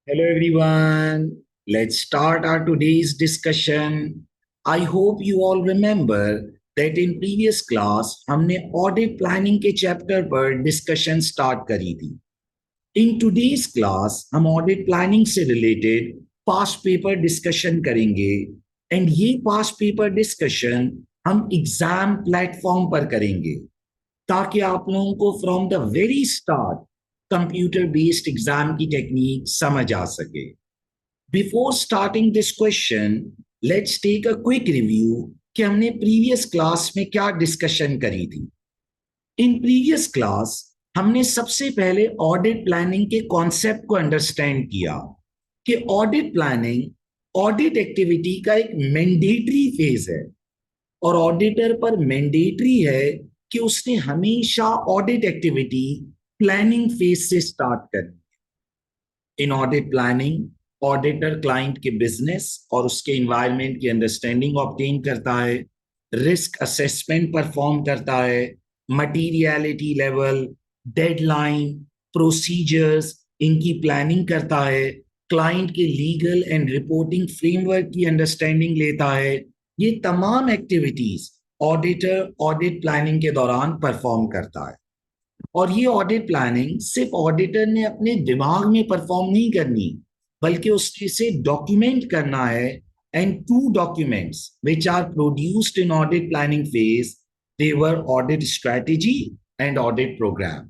Hello everyone. Let's start our today's discussion. I hope you all remember that in previous class हमने audit planning के chapter पर discussion start करी थी. In today's class हम audit planning से related past paper discussion करेंगे and ये past paper discussion हम एग्जाम प्लेटफॉर्म पर करेंगे ताकि आप लोगों को from the very start computer based exam की टेक्निक समझ आ सके. Before starting this question let's take a quick review कि हमने प्रीवियस क्लास में क्या डिस्कशन करी थी. इन प्रीवियस क्लास हमने सबसे पहले ऑडिट प्लानिंग के कॉन्सेप्ट को अंडरस्टैंड किया कि ऑडिट प्लानिंग ऑडिट एक्टिविटी का एक मैंडेटरी फेज है और ऑडिटर पर मैंडेटरी है कि उसने हमेशा ऑडिट एक्टिविटी प्लानिंग फेज से स्टार्ट करनी. इन ऑडिट प्लानिंग ऑडिटर क्लाइंट के बिजनेस और उसके इन्वायरमेंट की अंडरस्टैंडिंग ऑब्टेन करता है, रिस्क असेसमेंट परफॉर्म करता है, मटीरियलिटी लेवल, डेडलाइन, प्रोसीजर्स इनकी प्लानिंग करता है, क्लाइंट के लीगल एंड रिपोर्टिंग फ्रेमवर्क की अंडरस्टैंडिंग लेता है. ये तमाम एक्टिविटीज ऑडिटर ऑडिट प्लानिंग के दौरान परफॉर्म करता है. और ये ऑडिट प्लानिंग सिर्फ ऑडिटर ने अपने दिमाग में परफॉर्म नहीं करनी बल्कि उसने इसे डॉक्यूमेंट करना है. And two documents which are produced in audit planning phase they were audit strategy and audit programme.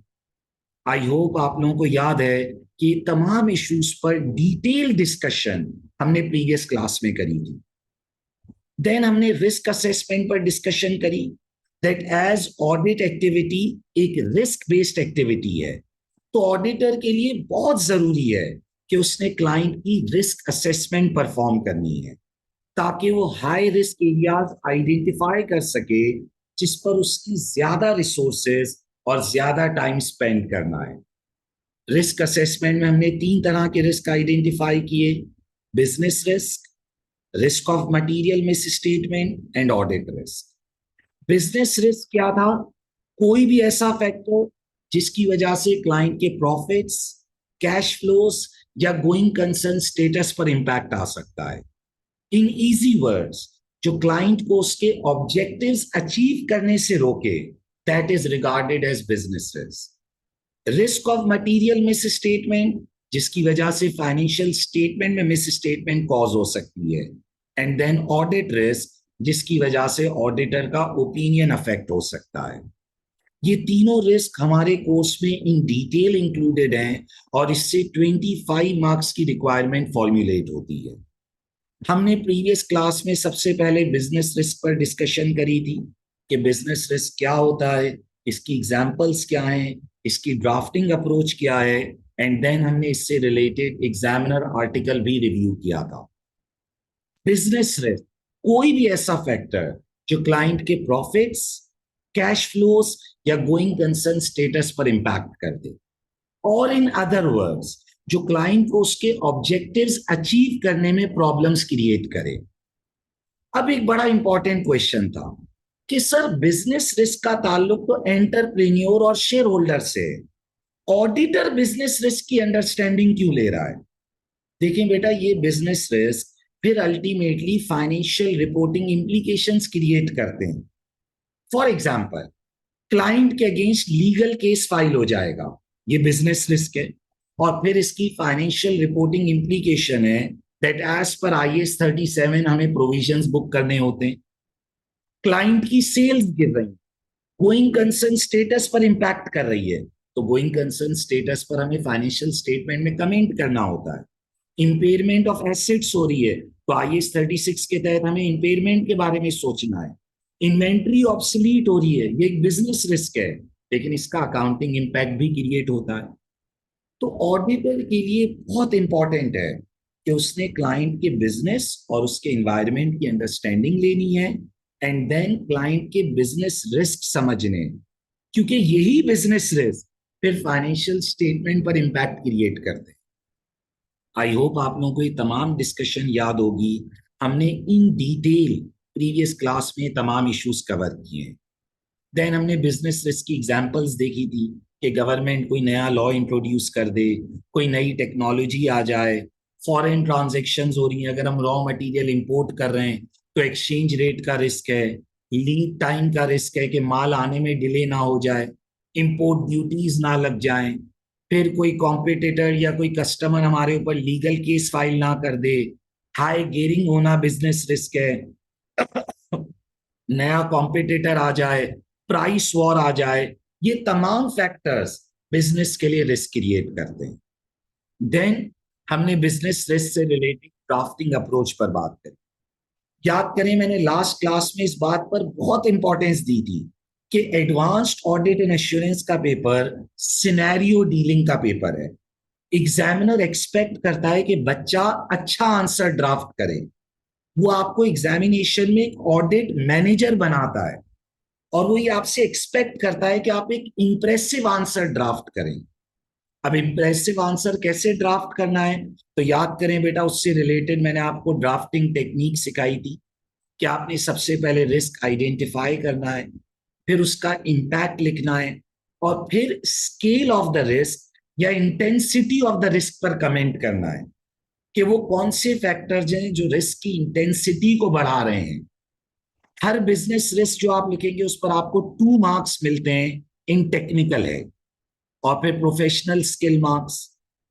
I hope आप लोगों को याद है कि तमाम इश्यूज पर डिटेल डिस्कशन हमने प्रीवियस क्लास में करी थी. देन हमने रिस्क असेसमेंट पर डिस्कशन करी दैट एज ऑडिट एक्टिविटी एक रिस्क बेस्ड एक्टिविटी है तो ऑडिटर के लिए बहुत जरूरी है कि उसने क्लाइंट की रिस्क असेसमेंट परफॉर्म करनी है ताकि वो हाई रिस्क एरियाज आइडेंटिफाई कर सके जिस पर उसकी ज्यादा रिसोर्सेज और ज्यादा टाइम स्पेंड करना है. रिस्क असेसमेंट में हमने 3 तरह के रिस्क आइडेंटिफाई किए: business risk, risk of material miss statement and audit risk. Business risk क्या था? कोई भी ऐसा फैक्टर जिसकी वजह से क्लाइंट के प्रॉफिट्स, कैश फ्लोस या गोइंग कंसर्न स्टेटस पर इंपैक्ट आ सकता है. इन इजी वर्ड्स, जो क्लाइंट को उसके ऑब्जेक्टिव्स अचीव करने से रोके, that is regarded as business risk. Risk of material misstatement, जिसकी वजह से फाइनेंशियल स्टेटमेंट में मिस स्टेटमेंट कॉज हो सकती है. एंड देन ऑडिट रिस्क, जिसकी वजह से ऑडिटर का ओपिनियन अफेक्ट हो सकता है. ये तीनों रिस्क हमारे कोर्स में इन डिटेल इंक्लूडेड हैं और इससे 25 मार्क्स की रिक्वायरमेंट फॉर्मुलेट होती है. हमने प्रीवियस क्लास में सबसे पहले बिजनेस रिस्क पर डिस्कशन करी थी कि बिजनेस रिस्क क्या होता है, इसकी एग्जांपल्स क्या हैं, इसकी ड्राफ्टिंग अप्रोच क्या है. एंड देन हमने इससे रिलेटेड एग्जामिनर आर्टिकल भी रिव्यू किया था. बिजनेस रिस्क कोई भी ऐसा फैक्टर जो क्लाइंट के प्रॉफिट्स, कैश फ्लोस या गोइंग कंसर्न स्टेटस पर इंपैक्ट कर दे, और इन अदर वर्ड्स जो क्लाइंट को उसके ऑब्जेक्टिव्स अचीव करने में प्रॉब्लम्स क्रिएट करे. अब एक बड़ा इंपॉर्टेंट क्वेश्चन था कि सर बिजनेस रिस्क का ताल्लुक तो एंटरप्रेन्योर और शेयर होल्डर से है, ऑडिटर बिजनेस रिस्क की अंडरस्टैंडिंग क्यों ले रहा है? देखें बेटा, ये बिजनेस रिस्क फिर ultimately financial reporting implications create करते हैं. फॉर एग्जाम्पल, क्लाइंट के अगेंस्ट लीगल केस फाइल हो जाएगा, ये बिजनेस रिस्क है, और फिर इसकी फाइनेंशियल रिपोर्टिंग इंप्लीकेशन है दैट एज पर IAS 37 हमें प्रोविजंस बुक करने होते हैं. क्लाइंट की सेल्स गिर रही, गोइंग कंसर्न स्टेटस पर इंपैक्ट कर रही है, तो गोइंग कंसर्न स्टेटस पर हमें फाइनेंशियल स्टेटमेंट में कमेंट करना होता है. इंपेयरमेंट ऑफ एसेट्स हो रही है तो IAS 36 के तहत हमें इंपेयरमेंट के बारे में सोचना है. इन्वेंट्री ऑब्सोलीट हो रही है, ये एक बिजनेस रिस्क है, लेकिन इसका अकाउंटिंग इंपैक्ट भी क्रिएट होता है. तो ऑडिटर के लिए बहुत इंपॉर्टेंट है कि उसने क्लाइंट के बिजनेस और उसके एनवायरनमेंट की अंडरस्टैंडिंग लेनी है एंड देन क्लाइंट के बिजनेस रिस्क समझने, क्योंकि यही बिजनेस रिस्क फिर फाइनेंशियल स्टेटमेंट पर इंपैक्ट क्रिएट करते हैं. आई होप आप लोगों को ये तमाम डिस्कशन याद होगी. हमने इन डिटेल प्रीवियस क्लास में तमाम इश्यूज कवर किए हैं. देन हमने बिजनेस रिस्क की एग्जांपल्स देखी थी कि गवर्नमेंट कोई नया लॉ इंट्रोड्यूस कर दे, कोई नई टेक्नोलॉजी आ जाए, फॉरेन ट्रांजैक्शंस हो रही हैं, अगर हम रॉ मटेरियल इंपोर्ट कर रहे हैं तो एक्सचेंज रेट का रिस्क है, लीड टाइम का रिस्क है कि माल आने में डिले ना हो जाए, इंपोर्ट ड्यूटीज ना लग जाएं, फिर कोई कॉम्पिटिटर या कोई कस्टमर हमारे ऊपर लीगल केस फाइल ना कर दे, हाई गेयरिंग होना बिजनेस रिस्क है, नया कॉम्पिटिटर आ जाए, प्राइस वॉर आ जाए, ये तमाम फैक्टर्स बिजनेस के लिए रिस्क क्रिएट करते हैं। देन हमने बिजनेस रिस्क से रिलेटेड ड्राफ्टिंग अप्रोच पर बात करी। याद करें, मैंने लास्ट क्लास में इस बात पर बहुत इंपॉर्टेंस दी थी कि एडवांस्ड ऑडिट एंड एश्योरेंस का पेपर सिनेरियो डीलिंग का पेपर है। एग्जामिनर एक्सपेक्ट करता है कि बच्चा अच्छा आंसर ड्राफ्ट करे। वो आपको एग्जामिनेशन में एक ऑडिट मैनेजर बनाता है और वो ये आपसे एक्सपेक्ट करता है कि आप एक इंप्रेसिव आंसर ड्राफ्ट करें। अब इंप्रेसिव आंसर कैसे ड्राफ्ट करना है, तो याद करें बेटा, उससे रिलेटेड मैंने आपको ड्राफ्टिंग टेक्निक सिखाई थी कि आपने सबसे पहले रिस्क आइडेंटिफाई करना है, फिर उसका इम्पैक्ट लिखना है, और फिर स्केल ऑफ द रिस्क या इंटेंसिटी ऑफ द रिस्क पर कमेंट करना है कि वो कौन से फैक्टर्स हैं जो रिस्क की इंटेंसिटी को बढ़ा रहे हैं। हर बिजनेस रिस्क जो आप लिखेंगे उस पर आपको 2 मार्क्स मिलते हैं इन टेक्निकल है, और फिर प्रोफेशनल स्किल मार्क्स,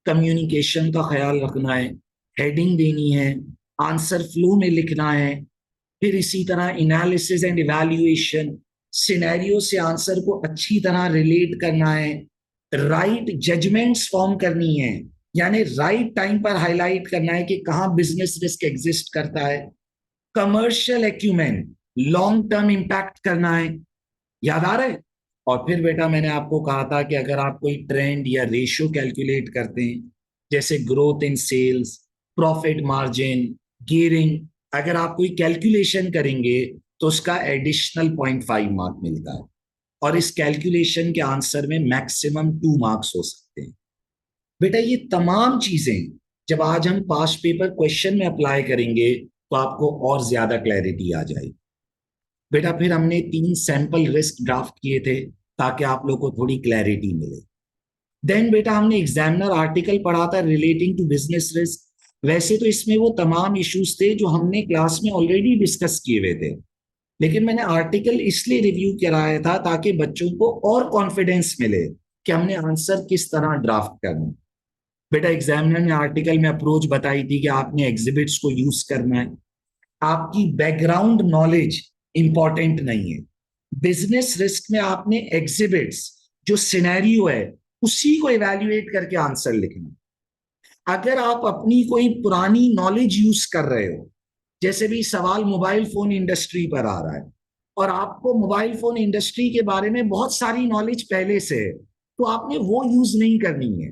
कम्युनिकेशन का ख्याल रखना है, हेडिंग देनी है, आंसर फ्लो में लिखना है, फिर इसी तरह एनालिसिस एंड इवैल्यूएशन, सिनेरियो से आंसर को अच्छी तरह रिलेट करना है, राइट जजमेंट्स फॉर्म करनी है, यानी राइट टाइम पर हाईलाइट करना है कि कहाँ बिजनेस रिस्क एग्जिस्ट करता है, commercial acumen, long term impact करना है। याद आ रहा है? और फिर बेटा मैंने आपको कहा था कि अगर आप कोई ट्रेंड या रेशियो कैलकुलेट करते हैं, जैसे growth in sales, profit margin, gearing, अगर आप कोई कैलकुलेशन करेंगे तो उसका एडिशनल 0.5 मार्क मिलता है, और इस कैलकुलेशन के आंसर में मैक्सिमम 2 मार्क्स हो सकते हैं। बेटा ये तमाम चीजें जब आज हम पास्ट पेपर क्वेश्चन में अप्लाई करेंगे तो आपको और ज्यादा क्लैरिटी आ जाएगी। बेटा फिर हमने 3 सैंपल रिस्क ड्राफ्ट किए थे ताकि आप लोग को थोड़ी क्लैरिटी मिले। देन बेटा हमने एग्जामिनर आर्टिकल पढ़ा था रिलेटिंग टू बिजनेस रिस्क। वैसे तो इसमें वो तमाम इश्यूज थे जो हमने क्लास में ऑलरेडी डिस्कस किए हुए थे, लेकिन मैंने आर्टिकल इसलिए रिव्यू कराया था ताकि बच्चों को और कॉन्फिडेंस मिले कि हमने आंसर किस तरह ड्राफ्ट करना। बेटा एग्जामिनर ने आर्टिकल में अप्रोच बताई थी कि आपने एग्जिबिट्स को यूज करना है, आपकी बैकग्राउंड नॉलेज इंपॉर्टेंट नहीं है। बिजनेस रिस्क में आपने एग्जिबिट्स जो सिनेरियो है उसी को इवैल्यूएट करके आंसर लिखना। अगर आप अपनी कोई पुरानी नॉलेज यूज कर रहे हो, जैसे भी सवाल मोबाइल फोन इंडस्ट्री पर आ रहा है और आपको मोबाइल फोन इंडस्ट्री के बारे में बहुत सारी नॉलेज पहले से है, तो आपने वो यूज नहीं करनी है।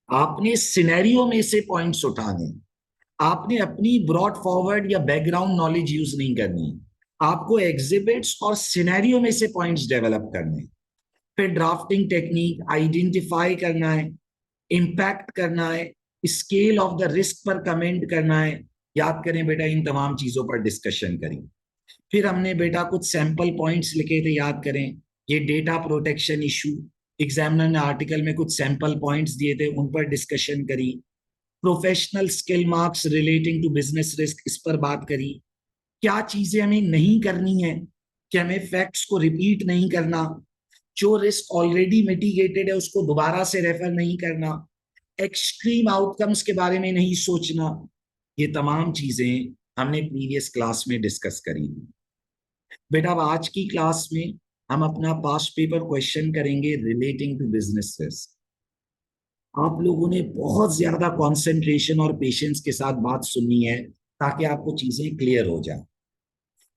आपने सिनेरियो में से पॉइंट्स उठाने, आपने अपनी ब्रॉड फॉरवर्ड या बैकग्राउंड नॉलेज यूज नहीं करनी, आपको एग्जिबिट्स और सिनेरियो में से पॉइंट्स डेवलप करने। फिर ड्राफ्टिंग टेक्निक आइडेंटिफाई करना है, इम्पैक्ट करना है, स्केल ऑफ द रिस्क पर कमेंट करना है। याद करें बेटा, इन तमाम चीजों पर डिस्कशन करें। फिर हमने बेटा कुछ सैंपल पॉइंट्स लिखे थे, याद करें, ये डेटा प्रोटेक्शन इशू, एग्जामिनर ने आर्टिकल में कुछ सैंपल पॉइंट्स दिए थे, उन पर डिस्कशन करी। Professional skill marks relating to business risk, इस पर बात करी। क्या चीजें हमें नहीं करनी है, कि हमें फैक्ट्स को रिपीट नहीं करना, जो रिस्क ऑलरेडी मिटिगेटेड है उसको दोबारा से रेफर नहीं करना, एक्सट्रीम आउटकम्स के बारे में नहीं सोचना। ये तमाम चीजें हमने प्रीवियस क्लास में डिस्कस करी थी। बेटा अब आज की क्लास में हम अपना पास्ट पेपर क्वेश्चन करेंगे रिलेटिंग टू बिजनेस रिस्क। आप लोगों ने बहुत ज्यादा कंसंट्रेशन और पेशेंस के साथ बात सुननी है ताकि आपको चीजें क्लियर हो जाए।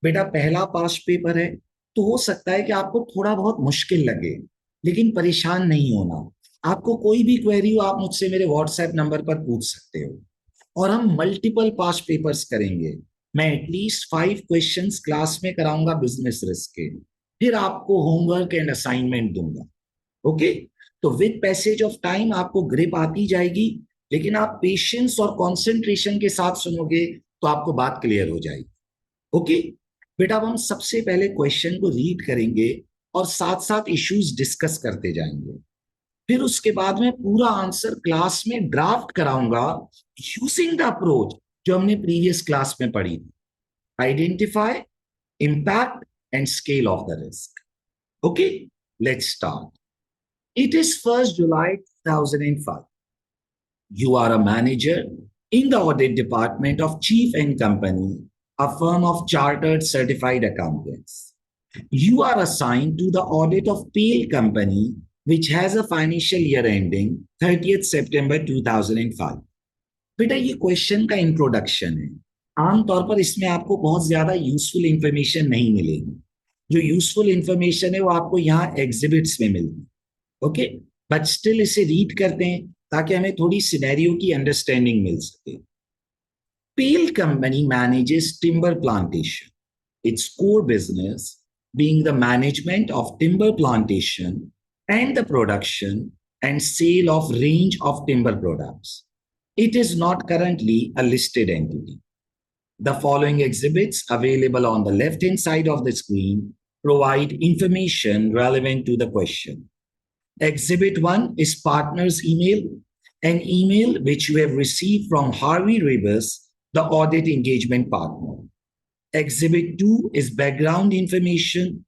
बेटा पहला पास्ट पेपर है, तो हो सकता है कि आपको थोड़ा बहुत मुश्किल लगे, लेकिन परेशान नहीं होना। आपको कोई भी क्वेरी हो आप मुझसे मेरे व्हाट्सएप नंबर पर पूछ सकते हो, और हम मल्टीपल पास्ट पेपर्स करेंगे। मैं एटलीस्ट 5 क्वेश्चंस क्लास में कराऊंगा बिजनेस रिस्क के, फिर आपको होमवर्क एंड असाइनमेंट दूंगा। ओके, तो विद पैसेज ऑफ टाइम आपको ग्रिप आती जाएगी, लेकिन आप पेशेंस और कंसंट्रेशन के साथ सुनोगे तो आपको बात क्लियर हो जाएगी। ओके बेटा, अब हम सबसे पहले क्वेश्चन को रीड करेंगे और साथ साथ इश्यूज डिस्कस करते जाएंगे। फिर उसके बाद में पूरा आंसर क्लास में ड्राफ्ट कराऊंगा यूजिंग द अप्रोच जो हमने प्रीवियस क्लास में पढ़ी थी, identify, impact and scale of the risk. Okay, let's start. It is 1st July 2005. You are a manager in the audit department of Chief and Company, a firm of chartered certified accountants. You are assigned to the audit of Pale Company, which has a financial year ending 30th September 2005. बेटा ये question का introduction है. आमतौर पर इसमें आपको बहुत ज्यादा यूजफुल इंफॉर्मेशन नहीं मिलेगी. जो यूजफुल इंफॉर्मेशन है वो आपको यहाँ एग्जिबिट्स में मिलती. ओके, बट स्टिल इसे रीड करते हैं ताकि हमें थोड़ी सिनेरियो की अंडरस्टैंडिंग मिल सके. Pale Company manages timber plantation. Its core business being the management of timber plantation and the production and sale of range of timber products. It is not currently a listed entity. The following exhibits available on the left-hand side of the screen provide information relevant to the question. Exhibit 1 is partner's email, an email which you have received from Harvey Rebus, the audit engagement partner. Exhibit 2 is background information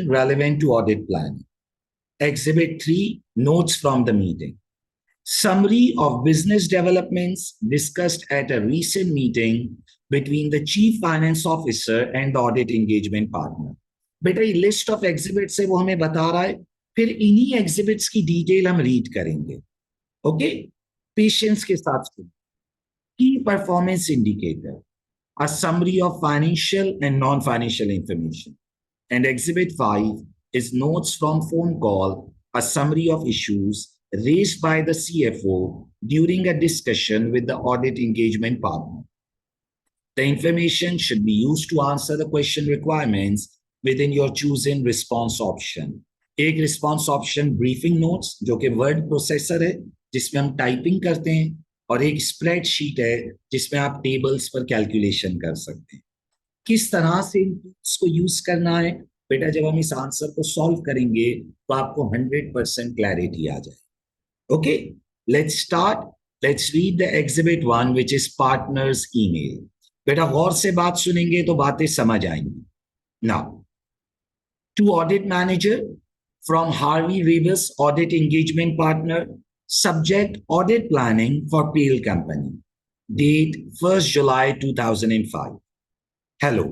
relevant to audit planning. Exhibit 3, notes from the meeting. Summary of business developments discussed at a recent meeting between the chief finance officer and the audit engagement partner. बेटा ये list of exhibits है वो हमें बता रहा है, फिर इन्हीं एग्जिबिट्स की डिटेल हम रीड करेंगे. ओके, पेशेंस के साथ सुनिए. की performance indicator, a summary of financial and non-financial information. And Exhibit 5 is notes from phone call, a summary of issues raised by the CFO during a discussion with the audit engagement partner. The information should be used to answer the question requirements within your chosen response option. एक response option briefing notes जो कि word processor है जिसमें हम typing करते हैं, और एक स्प्रेडशीट है जिसमें आप टेबल्स पर कैलकुलेशन कर सकते हैं. किस तरह से इन टूल्स को यूज करना है बेटा, जब हम इस आंसर को सॉल्व करेंगे तो आपको 100% क्लैरिटी आ जाए. Okay, let's start. Let's read the exhibit 1 which is partners email. बेटा गौर से बात सुनेंगे तो बातें समझ आएंगी. Now, to audit manager from Harvey Rebus audit engagement partner, subject audit planning for Pale Company, date 1st July 2005. Hello,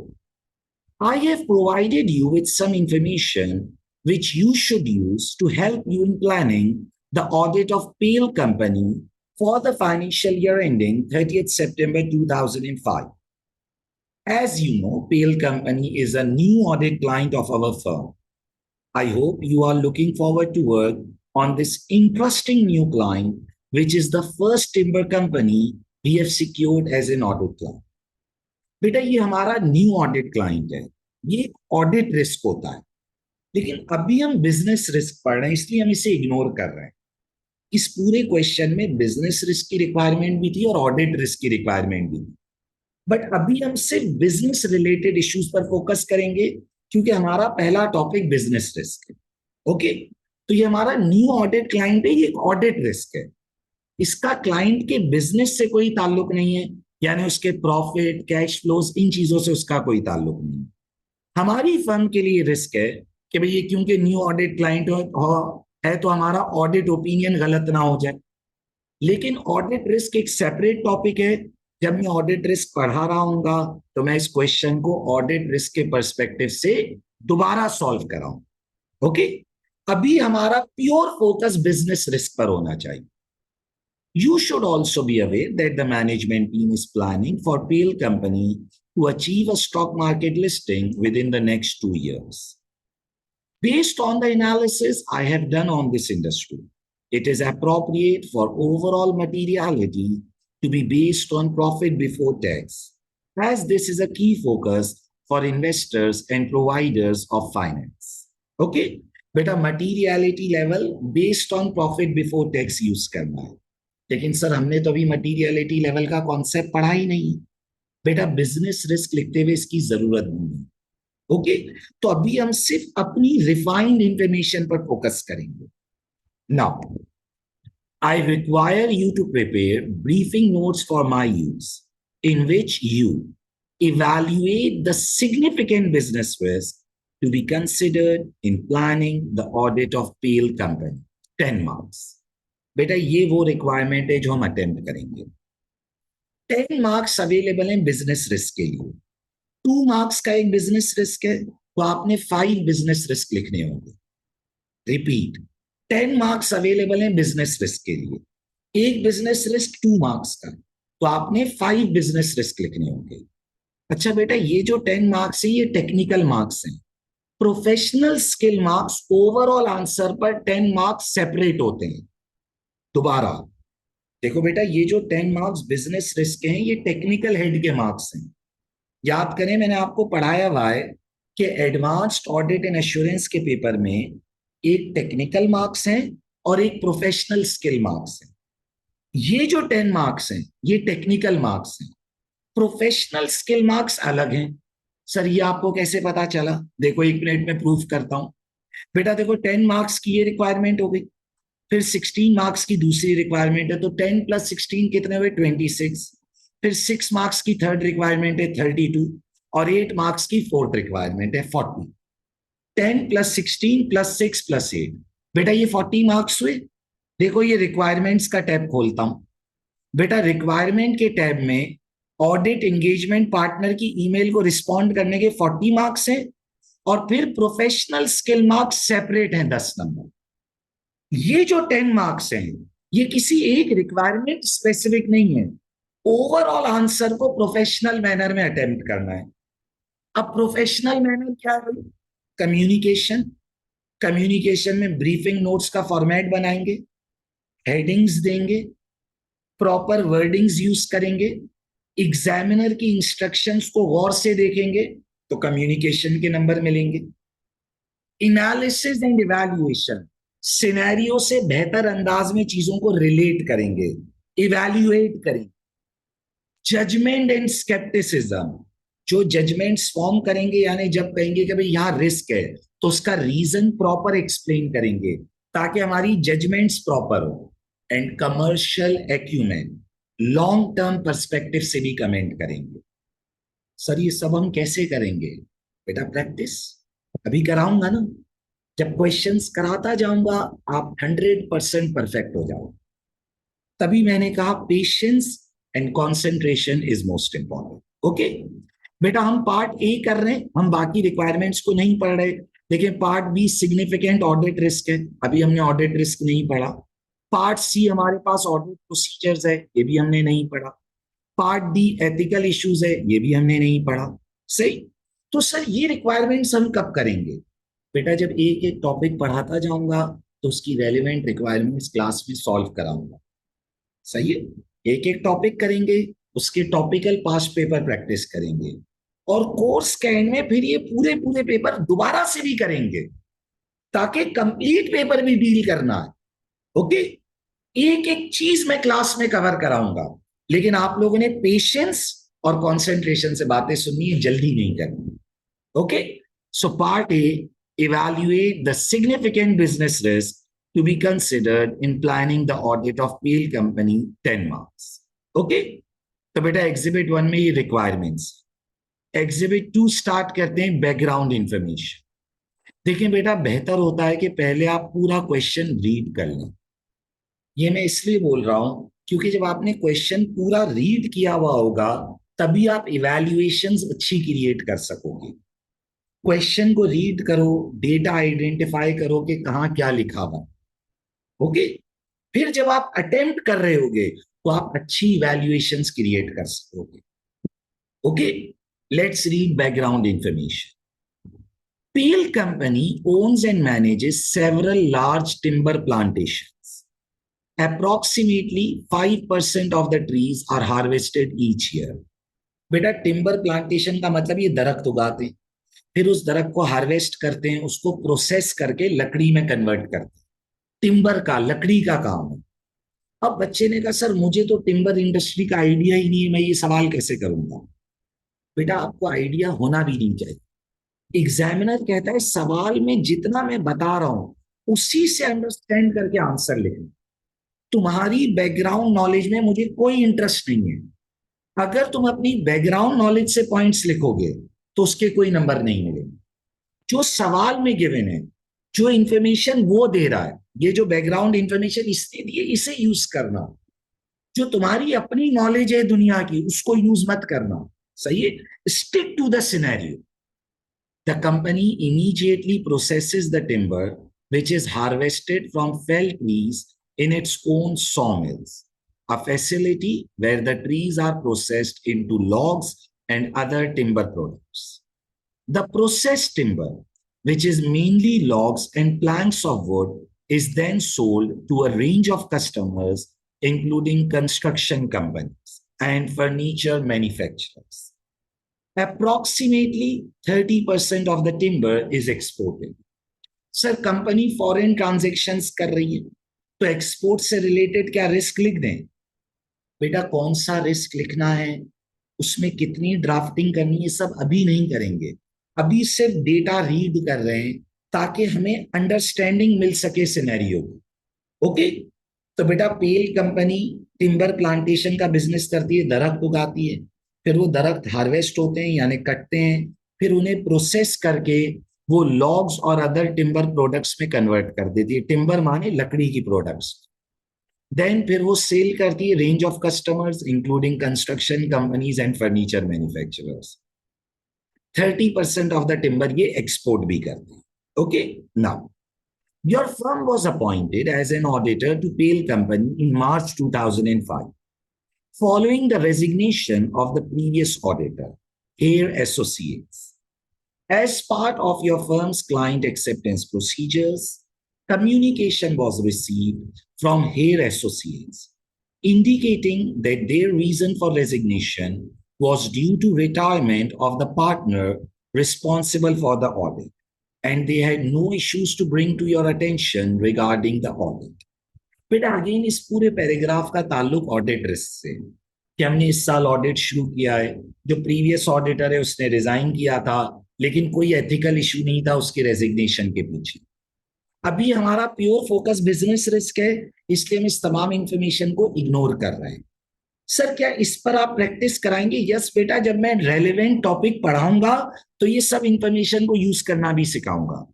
I have provided you with some information which you should use to help you in planning the audit of Pale Company for the financial year ending 30th September 2005. As you know, Pale Company is a new audit client of our firm. I hope you are looking forward to work on this interesting new client, which is the first timber company we have secured as an audit client. बेटा ये हमारा new audit client है, ये एक audit risk होता है, लेकिन अभी हम बिजनेस रिस्क पढ़ रहे हैं इसलिए हम इसे इग्नोर कर रहे हैं. इस पूरे क्वेश्चन में बिजनेस रिस्क की रिक्वायरमेंट भी थी और ऑडिट रिस्क की रिक्वायरमेंट भी थी, बट अभी हम सिर्फ बिजनेस रिलेटेड इश्यूज पर फोकस करेंगे क्योंकि हमारा पहला टॉपिक बिजनेस रिस्क है. ओके, तो ये हमारा न्यू ऑडिट क्लाइंट है, ये एक ऑडिट रिस्क है. इसका क्लाइंट के बिजनेस से कोई ताल्लुक नहीं है, यानी उसके प्रॉफिट, कैश फ्लोज, इन चीजों से उसका कोई ताल्लुक नहीं है. हमारी फर्म के लिए रिस्क है कि भाई ये क्योंकि न्यू ऑडिट क्लाइंट है तो हमारा ऑडिट ओपिनियन गलत ना हो जाए. लेकिन ऑडिट रिस्क एक सेपरेट टॉपिक है. जब मैं ऑडिट रिस्क पढ़ा रहा हूंगा तो मैं इस क्वेश्चन को ऑडिट रिस्क के पर्सपेक्टिव से दोबारा सॉल्व कराऊं. ओके, अभी हमारा प्योर फोकस बिजनेस रिस्क पर होना चाहिए. You should also be aware that the management team is planning for Pale Company to achieve a stock market listing within the next 2 years. Based on the analysis I have done on this industry, it is appropriate for overall materiality to be based on profit before tax, as this is a key focus for investors and providers of finance. Okay? बेटा materiality level based on profit before tax use करना है. लेकिन sir हमने तो अभी materiality level का concept पढ़ा ही नहीं. बेटा बिजनेस रिस्क लिखते हुए इसकी जरूरत नहीं है. ओके, तो अभी हम सिर्फ अपनी रिफाइंड इंफॉर्मेशन पर फोकस करेंगे. Now, I require you to prepare briefing notes for my use, in which you evaluate the significant business risk to be considered in planning the audit of PL company. 10 marks. बेटा ये वो requirement है जो हम attempt करेंगे. 10 marks available हैं business risk के लिए. 2 मार्क्स का एक बिजनेस रिस्क है, तो आपने 5 बिजनेस रिस्क लिखने होंगे. रिपीट, 10 मार्क्स अवेलेबल हैं बिजनेस रिस्क के लिए. एक बिजनेस रिस्क 2 मार्क्स का, तो आपने 5 बिजनेस रिस्क लिखने होंगे. अच्छा बेटा, ये जो 10 मार्क्स है ये टेक्निकल मार्क्स हैं. Professional skill marks overall answer पर 10 मार्क्स सेपरेट होते हैं. दोबारा देखो बेटा, ये जो 10 मार्क्स बिजनेस रिस्क के हैं ये टेक्निकल हेड के मार्क्स हैं. याद करें, मैंने आपको पढ़ाया हुआ है कि एडवांस्ड ऑडिट एंड एश्योरेंस के पेपर में एक टेक्निकल मार्क्स हैं और एक प्रोफेशनल स्किल मार्क्स हैं. ये जो 10 मार्क्स हैं ये टेक्निकल मार्क्स हैं. प्रोफेशनल स्किल मार्क्स अलग हैं. सर ये आपको कैसे पता चला? देखो, 1 मिनट में प्रूफ करता हूं. बेटा देखो, 10 मार्क्स की ये रिक्वायरमेंट हो गई, फिर 16 मार्क्स की दूसरी रिक्वायरमेंट है, तो 10 प्लस 16 कितने हुए? 26. फिर 6 मार्क्स की थर्ड रिक्वायरमेंट है 32, और 8 मार्क्स की फोर्थ रिक्वायरमेंट है 40. 10 प्लस 16 प्लस 6 प्लस 8, बेटा ये 40 मार्क्स हुए. देखो ये रिक्वायरमेंट्स का टैब खोलता हूं. बेटा रिक्वायरमेंट के टैब में ऑडिट एंगेजमेंट पार्टनर की ईमेल को रिस्पॉन्ड करने के 40 मार्क्स हैं, और फिर प्रोफेशनल स्किल मार्क्स सेपरेट हैं 10 नंबर. ये जो 10 मार्क्स हैं ये किसी एक रिक्वायरमेंट स्पेसिफिक नहीं है. ओवरऑल आंसर को प्रोफेशनल मैनर में अटेम्प्ट करना है. अब प्रोफेशनल मैनर क्या है? कम्युनिकेशन. कम्युनिकेशन में ब्रीफिंग नोट्स का फॉर्मेट बनाएंगे, हेडिंग्स देंगे, प्रॉपर वर्डिंग्स यूज करेंगे, एग्जामिनर की इंस्ट्रक्शंस को गौर से देखेंगे, तो कम्युनिकेशन के नंबर मिलेंगे. एनालिसिस एंड इवैल्यूएशन, सिनेरियो से बेहतर अंदाज में चीजों को रिलेट करेंगे, इवैल्यूएट करेंगे. जजमेंट एंड स्केप्टिसिज्म, जो जजमेंट्स फॉर्म करेंगे, यानी जब कहेंगे कि भाई यहां रिस्क है तो उसका रीजन प्रॉपर एक्सप्लेन करेंगे ताकि हमारी जजमेंट्स प्रॉपर हो. And commercial acumen, long term perspective से भी कमेंट करेंगे. सर ये सब हम कैसे करेंगे? बेटा प्रैक्टिस अभी कराऊंगा ना. जब क्वेश्चंस कराता जाऊंगा आप 100% परफेक्ट हो जाओ. तभी मैंने कहा patience and concentration is most important. Okay बेटा, हम पार्ट ए कर रहे हैं, हम बाकी रिक्वायरमेंट्स को नहीं पढ़ रहे. देखिए part be significant audit risk है, अभी हमने ऑडिट रिस्क नहीं पढ़ा. पार्ट सी हमारे पास ऑडिट प्रोसीजर्स है, ये भी हमने नहीं पढ़ा. पार्ट डी एथिकल इश्यूज है, ये भी हमने नहीं पढ़ा. सही. तो सर ये रिक्वायरमेंट्स हम कब करेंगे? बेटा जब एक एक टॉपिक पढ़ाता जाऊंगा तो उसकी रेलिवेंट रिक्वायरमेंट्स क्लास में सॉल्व कराऊंगा. सही है. एक एक टॉपिक करेंगे, उसके टॉपिकल पास्ट पेपर प्रैक्टिस करेंगे, और कोर्स के एंड में फिर ये पूरे पूरे पेपर दोबारा से भी करेंगे ताकि कंप्लीट पेपर भी डील करना है. ओके. एक एक चीज मैं क्लास में कवर कराऊंगा, लेकिन आप लोगों ने पेशेंस और कंसंट्रेशन से बातें सुननी है, जल्दी नहीं करनी. Okay. So part A, evaluate the significant business risk to be considered in planning the audit of PL company, 10 marks. Okay. तो बेटा एग्जिबिट 1 में ये रिक्वायरमेंट्स. एग्जिबिट 2 स्टार्ट करते हैं बैकग्राउंड इंफॉर्मेशन. देखिए बेटा, बेहतर होता है कि पहले आप पूरा क्वेश्चन रीड कर लें. ये मैं इसलिए बोल रहा हूं क्योंकि जब आपने क्वेश्चन पूरा रीड किया हुआ होगा तभी आप इवैल्यूएशंस अच्छी क्रिएट कर सकोगे. क्वेश्चन को रीड करो, डेटा आइडेंटिफाई करो कि कहाँ क्या लिखा हुआ. ओके. फिर जब आप अटेम्प्ट कर रहे होगे तो आप अच्छी इवैल्यूएशंस क्रिएट कर सकोगे. Okay. Let's read background information. PL company owns and manages several large timber plantations. Approximately 5% of the trees are harvested each year. बेटा टिम्बर प्लांटेशन का मतलब ये दरख्त उगाते हैं, फिर उस दरख्त को हार्वेस्ट करते हैं, उसको प्रोसेस करके लकड़ी में कन्वर्ट करते हैं. टिम्बर का, लकड़ी का काम है. अब बच्चे ने कहा सर मुझे तो टिम्बर इंडस्ट्री का आइडिया ही नहीं है, मैं ये सवाल कैसे करूंगा? बेटा आपको आइडिया होना भी नहीं चाहिए. एग्जामिनर कहता है सवाल में जितना मैं बता रहा हूं उसी से अंडरस्टैंड करके आंसर लिखना। तुम्हारी बैकग्राउंड नॉलेज में मुझे कोई इंटरेस्ट नहीं है। अगर तुम अपनी बैकग्राउंड नॉलेज से पॉइंट्स लिखोगे तो उसके कोई नंबर नहीं मिलेंगे। जो सवाल में गिवन है, जो इंफॉर्मेशन वो दे रहा है, ये जो बैकग्राउंड इंफॉर्मेशन इसने दी है, इसे यूज करना। जो तुम्हारी अपनी नॉलेज है दुनिया की, उसको यूज मत करना। सही है? Stick to the scenario. The company immediately processes the timber, which is harvested from felled trees, in its own sawmills, a facility where the trees are processed into logs and other timber products. The processed timber, which is mainly logs and planks of wood, is then sold to a range of customers, including construction companies and furniture manufacturers. Approximately 30% of the timber is exported. Sir company foreign transactions कर रही है, तो export से related क्या risk लिख दें? बेटा कौन सा रिस्क लिखना है, उसमें कितनी ड्राफ्टिंग करनी है, सब अभी नहीं करेंगे। अभी सिर्फ डेटा रीड कर रहे हैं ताकि हमें अंडरस्टैंडिंग मिल सके सिनेरियो की। ओके, तो बेटा पेल कंपनी टिम्बर प्लांटेशन का बिजनेस करती है, दरख्त उगाती है, फिर वो दरख्त हार्वेस्ट होते हैं यानी कटते हैं, फिर उन्हें प्रोसेस करके वो लॉग्स और अदर टिम्बर प्रोडक्ट्स में कन्वर्ट कर देती है। टिम्बर माने लकड़ी की प्रोडक्ट्स। देन फिर वो सेल करती है range of customers including construction companies and furniture manufacturers. 30% of the timber ये एक्सपोर्ट भी करते हैं। Okay, now your firm was appointed as an auditor to Pale Company in March 2005, following the resignation of the previous auditor, Hare Associates. As part of your firm's client acceptance procedures, communication was received from Hare Associates, indicating that their reason for resignation was due to retirement of the partner responsible for the audit, and they had no issues to bring to your attention regarding the audit. बेटा again इस पूरे paragraph का ताल्लुक audit risk से, कि हमने इस साल ऑडिट शुरू किया है, जो प्रीवियस ऑडिटर है उसने रिजाइन किया था, लेकिन कोई एथिकल इशू नहीं था उसके रेजिग्नेशन के पीछे। अभी हमारा प्योर फोकस बिजनेस रिस्क है, इसलिए हम इस तमाम इंफॉर्मेशन को इग्नोर कर रहे हैं। सर क्या इस पर आप प्रैक्टिस कराएंगे? यस बेटा, जब मैं रेलेवेंट टॉपिक पढ़ाऊंगा तो ये सब इंफॉर्मेशन को यूज करना भी सिखाऊंगा।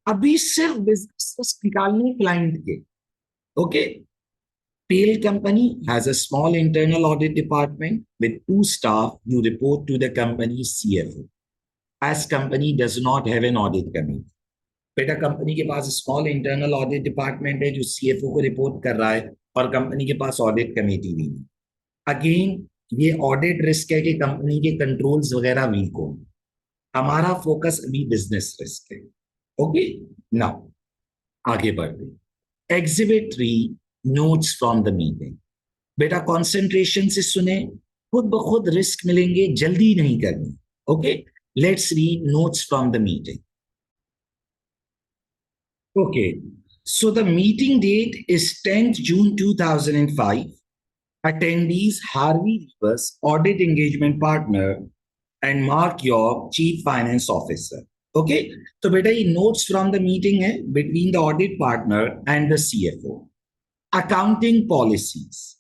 अभी सिर्फ बिजनेस निकालने क्लाइंट के। Okay, Pale Company has a small internal audit department with 2 staff who report to the company's CFO, as company does not have an audit committee. बेटा कंपनी के पास स्मॉल इंटरनल ऑडिट डिपार्टमेंट है जो CFO को report कर रहा है, और company के पास ऑडिट कमेटी भी नहीं। अगेन ये ऑडिट रिस्क है कि कंपनी के कंट्रोल्स वगैरह वीक हो। हमारा फोकस अभी बिजनेस रिस्क है। ओके, नाउ आगे बढ़ते। Exhibit 3, notes from the meeting. बेटा कॉन्सेंट्रेशन से सुने, खुद ब खुद रिस्क मिलेंगे, जल्दी नहीं करनी। Okay, let's read notes from the meeting. Okay, so the meeting date is 10th June 2005. Attendees Harvey Rivers, Audit Engagement Partner, and Mark York, Chief Finance Officer. Okay, तो बेटा ये notes from the meeting है between the audit partner and the CFO. Accounting policies.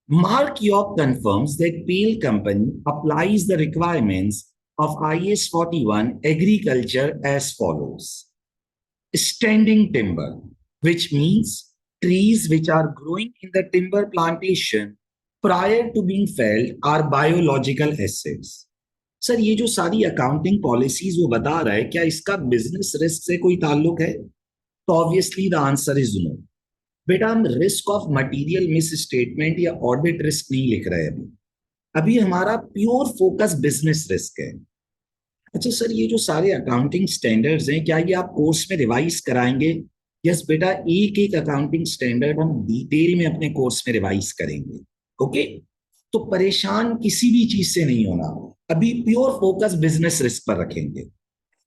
Mark York confirms that Pale Company applies the requirements of IS 41 Agriculture as follows. Standing timber, which means trees which are growing in the timber plantation prior to being felled are biological assets. Sir ये जो सारी accounting policies वो बता रहा है, क्या इसका business risk से कोई ताल्लुक है? तो obviously the answer is no. बेटा हम risk of material misstatement या ऑडिट रिस्क नहीं लिख रहे अभी। अभी हमारा प्योर फोकस बिजनेस रिस्क है। अच्छा सर ये जो सारे अकाउंटिंग स्टैंडर्ड्स हैं, क्या ये आप कोर्स में रिवाइज कराएंगे? यस बेटा, एक एक अकाउंटिंग स्टैंडर्ड हम डिटेल में अपने कोर्स में रिवाइज करेंगे। ओके, तो परेशान किसी भी चीज से नहीं होना, अभी प्योर फोकस बिजनेस रिस्क पर रखेंगे।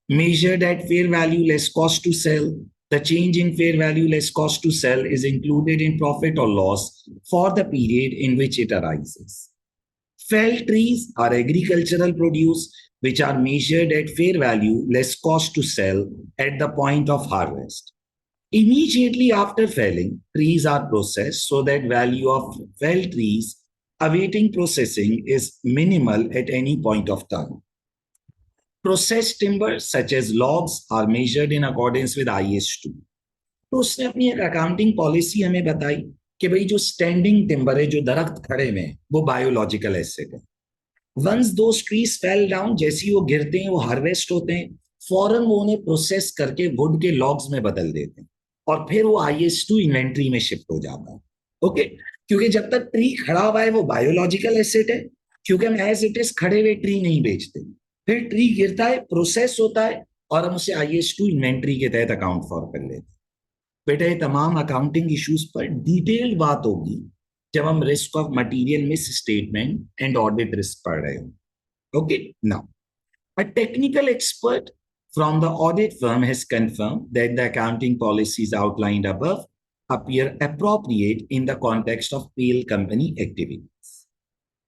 Measured at fair value less cost to sell, the change in fair value less cost to sell is included in profit or loss for the period in which it arises. Felled trees are agricultural produce which are measured at fair value less cost to sell at the point of harvest. Immediately after felling, trees are processed so that value of felled trees awaiting processing is minimal at any point of time. Processed timber such as logs are measured in accordance with IS2. तो उसने अपनी एक accounting policy हमें बताई कि भाई जो standing timber है, जो दरख्त खड़े हुए हैं, वो बायोलॉजिकल एसेट है. वंस दो ट्रीज फेल डाउन, जैसे ही वो गिरते हैं, वो हार्वेस्ट होते हैं, फौरन वो उन्हें प्रोसेस करके वुड के लॉग्स में बदल देते हैं और फिर वो IS2 इन्वेंट्री में शिफ्ट हो जाता है. ओके, क्योंकि जब तक ट्री खड़ा हुआ है वो बायोलॉजिकल एसेट है, क्योंकि हम एज इट इज खड़े हुए ट्री नहीं बेचते. फिर ट्री गिरता है, प्रोसेस होता है और हम उसे IS2 इन्वेंट्री के तहत अकाउंट फॉर कर लेते हैं. बेटा ये तमाम अकाउंटिंग इश्यूज पर डिटेल्ड बात होगी जब हम risk of material miss statement and audit risk पढ़ रहे हो. Okay, now a technical expert from the audit firm has confirmed that the accounting policies outlined above appear appropriate in the context of PL company activities.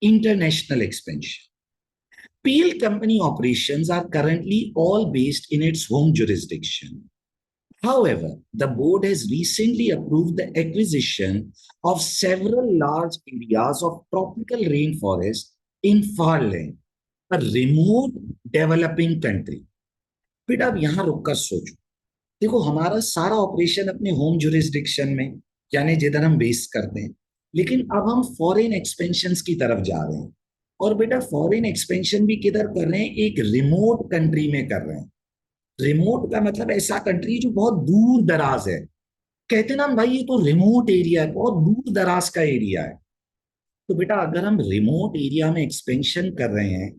International expansion. PL company operations are currently all based in its home jurisdiction. However, the board has recently approved the acquisition of several large areas of tropical rainforest in far land, a remote developing country. बेटा अब यहां रुककर सोचो. देखो, हमारा सारा operation अपने home jurisdiction में, यानी जिधर हम बेस करते हैं, लेकिन अब हम फॉरेन एक्सपेंशन की तरफ जा रहे हैं. और बेटा फॉरेन एक्सपेंशन भी किधर कर रहे हैं? एक रिमोट कंट्री में कर रहे हैं. रिमोट का मतलब ऐसा कंट्री जो बहुत दूर दराज है. कहते ना भाई ये तो रिमोट एरिया है, बहुत दूर दराज का एरिया है. तो बेटा अगर हम रिमोट एरिया में एक्सपेंशन कर रहे हैं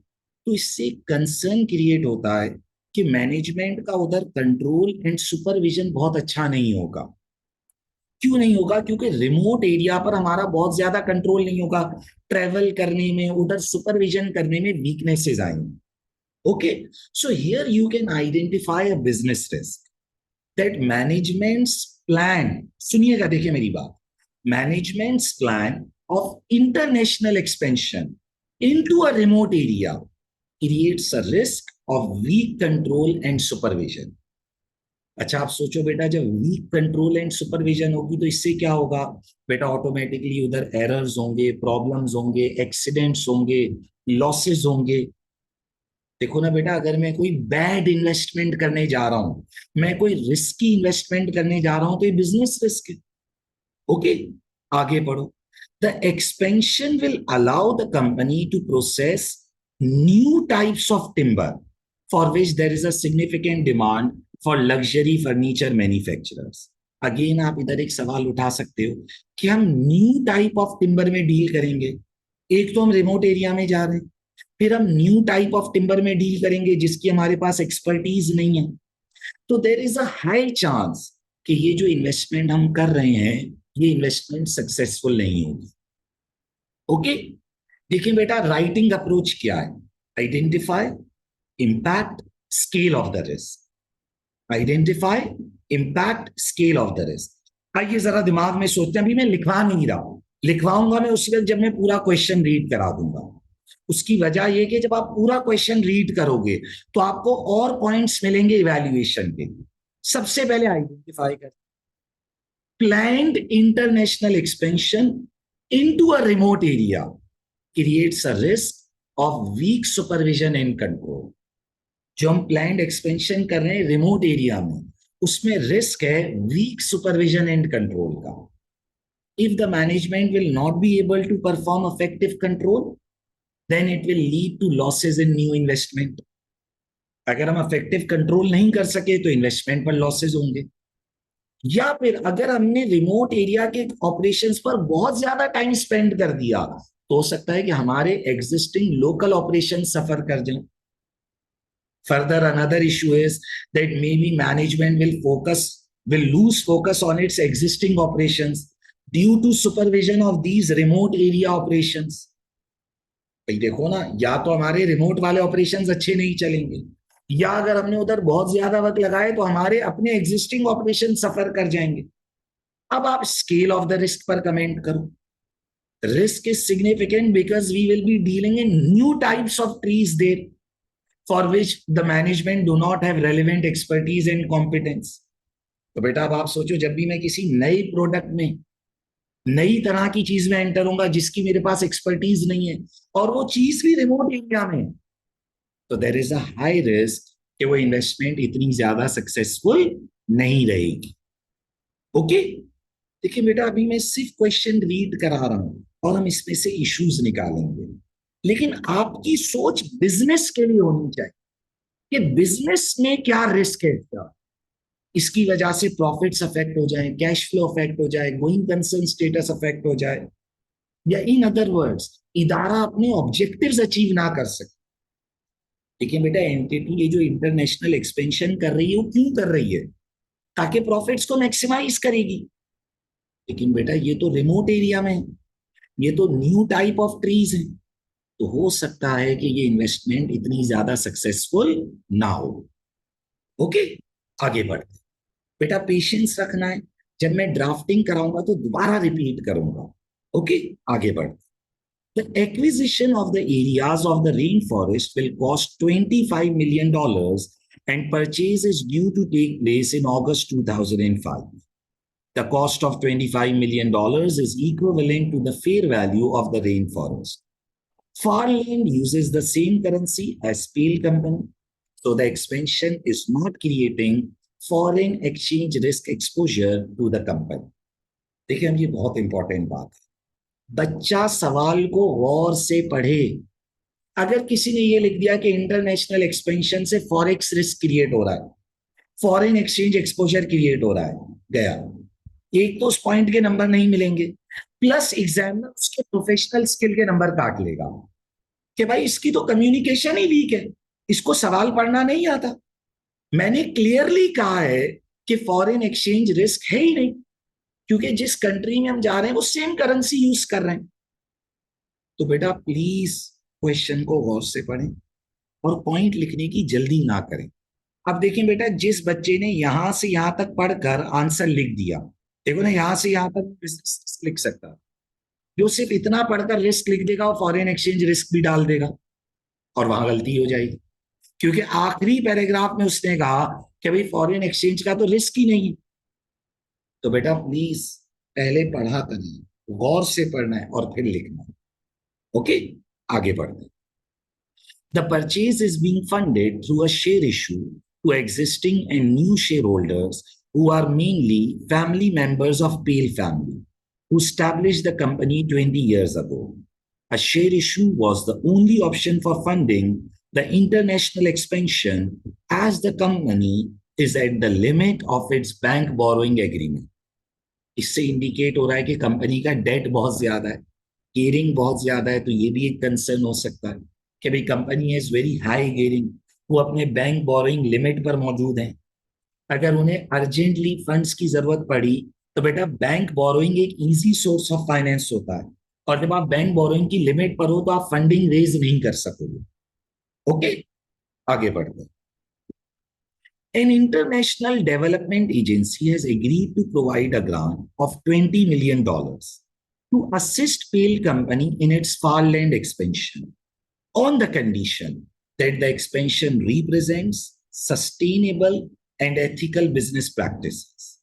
तो इससे कंसर्न क्रिएट होता है कि मैनेजमेंट का उधर कंट्रोल एंड सुपरविजन बहुत अच्छा नहीं होगा. क्यों नहीं होगा? क्योंकि रिमोट एरिया पर हमारा बहुत ज्यादा कंट्रोल नहीं होगा. ट्रेवल करने में, उधर सुपरविजन करने में वीकनेसेस आएंगे. Okay, so here you can identify a business risk that managements plan. सुनिएगा, देखिए मेरी बात. Managements plan of international expansion into a remote area creates a risk of weak control and supervision. अच्छा, आप सोचो बेटा, जब वीक कंट्रोल एंड सुपरविजन होगी तो इससे क्या होगा? बेटा ऑटोमेटिकली उधर एरर्स होंगे, प्रॉब्लम्स होंगे, एक्सीडेंट्स होंगे, लॉसेस होंगे. देखो ना बेटा, अगर मैं कोई बैड इन्वेस्टमेंट करने जा रहा हूं, मैं कोई रिस्की इन्वेस्टमेंट करने जा रहा हूं, तो ये बिजनेस रिस्क है. ओके, आगे पढ़ो. The expansion will allow the company to process new types of timber for which there is a significant demand for luxury furniture manufacturers. Again, आप इधर एक सवाल उठा सकते हो कि हम न्यू टाइप ऑफ टिम्बर में डील करेंगे. एक तो हम रिमोट एरिया में जा रहे हैं, फिर हम न्यू टाइप ऑफ टिम्बर में डील करेंगे जिसकी हमारे पास एक्सपर्टीज नहीं है. तो there is a high chance कि ये जो इन्वेस्टमेंट हम कर रहे हैं, ये इन्वेस्टमेंट सक्सेसफुल नहीं होगी. ओके, देखिए बेटा, राइटिंग अप्रोच क्या है? Identify, impact, scale of the risk. Identify, impact, scale of the risk. आइए जरा दिमाग में सोचते हैं. अभी मैं लिखवा नहीं रहा हूं, लिखवाऊंगा मैं उसी वक्त जब मैं पूरा क्वेश्चन रीड करा दूंगा. उसकी वजह यह कि जब आप पूरा क्वेश्चन रीड करोगे तो आपको और पॉइंट्स मिलेंगे इवैल्यूएशन के. सबसे पहले आइडेंटिफाई कर planned international expansion into a remote area creates a risk of weak supervision and control. जो हम प्लान्ड एक्सपेंशन कर रहे हैं रिमोट एरिया में, उसमें रिस्क है वीक सुपरविजन एंड कंट्रोल का. If the management will not be able to perform effective control, then it will lead to losses in new investment. अगर हम effective कंट्रोल नहीं कर सके तो इन्वेस्टमेंट पर लॉसेज होंगे. या फिर अगर हमने रिमोट एरिया के ऑपरेशंस पर बहुत ज्यादा टाइम स्पेंड कर दिया तो हो सकता है कि हमारे एग्जिस्टिंग लोकल ऑपरेशन सफर कर जाएं. Further another issue is that may be management will lose focus on its existing operations due to supervision of these remote area operations. भाई देखो ना, या तो हमारे रिमोट वाले ऑपरेशंस अच्छे नहीं चलेंगे, या अगर हमने उधर बहुत ज्यादा वक्त लगाए तो हमारे अपने एग्जिस्टिंग ऑपरेशन सफर कर जाएंगे. अब आप स्केल ऑफ द रिस्क पर कमेंट करो. Risk is significant because we will be dealing in new types of trees there for which the management do not have relevant expertise and competence. तो बेटा अब आप सोचो, जब भी मैं किसी नए प्रोडक्ट में, नई तरह की चीज में एंटर होऊंगा जिसकी मेरे पास एक्सपर्टीज नहीं है, और वो चीज भी रिमोट एरिया में है, तो there is a high risk कि वो इन्वेस्टमेंट इतनी ज्यादा सक्सेसफुल नहीं रहेगी। ओके। देखिए बेटा, अभी मैं सिर्फ क्वेश्चन रीड करा रहा हूं और हम इसमें से इश्यूज निकालेंगे, लेकिन आपकी सोच बिजनेस के लिए होनी चाहिए कि बिजनेस में क्या रिस्क है इसका, इसकी वजह से प्रॉफिट्स अफेक्ट हो जाए, कैश फ्लो अफेक्ट हो जाए, गोइंग कंसर्न स्टेटस अफेक्ट हो जाए, या इन अदर वर्ड्स इदारा अपने ऑब्जेक्टिव्स अचीव ना कर सके। लेकिन बेटा एंटिटी ये जो इंटरनेशनल एक्सपेंशन कर रही है वो क्यों कर रही है? ताकि प्रॉफिट्स को मैक्सिमाइज करेगी। लेकिन बेटा ये तो रिमोट एरिया में है, ये तो न्यू टाइप ऑफ ट्रीज है, तो हो सकता है कि ये इन्वेस्टमेंट इतनी ज्यादा सक्सेसफुल ना हो। ओके, आगे बढ़ते। बेटा पेशेंस रखना है, जब मैं ड्राफ्टिंग कराऊंगा तो दोबारा रिपीट करूंगा। ओके, आगे बढ़ते। The acquisition of the areas of the rainforest will cost $25 million and purchase is due to take place in August 2005. The cost of $25 million is equivalent to the fair value of the rainforest. Farland uses the same currency as Pale Company, so the expansion is not creating foreign exchange risk exposure to the company. देखिए, ये बहुत important बात है, बच्चा सवाल को गौर से पढ़े। अगर किसी ने ये लिख दिया कि इंटरनेशनल एक्सपेंशन से फॉरेक्स रिस्क क्रिएट हो रहा है, फॉरेन एक्सचेंज एक्सपोजर क्रिएट हो रहा है, गया, एक तो उस पॉइंट के नंबर नहीं मिलेंगे, प्लस एग्जामिनर उसके प्रोफेशनल स्किल के नंबर काट लेगा कि भाई इसकी तो कम्युनिकेशन ही वीक है, इसको सवाल पढ़ना नहीं आता। मैंने क्लियरली कहा है कि फॉरेन एक्सचेंज रिस्क है ही नहीं, क्योंकि जिस कंट्री में हम जा रहे हैं वो सेम करेंसी यूज कर रहे हैं। तो बेटा प्लीज क्वेश्चन को गौर से पढ़ें और पॉइंट लिखने की जल्दी ना करें। अब देखें बेटा, जिस बच्चे ने यहां से यहां तक पढ़कर आंसर लिख दिया, देखो ना, यहां से यहां तक बिजनेस लिख सकता है, जो सिर्फ इतना पढ़कर रिस्क लिख देगा वो फॉरेन एक्सचेंज रिस्क भी डाल देगा और वहां गलती हो जाएगी, क्योंकि आखिरी पैराग्राफ में उसने कहा कि भाई फॉरेन एक्सचेंज का तो रिस्क ही नहीं है। तो बेटा प्लीज पहले पढ़ा करिए, गौर से पढ़ना है और फिर लिखना है। ओके, आगे बढ़ते हैं। The purchase is being funded through a share issue to existing and new shareholders who are mainly family members of Pale family, who established the company 20 years ago. A share issue was the only option for funding the international expansion as the company is at the limit of its bank borrowing agreement. इससे indicate हो रहा है कि company का date बहुत ज्यादा है, gearing बहुत ज्यादा है, तो ये भी एक कंसर्न हो सकता है कि भाई company has very high gearing, वो अपने बैंक बोरोइंग लिमिट पर मौजूद हैं। अगर उन्हें अर्जेंटली फंड्स की जरूरत पड़ी तो बेटा बैंक बोरोइंग एक इजी सोर्स ऑफ फाइनेंस होता है, और जब आप बैंक बोरोइंग की लिमिट पर हो तो आप फंडिंग रेज नहीं कर सकोगे। ओके, आगे बढ़ते हैं। An international development agency has agreed to provide a grant of $20 million to assist Pale Company in its farmland expansion, on the condition that the expansion represents sustainable and ethical business practices.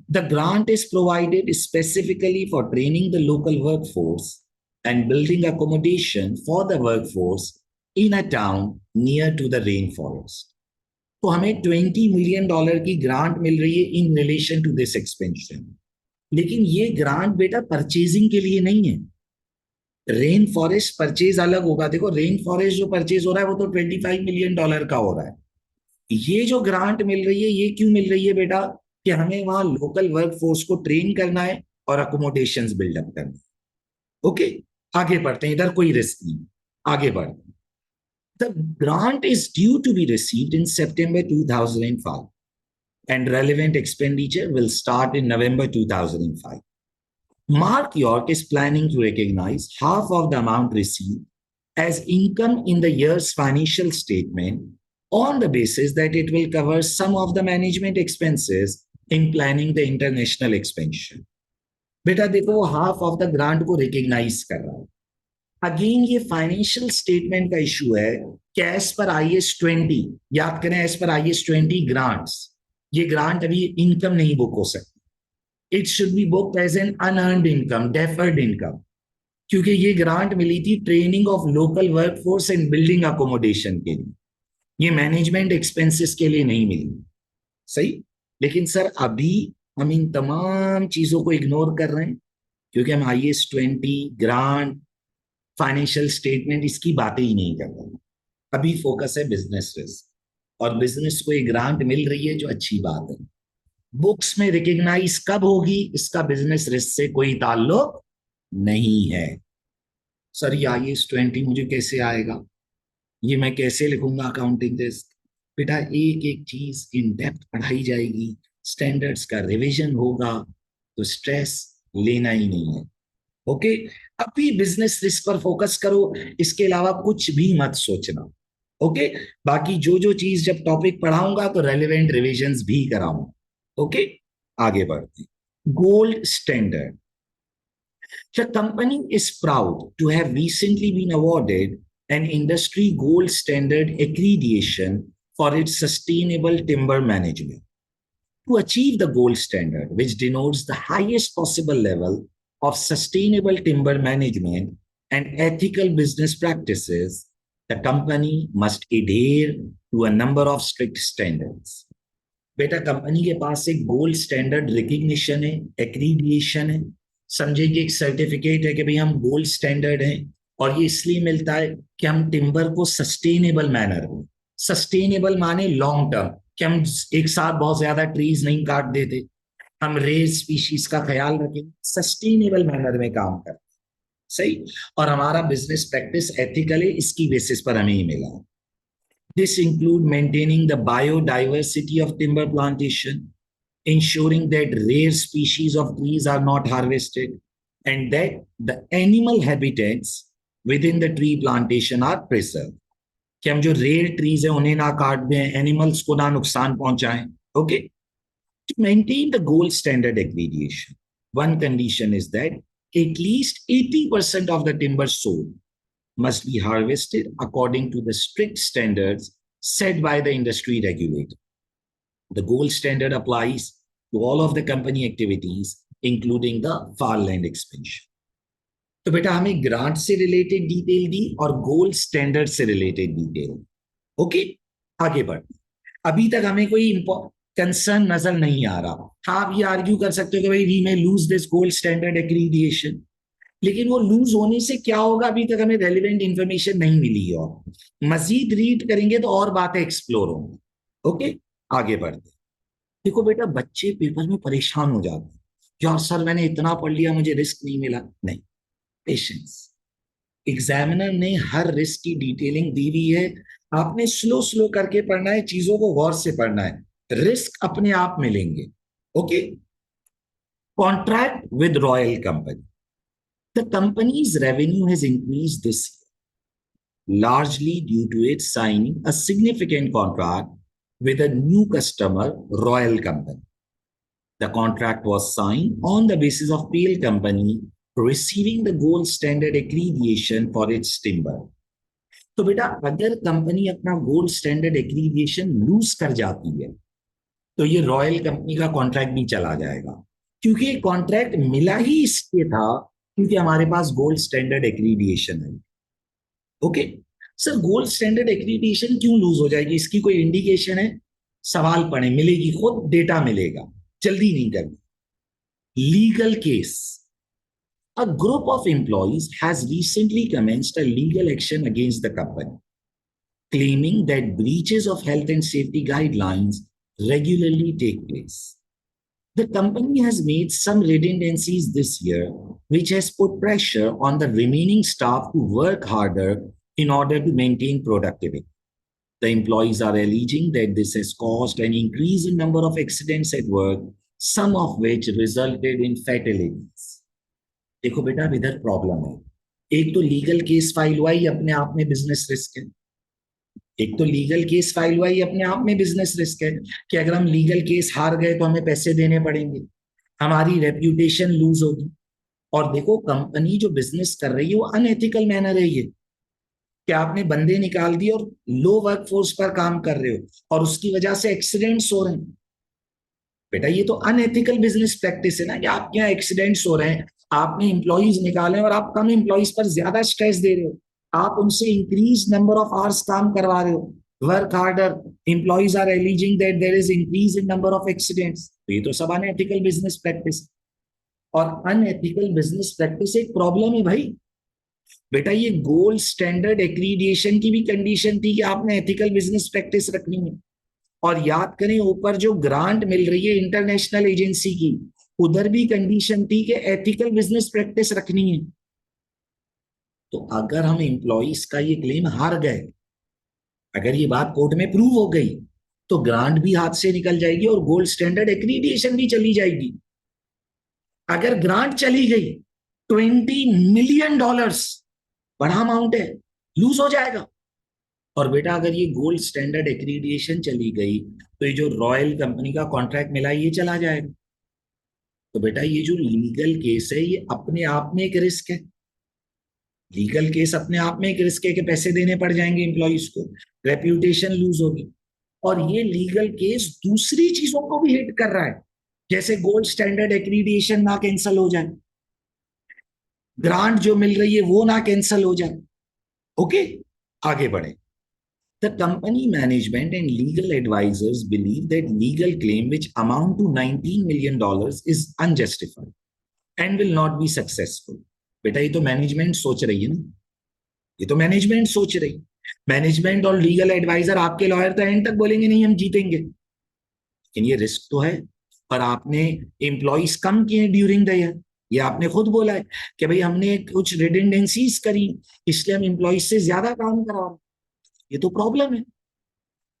The grant is provided specifically for training the local workforce and building accommodation for the workforce in a town near to the rainforest. तो हमें $20 million की grant मिल रही है in relation to this expansion, लेकिन ये grant बेटा purchasing के लिए नहीं है। रेन फॉरेस्ट परचेज अलग होगा। देखो, रेन फॉरेस्ट जो परचेज हो रहा है वो तो $25 मिलियन का हो रहा है। ये जो ग्रांट मिल रही है ये क्यों मिल रही है बेटा? कि हमें वहां लोकल वर्क फोर्स को ट्रेन करना है और अकोमोडेशंस बिल्डअप करना है। ओके, आगे बढ़ते हैं, इधर कोई रिस्क नहीं, आगे बढ़ते हैं। The grant is due to be received in September 2005 and relevant expenditure will start in November 2005. Mark York is planning to recognize half of the amount received as income in the year's financial statement on the basis that it will cover some of the management expenses in planning the international expansion. बेटा देखो, वो half of the grant को recognise कर रहा है। Again ये financial statement का issue है कि एज पर IS 20, याद करें, एज पर IS 20 ग्रांट्स, ये ग्रांट अभी इनकम नहीं बुक हो सकती, it should be booked as an unearned income, deferred income, क्योंकि ये ग्रांट मिली थी training of local workforce and building accommodation के लिए, ये मैनेजमेंट एक्सपेंसेस के लिए नहीं मिली। सही। लेकिन सर अभी हम इन तमाम चीजों को इग्नोर कर रहे हैं, क्योंकि हम IAS 20 ग्रांट, फाइनेंशियल स्टेटमेंट, इसकी बातें ही नहीं कर रहे। अभी फोकस है बिजनेस रिस्क, और बिजनेस को एक ग्रांट मिल रही है जो अच्छी बात है। बुक्स में रिकग्नाइज कब होगी इसका बिजनेस रिस्क से कोई ताल्लुक नहीं है। सर ये IAS 20 मुझे कैसे आएगा, ये मैं कैसे लिखूंगा अकाउंटिंग रिस्क? बेटा एक एक चीज इन डेप्थ पढ़ाई जाएगी, स्टैंडर्ड्स का रिवीजन होगा, तो स्ट्रेस लेना ही नहीं है। ओके, अभी बिजनेस रिस्क पर फोकस करो, इसके अलावा कुछ भी मत सोचना। ओके, बाकी जो जो चीज जब टॉपिक पढ़ाऊंगा तो रेलिवेंट रिविजन्स भी कराऊंगा। ओके, आगे बढ़ते हैं। Gold standard. The company is proud to have recently been awarded an industry gold standard accreditation for its sustainable timber management. To achieve the gold standard, which denotes the highest possible level of sustainable timber management and ethical business practices, the company must adhere to a number of strict standards. बेटा company के पास एक gold standard recognition है, accreditation है, समझे कि एक certificate है कि भाई हम गोल्ड स्टैंडर्ड हैं, और ये इसलिए मिलता है कि हम टिम्बर को सस्टेनेबल मैनर में, सस्टेनेबल माने लॉन्ग टर्म, कि हम एक साथ बहुत ज्यादा ट्रीज नहीं काट देते, हम रेयर स्पीशीज का ख्याल रखें, सस्टेनेबल मैनर में काम करें। सही। और हमारा बिजनेस प्रैक्टिस एथिकल है, इसकी बेसिस पर हमें ही मिला। This include maintaining the biodiversity of timber plantation, ensuring that rare species of trees are not harvested, and that the animal habitats within the tree plantation are preserved. कि हम जो rare trees है उन्हें ना काट दें, एनिमल्स को ना नुकसान पहुंचाएं। Okay, to maintain the gold standard accreditation, one condition is that at least 80% of the timber sold must be harvested according to the strict standards set by the industry regulator. The gold standard applies to all of the company activities, including the far land expansion. तो बेटा हमें grant से related detail दी और gold standard से related detail. Okay, आगे बढ़। अभी तक हमें कोई कंसर्न नजर नहीं आ रहा। हाँ, आप ये आर्ग्यू कर सकते हो कि भाई we may lose this gold standard accreditation, लेकिन वो लूज होने से क्या होगा, अभी तक हमें रेलिवेंट इंफॉर्मेशन नहीं मिली, और मजीद रीड करेंगे तो और बातें एक्सप्लोर होंगी। ओके, आगे बढ़ते। देखो बेटा, बच्चे पेपर में परेशान हो जाते हैं, यार सर मैंने इतना पढ़ लिया मुझे रिस्क नहीं मिला। नहीं, पेशेंस। एग्जामिनर ने हर रिस्क की डिटेलिंग दी हुई है, आपने स्लो स्लो करके पढ़ना है, चीजों को गौर से पढ़ना है, रिस्क अपने आप मिलेंगे। Okay, contract with royal company. The company's revenue has increased this year, largely due to it signing a significant contract with a new customer, Royal Company. The contract was signed on the basis of PL Company receiving the gold standard accreditation for its timber. तो बेटा अगर company अपना gold standard accreditation loose कर जाती है तो ये royal company का कॉन्ट्रैक्ट भी चला जाएगा, क्योंकि ये कॉन्ट्रैक्ट मिला ही इसलिए था क्योंकि हमारे पास गोल्ड स्टैंडर्ड एक्रीडिएशन है। Okay sir, gold standard accreditation क्यों लूज हो जाएगी, इसकी कोई इंडिकेशन है? सवाल पढ़े, मिलेगी, खुद डेटा मिलेगा, जल्दी नहीं करनी। Legal case. A group of employees has recently commenced a legal action against the company, claiming that breaches of health and safety guidelines regularly take place. The company has made some redundancies this year, which has put pressure on the remaining staff to work harder in order to maintain productivity. The employees are alleging that this has caused an increase in number of accidents at work, some of which resulted in fatalities. देखो बेटा, अब इधर problem है, एक तो legal case file हुआ ही अपने आप में बिजनेस रिस्क है, एक तो लीगल केस फाइल हुआ ही अपने आप में बिजनेस रिस्क है कि अगर हम लीगल केस हार गए तो हमें पैसे देने पड़ेंगे, हमारी रेप्यूटेशन लूज होगी। और देखो कंपनी जो बिजनेस कर रही है वो अनएथिकल मैनर है, ये कि आपने बंदे निकाल दिए और लो वर्क फोर्स पर काम कर रहे हो और उसकी वजह से एक्सीडेंट्स हो रहे हैं। बेटा ये तो अनएथिकल बिजनेस प्रैक्टिस है ना, कि आपके यहाँ एक्सीडेंट्स हो रहे हैं, आपने इंप्लॉइज निकाले और आप कम इंप्लॉइज पर ज्यादा स्ट्रेस दे रहे हो, आप उनसे इंक्रीज नंबर ऑफ आवर्स काम करवा रहे हो, work harder, employees are alleging that there is increase in number of accidents, तो ये तो सब अनएथिकल बिजनेस प्रैक्टिस। और अनएथिकल बिजनेस प्रैक्टिस एक प्रॉब्लम है भाई। बेटा ये गोल्ड स्टैंडर्ड एक्रीडिएशन की भी कंडीशन थी कि आपने एथिकल बिजनेस प्रैक्टिस रखनी है। और याद करें ऊपर जो ग्रांट मिल रही है इंटरनेशनल एजेंसी की, उधर भी कंडीशन थी कि एथिकल बिजनेस प्रैक्टिस रखनी है। तो अगर हम एम्प्लॉइज का ये क्लेम हार गए, अगर ये बात कोर्ट में प्रूव हो गई, तो ग्रांट भी हाथ से निकल जाएगी और गोल्ड स्टैंडर्ड एक्रीडिएशन भी चली जाएगी। अगर ग्रांट चली गई, $20 मिलियन, बड़ा अमाउंट है, लूज हो जाएगा। और बेटा अगर ये गोल्ड स्टैंडर्ड एक्रीडिएशन चली गई, तो ये जो रॉयल कंपनी का कॉन्ट्रैक्ट मिला ये चला जाएगा। तो बेटा ये जो लीगल केस है ये अपने आप में एक रिस्क है। लीगल केस अपने आप में एक रिस्क है कि पैसे देने पड़ जाएंगे एम्प्लॉइज को, रेप्यूटेशन लूज होगी। और ये लीगल केस दूसरी चीजों को भी हिट कर रहा है, जैसे गोल्ड स्टैंडर्ड एक्रीडिएशन ना कैंसिल हो जाए, ग्रांट जो मिल रही है वो ना कैंसिल हो जाए। ओके, आगे बढ़े। The company management and legal advisors believe that legal claim which amount to $19 million is unjustified and will not be successful. बेटा ये तो मैनेजमेंट सोच रही है ना, ये तो मैनेजमेंट सोच रही। मैनेजमेंट और लीगल एडवाइजर, आपके लॉयर तो एंड तक बोलेंगे नहीं हम जीतेंगे, लेकिन ये रिस्क तो है। पर आपने एम्प्लॉइज कम किए ड्यूरिंग द ईयर, ये आपने खुद बोला है कि भाई हमने कुछ रिडेंडेंसीज करी, इसलिए हम एम्प्लॉइज से ज्यादा काम करा रहे हैं। ये तो प्रॉब्लम है।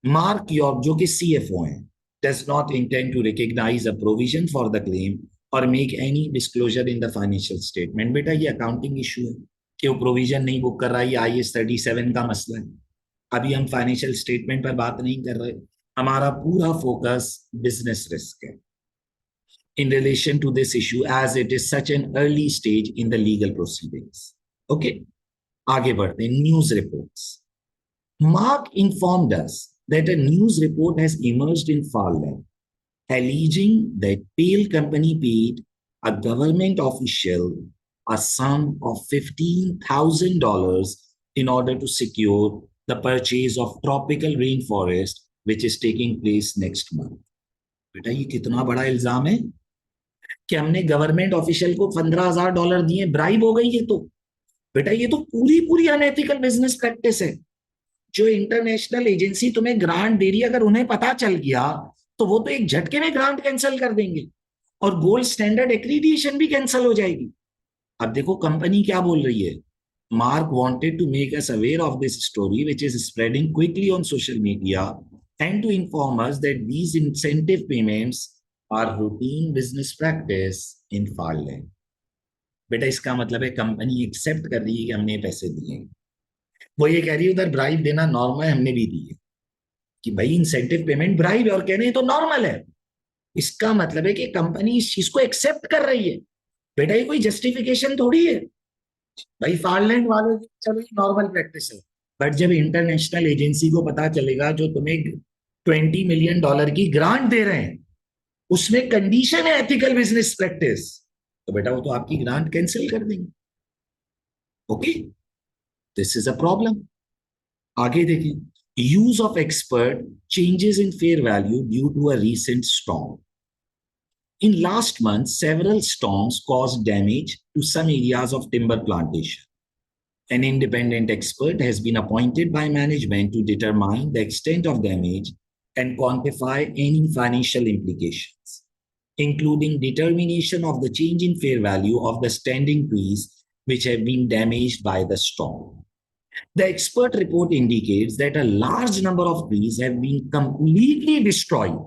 मार्क यॉर्क जो कि सीएफओ हैं, does not intend to recognize a provision for the claim or make any disclosure in the financial statement. बेटा ये अकाउंटिंग इशू है कि वो प्रोविजन नहीं बुक कर रहा है, ये IS 37 का मसला है। अभी हम फाइनेंशियल स्टेटमेंट पर बात नहीं कर रहे, हमारा पूरा फोकस बिजनेस रिस्क है in relation to this issue as it is such an early stage in the legal proceedings. Okay, आगे बढ़ते हैं। News reports. Mark informed us that a news report has emerged in Farland alleging that Pale Company paid a government official a sum of $15,000 in order to secure the purchase of tropical rainforest which is taking place next month. बेटा ये कितना बड़ा इल्जाम है कि हमने government official को $15,000 दिए, ब्राइब हो गई ये तो। बेटा ये तो पूरी पूरी अनएथिकल बिजनेस प्रैक्टिस है। जो इंटरनेशनल एजेंसी तुम्हें ग्रांट दे रही है, अगर उन्हें पता चल गया तो वो तो एक झटके में ग्रांट कैंसिल कर देंगे और गोल्ड स्टैंडर्ड एक्रीडिएशन भी कैंसिल हो जाएगी। अब देखो कंपनी क्या बोल रही है। Mark wanted to make us aware of this story which is spreading quickly on social media and to inform us that these incentive payments are routine business practice in Farland. बेटा इसका मतलब है company accept कर रही है कि हमने पैसे दिए। वो ये कह रही है उधर ब्राइब देना नॉर्मल है, हमने भी दी है, कि भाई इंसेंटिव पेमेंट ब्राइब है, और कह रहे हैं तो नॉर्मल है। इसका मतलब है कि कंपनी इस चीज को एक्सेप्ट कर रही है। बेटा ये कोई जस्टिफिकेशन थोड़ी है। भाई फारलैंड वाले चलो ये नॉर्मल प्रैक्टिस है, बट जब इंटरनेशनल एजेंसी को पता चलेगा जो तुम्हें $20 मिलियन की ग्रांट दे रहे हैं उसमें कंडीशन है एथिकल बिजनेस प्रैक्टिस, तो बेटा वो तो आपकी ग्रांट कैंसिल कर देंगे। Okay, this is a problem. आगे देखें। use of expert changes in fair value due to a recent storm. In last month, several storms caused damage to some areas of timber plantation. An independent expert has been appointed by management to determine the extent of damage and quantify any financial implications, including determination of the change in fair value of the standing trees which have been damaged by the storm. The expert report indicates that a large number of trees have been completely destroyed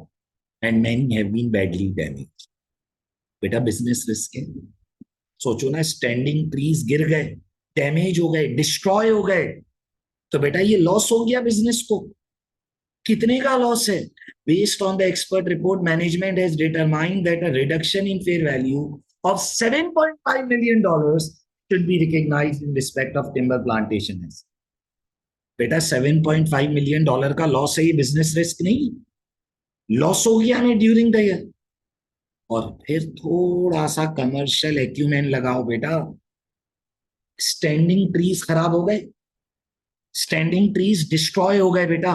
and many have been badly damaged. बेटा business risk है। सोचो ना, standing trees गिर गए, damage हो गए, destroy हो गए, तो बेटा ये लॉस हो गया बिजनेस को। कितने का लॉस है? Based on the expert report, management has determined that a reduction in fair value of $7.5 million should be recognized in respect of timber plantation. बेटा $7.5 million का लॉस है, ये बिजनेस रिस्क नहीं। लॉस हो गया हमें ड्यूरिंग द ईयर, और फिर थोड़ा सा कमर्शियल एक्यूमेन लगाओ बेटा। स्टैंडिंग ट्रीज खराब हो गए, स्टैंडिंग ट्रीज डिस्ट्रॉय हो गए बेटा।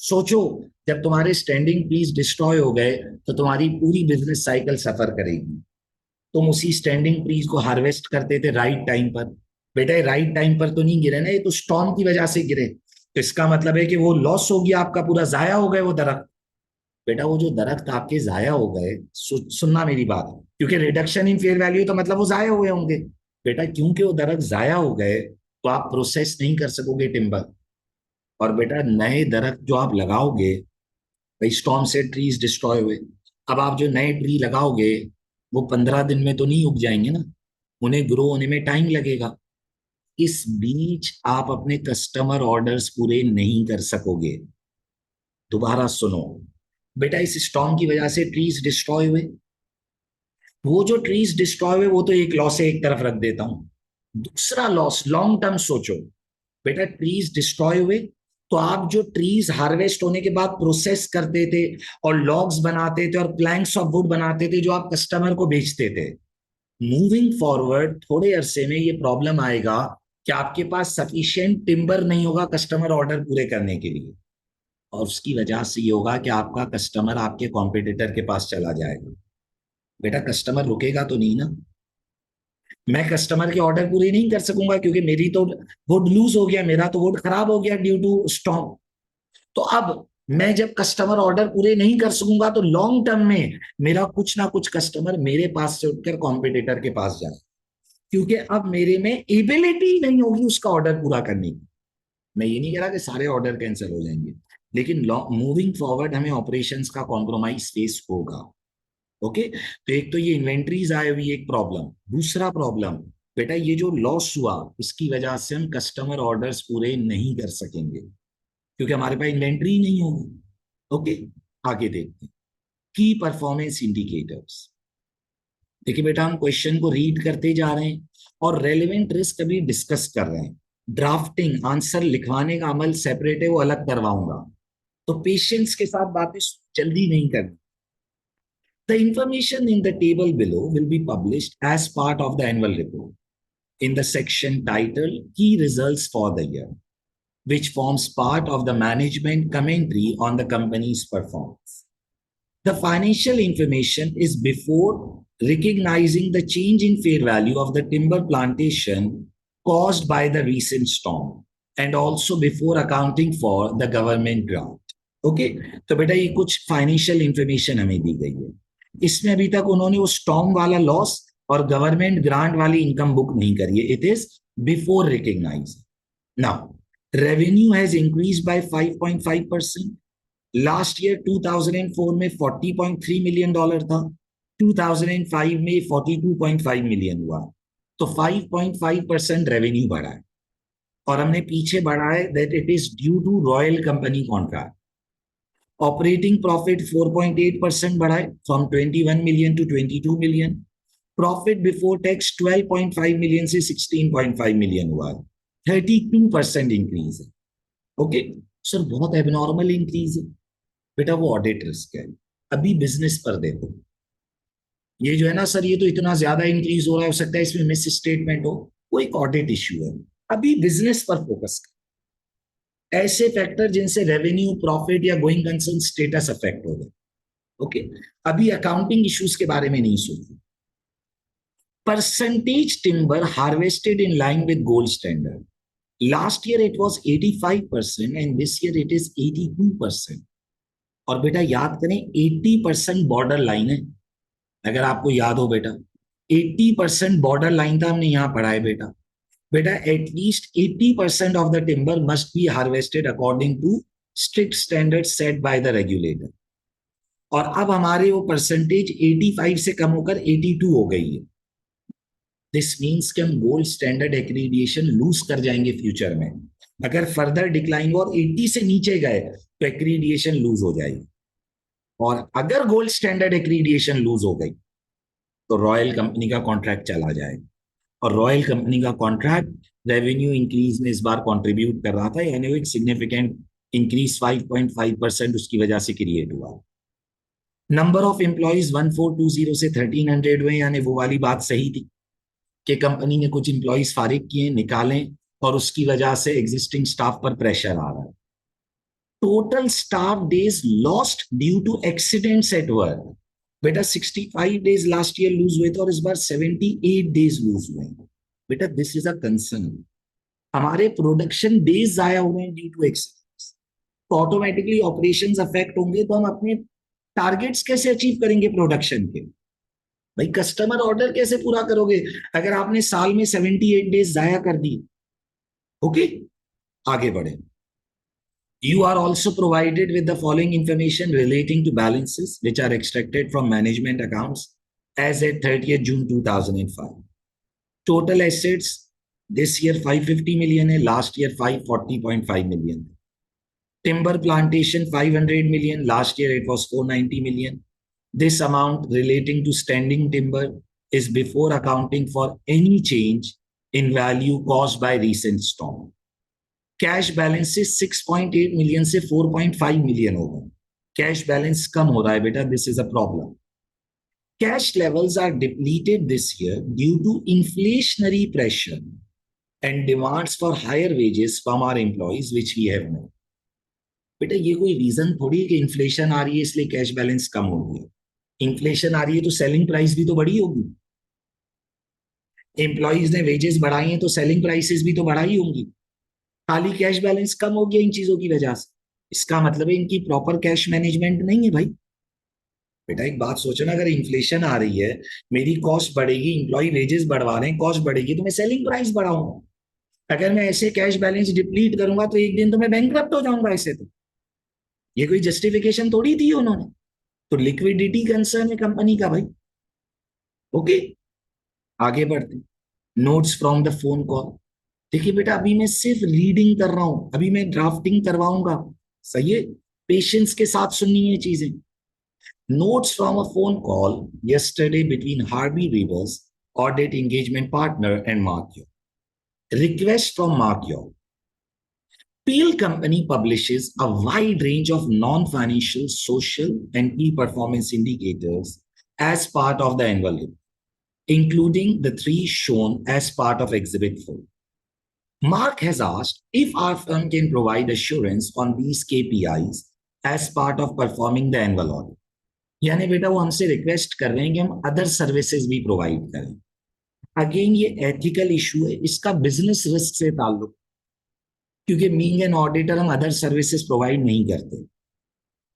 सोचो, जब तुम्हारे स्टैंडिंग ट्रीज डिस्ट्रॉय हो गए तो तुम्हारी पूरी बिजनेस साइकिल सफर करेगी। तुम उसी स्टैंडिंग ट्रीज को हार्वेस्ट करते थे राइट टाइम पर। बेटा ये राइट टाइम पर तो नहीं गिरे ना, ये तो स्टॉर्म की वजह से गिरे। तो इसका मतलब है कि वो लॉस हो गया आपका, पूरा जाया हो गए वो दरख्त। बेटा वो जो दरख्त आपके जाया हो गए, सुनना मेरी बात, क्योंकि रिडक्शन इन फेयर वैल्यू तो मतलब वो जाया हुए होंगे। बेटा क्योंकि वो दरख्त जाया हो गए तो आप प्रोसेस नहीं कर सकोगे टिम्बर। और बेटा नए दरख्त जो आप लगाओगे, भाई स्टॉर्म से ट्रीज डिस्ट्रॉय हुए, अब आप जो नए ट्री लगाओगे वो 15 दिन में तो नहीं उग जाएंगे ना, उन्हें ग्रो होने में टाइम लगेगा। इस बीच आप अपने कस्टमर ऑर्डर्स पूरे नहीं कर सकोगे। दोबारा सुनो, बेटा इस स्टॉर्म की वजह से ट्रीज डिस्ट्रॉय हुए, वो जो ट्रीज डिस्ट्रॉय हुए वो तो एक लॉस है, एक तरफ रख देता हूं। दूसरा लॉस लॉन्ग टर्म सोचो। बेटा ट्रीज डिस्ट्रॉय हुए तो आप जो ट्रीज हार्वेस्ट होने के बाद प्रोसेस करते थे और लॉग्स बनाते थे और प्लैंक्स ऑफ वुड बनाते थे जो आप कस्टमर को बेचते थे, मूविंग फॉरवर्ड थोड़े अरसे में ये प्रॉब्लम आएगा कि आपके पास सफिशिएंट टिम्बर नहीं होगा कस्टमर ऑर्डर पूरे करने के लिए। और उसकी वजह से ये होगा कि आपका कस्टमर आपके कॉम्पिटिटर के पास चला जाएगा। बेटा कस्टमर रुकेगा तो नहीं ना, मैं कस्टमर के ऑर्डर पूरे नहीं कर सकूंगा क्योंकि मेरी तो वुड लूज हो गया, मेरा तो वुड खराब हो गया ड्यू टू स्टॉर्म। तो अब मैं जब कस्टमर ऑर्डर पूरे नहीं कर सकूंगा तो लॉन्ग टर्म में मेरा कुछ ना कुछ कस्टमर मेरे पास से उठकर कॉम्पिटिटर के पास जाए, क्योंकि अब मेरे में एबिलिटी नहीं होगी उसका ऑर्डर पूरा करने की। मैं ये नहीं कह रहा कि सारे ऑर्डर कैंसिल हो जाएंगे, लेकिन मूविंग फॉरवर्ड हमें ऑपरेशंस का कॉम्प्रोमाइज फेस होगा। ओके, तो एक तो ये इन्वेंट्रीज आए हुई एक प्रॉब्लम। दूसरा प्रॉब्लम, बेटा ये जो लॉस हुआ इसकी वजह से हम कस्टमर ऑर्डर्स पूरे नहीं कर सकेंगे क्योंकि हमारे पास इन्वेंट्री नहीं होगी। ओके, आगे देखते हैं की परफॉर्मेंस इंडिकेटर्स। देखिए बेटा हम क्वेश्चन को रीड करते जा रहे हैं और रेलेवेंट रिस्क अभी डिस्कस कर रहे हैं। ड्राफ्टिंग आंसर लिखवाने का अमल सेपरेट है, वो अलग करवाऊंगा, तो पेशेंस के साथ बातें जल्दी नहीं करनी। The information in the table below will be published as part of the annual report in the section titled Key Results for the Year, which forms part of the management commentary on the company's performance. The financial information is before recognizing the change in fair value of the timber plantation caused by the recent storm and also before accounting for the government grant. Okay, तो बेटा ये कुछ financial information हमें दी गई है। इसमें अभी तक उन्होंने वो स्टॉर्म वाला लॉस और गवर्नमेंट ग्रांट वाली इनकम बुक नहीं करी है, it is before recognise. Now revenue has increase by 5.5%। Last year 2004 में $40.3 मिलियन था, 2005 में 42.5 मिलियन हुआ, तो 5.5% रेवेन्यू बढ़ा है। और हमने पीछे बढ़ा है that it is due to royal company contract. Operating profit 4.8% बढ़ा है, from 21 million to 22 million. Profit before tax 12.5 million से 16.5 मिलियन हुआ है, 32% इंक्रीज है। ओके सर, बहुत एबनॉर्मल इंक्रीज है। बेटा वो ऑडिट रिस्क है। अभी बिजनेस पर देखो, ये जो है ना सर, ये तो इतना ज्यादा इंक्रीज हो रहा है, हो सकता है इसमें मिस स्टेटमेंट हो, वो एक ऑडिट इश्यू है। अभी बिजनेस पर फोकस कर, ऐसे फैक्टर जिनसे रेवेन्यू प्रॉफिट या गोइंग कंसर्न स्टेटस अफेक्ट हो गए। ओके, अभी अकाउंटिंग इश्यूज के बारे में नहीं सोचो। Percentage timber harvested in line with gold standard, last year it was 85% and this year it is 82%। और बेटा याद करें 80% बॉर्डर लाइन है, अगर आपको याद हो बेटा 80% बॉर्डर लाइन था, हमने यहां पढ़ा है बेटा। बेटा at least 80% of the timber must be harvested according to strict standard set by the regulator. और अब हमारे वो परसेंटेज 85 से कम होकर 82 हो गई है। दिस मीन्स कि हम गोल्ड स्टैंडर्ड एक्रीडिएशन लूज कर जाएंगे फ्यूचर में। अगर फर्दर डिक्लाइन और 80 से नीचे गए तो एक्रीडिएशन लूज हो जाएगी। और अगर गोल्ड स्टैंडर्ड एक्रीडिएशन लूज हो गई तो रॉयल कंपनी का कॉन्ट्रैक्ट चला जाएगा। और रॉयल कंपनी का कॉन्ट्रैक्ट रेवेन्यू इंक्रीज में इस बार कंट्रीब्यूट कर रहा था, यानी एक सिग्निफिकेंट इंक्रीज 5.5% उसकी वजह से क्रिएट हुआ। नंबर ऑफ एम्प्लॉइज 1420 से 1300 हुए, यानी वो वाली बात सही थी कि कंपनी ने कुछ एम्प्लॉइज फारिग किए, निकालें, और उसकी वजह से एग्जिस्टिंग स्टाफ पर प्रेशर आ रहा है। Total staff days lost due to accidents at work, बेटा 65 डेज लास्ट ईयर लूज हुए थे और इस बार 78 डेज लूज हुए। बेटा दिस इज अ कंसर्न। हमारे प्रोडक्शन डेज जाया हो रहे हैं ड्यू टू एक्सीडेंट्स, तो ऑटोमेटिकली ऑपरेशंस अफेक्ट होंगे, तो हम अपने टारगेट्स कैसे अचीव करेंगे प्रोडक्शन के? भाई कस्टमर ऑर्डर कैसे पूरा करोगे अगर आपने साल में 78 डेज जाया कर दिए? ओके, आगे बढ़े। You are also provided with the following information relating to balances which are extracted from management accounts as at 30th June 2005. Total assets this year 550 million है, last year 540.5 million. Timber plantation 500 million, last year it was 490 million. This amount relating to standing timber is before accounting for any change in value caused by recent storm. Cash balance से 6.8 million से 4.5 million हो गए। Cash balance कम हो रहा है बेटा, this is a problem. Cash levels are depleted this year due to inflationary pressure and demands for higher wages from our employees which we have no. बेटा ये कोई रीजन थोड़ी है कि इन्फ्लेशन आ रही है इसलिए कैश बैलेंस कम हो गया। इन्फ्लेशन आ रही है तो सेलिंग प्राइस भी तो बढ़ी होगी। एम्प्लॉइज ने वेजेस बढ़ाई हैं तो सेलिंग प्राइसेस भी तो बढ़ाई होंगी। खाली कैश बैलेंस कम हो गया इन चीजों की वजह से, इसका मतलब है इनकी प्रॉपर कैश मैनेजमेंट नहीं है भाई। बेटा एक बात सोचो ना, अगर इन्फ्लेशन आ रही है, मेरी कॉस्ट बढ़ेगी, इंप्लॉय वेजेस बढ़वा रहे हैं, कॉस्ट बढ़ेगी तो मैं सेलिंग प्राइस बढ़ाऊंगा। अगर मैं ऐसे कैश बैलेंस डिप्लीट करूंगा तो एक दिन तो मैं बैंकक्रप्ट हो जाऊंगा ऐसे तो। ये कोई जस्टिफिकेशन थोड़ी दी उन्होंने। तो लिक्विडिटी कंसर्न है कंपनी का भाई। ओके, आगे बढ़ते। Notes from the phone call. देखिए बेटा अभी मैं सिर्फ रीडिंग कर रहा हूं, अभी मैं ड्राफ्टिंग करवाऊंगा। सही है, पेशेंस के साथ सुननी है चीजें। Notes from a phone call yesterday between Harvey Rivers, audit engagement partner, and Mark York. Request from Mark York. Peel Company publishes a wide range of non-financial, social, and key performance indicators as part of the annual report, including the three shown as part of Exhibit 4. Mark has asked if our firm can provide assurance on these KPIs as part of performing the annual audit. यानी बेटा वो हमसे request कर रहे हैं कि हम other services भी प्रोवाइड करें। अगेन ये एथिकल इशू है, इसका बिजनेस रिस्क से ताल्लुक, क्योंकि बीइंग एन ऑडिटर हम अदर सर्विसेज प्रोवाइड नहीं करते।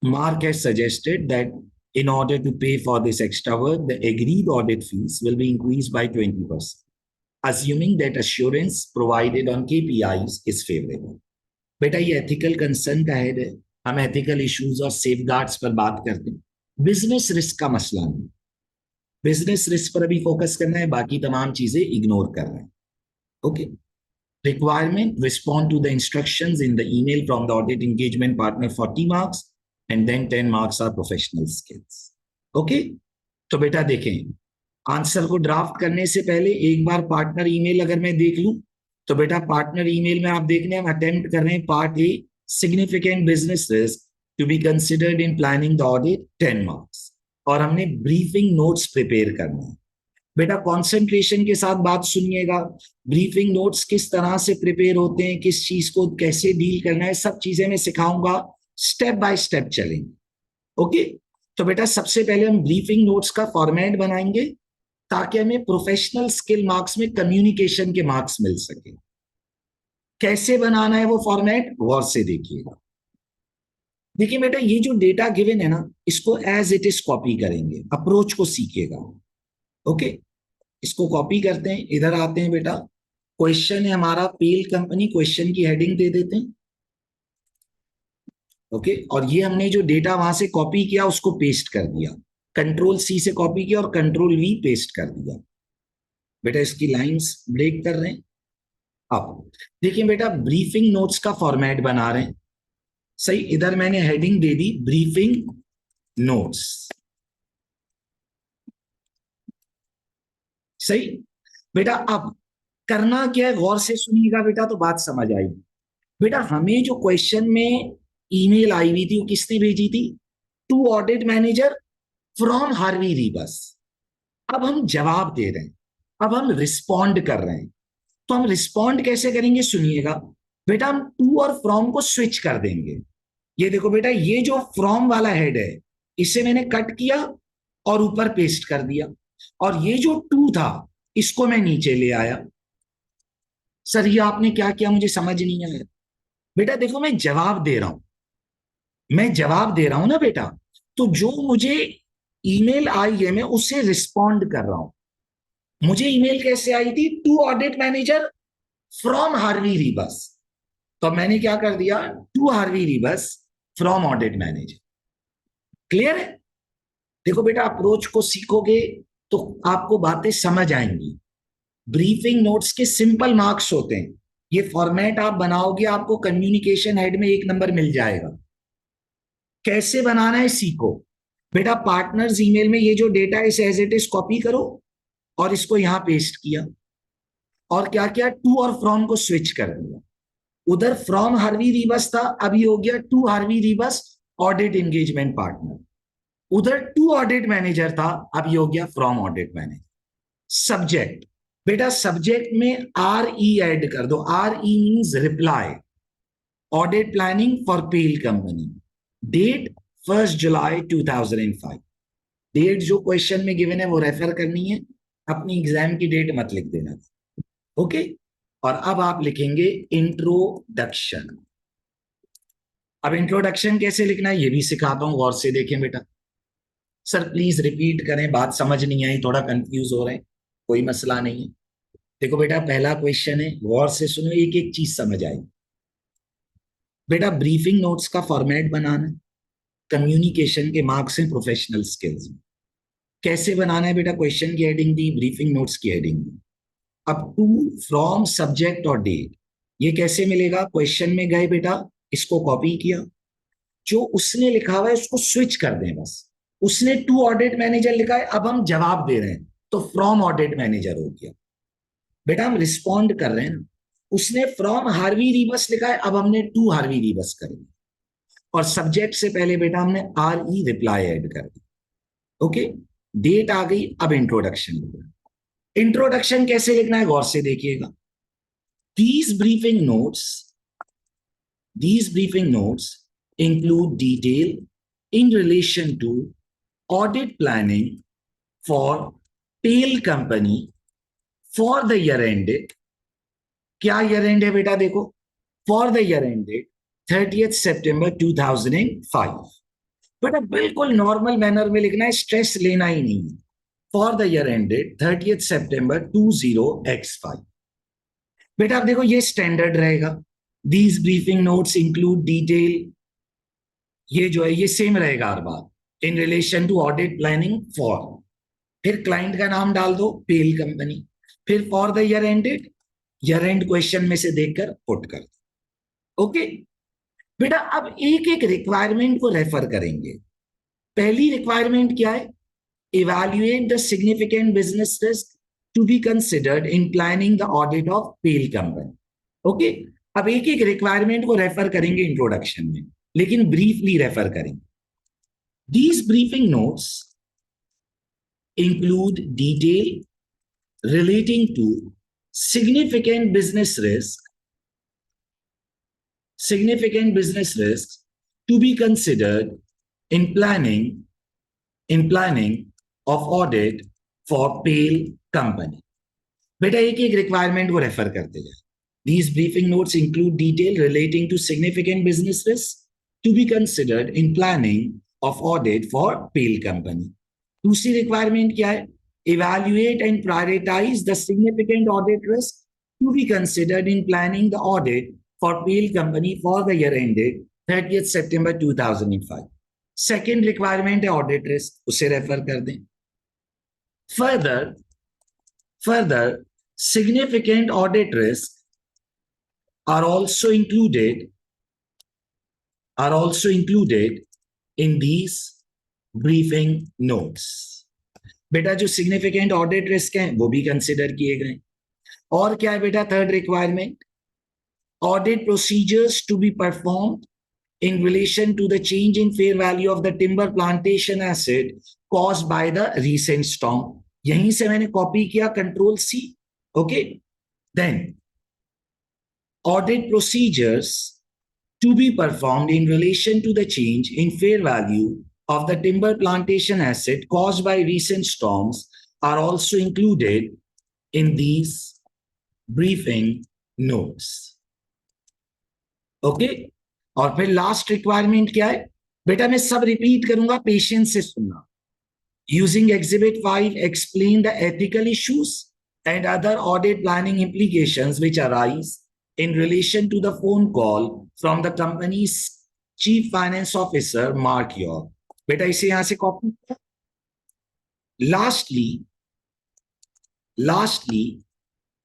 Mark has suggested that in order to pay for this extra work, the agreed audit fees will be increased by 20%, assuming that assurance provided on KPIs is favorable. बेटा ये ethical concern का head है, हम ethical issues और safeguards पर बात करते हैं, बिजनेस रिस्क का मसला नहीं। बिजनेस रिस्क पर अभी फोकस करना है, बाकी तमाम चीजें इग्नोर कर रहे हैं। Okay, requirement respond to the instructions in the email from the audit engagement partner 40 marks and then 10 marks are professional skills. Okay, तो बेटा देखें, आंसर को ड्राफ्ट करने से पहले एक बार पार्टनर ईमेल अगर मैं देख लूं, तो बेटा पार्टनर ईमेल में आप देखने हम अटेम्प्ट कर रहे हैं part A, significant business risk to be considered in planning the audit 10 marks, और हमने ब्रीफिंग नोट्स प्रिपेयर करना है। बेटा कॉन्सेंट्रेशन के साथ बात सुनिएगा, ब्रीफिंग नोट्स किस तरह से प्रिपेयर होते हैं, किस चीज को कैसे डील करना है, सब चीजें मैं सिखाऊंगा, स्टेप बाय स्टेप चलेंगे। ओके, तो बेटा सबसे पहले हम ब्रीफिंग नोट्स का फॉर्मेट बनाएंगे ताकि हमें प्रोफेशनल स्किल मार्क्स में कम्युनिकेशन के मार्क्स मिल सके। कैसे बनाना है वो फॉर्मेट, गौर से देखिएगा। देखिए बेटा ये जो डेटा गिवन है ना, इसको एज इट इज कॉपी करेंगे, अप्रोच को सीखिएगा। ओके, इसको कॉपी करते हैं, इधर आते हैं बेटा। क्वेश्चन है हमारा पेल कंपनी, क्वेश्चन की हेडिंग दे देते हैं। ओके, और ये हमने जो डेटा वहां से कॉपी किया उसको पेस्ट कर दिया, कंट्रोल सी से कॉपी किया और कंट्रोल वी पेस्ट कर दिया। बेटा इसकी लाइंस ब्रेक कर रहे हैं। अब देखिए बेटा ब्रीफिंग नोट्स का फॉर्मेट बना रहे हैं। सही, इधर मैंने हेडिंग दे दी ब्रीफिंग नोट्स। सही बेटा, अब करना क्या है, गौर से सुनिएगा बेटा तो बात समझ आएगी। बेटा हमें जो क्वेश्चन में ईमेल आई हुई थी वो किसने भेजी थी? To audit manager from Harvey Rebus. अब हम जवाब दे रहे हैं, अब हम रिस्पॉन्ड कर रहे हैं। तो हम रिस्पॉन्ड कैसे करेंगे, सुनिएगा बेटा। हम टू और फ्रॉम को स्विच कर देंगे। ये देखो बेटा, ये जो फ्रॉम वाला हेड है इसे मैंने कट किया और ऊपर पेस्ट कर दिया, और ये जो टू था इसको मैं नीचे ले आया। सर ये आपने क्या किया, मुझे समझ नहीं आया। बेटा देखो, मैं जवाब दे रहा हूं, मैं जवाब दे रहा हूं ना बेटा। तो जो मुझे ईमेल आई है मैं उसे रिस्पॉन्ड कर रहा हूं। मुझे ईमेल कैसे आई थी, to audit manager from Harvey Rebus. तो मैंने क्या कर दिया, to Harvey Rebus from audit manager. Clear है। देखो बेटा, अप्रोच को सीखोगे तो आपको बातें समझ आएंगी। ब्रीफिंग नोट्स के सिंपल मार्क्स होते हैं। ये फॉर्मेट आप बनाओगे, आपको कम्युनिकेशन हेड में 1 नंबर मिल जाएगा। कैसे बनाना है सीखो बेटा। पार्टनर्स ईमेल में ये जो डेटा है इसे एज इट इज कॉपी करो और इसको यहां पेस्ट किया, और क्या किया, टू और फ्रॉम को स्विच कर दिया। उधर फ्रॉम हार्वी रीबस था, अभी हो गया to Harvey Rebus audit engagement partner. उधर टू ऑडिट मैनेजर था, अभी हो गया फ्रॉम ऑडिट मैनेजर। सब्जेक्ट बेटा, सब्जेक्ट में आर ई ऐड कर दो। R E means reply, audit planning for Pale Company. Date 1 जुलाई 2005। डेट जो क्वेश्चन में गिवन है वो रेफर करनी है, अपनी एग्जाम की डेट मत लिख देना। ओके। और अब आप लिखेंगे इंट्रोडक्शन। अब इंट्रोडक्शन कैसे लिखना है ये भी सिखाता हूं, गौर से देखें बेटा। सर प्लीज रिपीट करें, बात समझ नहीं आई, थोड़ा कंफ्यूज हो रहे हैं। कोई मसला नहीं है। देखो बेटा, पहला क्वेश्चन है, गौर से सुनो, एक एक चीज समझ आई। बेटा ब्रीफिंग नोट्स का फॉर्मेट बनाना, कम्युनिकेशन के मार्क्स हैं प्रोफेशनल स्किल्स में। कैसे बनाना है बेटा, क्वेश्चन की हेडिंग दी, ब्रीफिंग नोट्स की हेडिंग दी। अब टू, फ्रॉम, सब्जेक्ट और डेट, ये कैसे मिलेगा, क्वेश्चन में गए बेटा, इसको कॉपी किया, जो उसने लिखा हुआ है उसको स्विच कर दें बस। उसने टू ऑडिट मैनेजर लिखा है, अब हम जवाब दे रहे हैं तो फ्रॉम ऑडिट मैनेजर हो गया। बेटा हम रिस्पॉन्ड कर रहे हैं ना, उसने फ्रॉम हार्वी रीबस लिखा है, अब हमने टू हार्वी रीबस कर दिया, और सब्जेक्ट से पहले बेटा हमने आर ई रिप्लाई ऐड कर दिया। ओके। डेट आ गई, अब इंट्रोडक्शन लिखना। इंट्रोडक्शन कैसे लिखना है, गौर से देखिएगा। These briefing notes, these briefing notes include detail in relation to audit planning for tail company for the year ended. क्या year end है बेटा, देखो, for the year ended 30th September 2005। बेटा बिल्कुल नॉर्मल मैनर में लिखना है, स्ट्रेस लेना ही नहीं है। For the year ended 30th September 20x5। बेटा अब देखो ये स्टैंडर्ड रहेगा। These briefing notes include detail, ये जो है ये सेम रहेगा हर बार। In relation to audit planning for, फिर क्लाइंट का नाम डाल दो, पेल कंपनी, फिर for the year ended, year end question में से देखकर पुट कर दो। ओके बेटा, अब एक एक रिक्वायरमेंट को रेफर करेंगे। पहली रिक्वायरमेंट क्या है, evaluate the significant business risk to be considered in planning the audit of PAIL company. Okay. अब एक एक रिक्वायरमेंट को रेफर करेंगे इंट्रोडक्शन में, लेकिन ब्रीफली रेफर करेंगे। These briefing notes include detail relating to significant business risks to be considered in planning of audit for PAIL company. बेटा एक एक रिक्वायरमेंट को रेफर करते जाए। These briefing notes include detail relating to significant business risks to be considered in planning of audit for PAIL company. दूसरी requirement क्या है, evaluate and prioritize the significant audit risk to be considered in planning the audit for PAIL company for the year ended 30th September 2005. Second requirement है audit risk, उसे refer कर दें। Further, significant audit risks are also included in these briefing notes. बेटा जो significant audit risk हैं वो भी consider किए गए। और क्या है बेटा, third requirement, audit procedures to be performed in relation to the change in fair value of the timber plantation asset caused by the recent storm. यहीं से मैंने कॉपी किया, control C. Okay, then audit procedures to be performed in relation to the change in fair value of the timber plantation asset caused by recent storms are also included in these briefing notes. Okay, और फिर last requirement क्या है बेटा, मैं सब repeat करूंगा, patience से सुनना. Using exhibit 5 explain the ethical issues and other audit planning implications which arise in relation to the phone call from the company's chief finance officer, Mark York. बेटा इसे यहां से कॉपी. लास्टली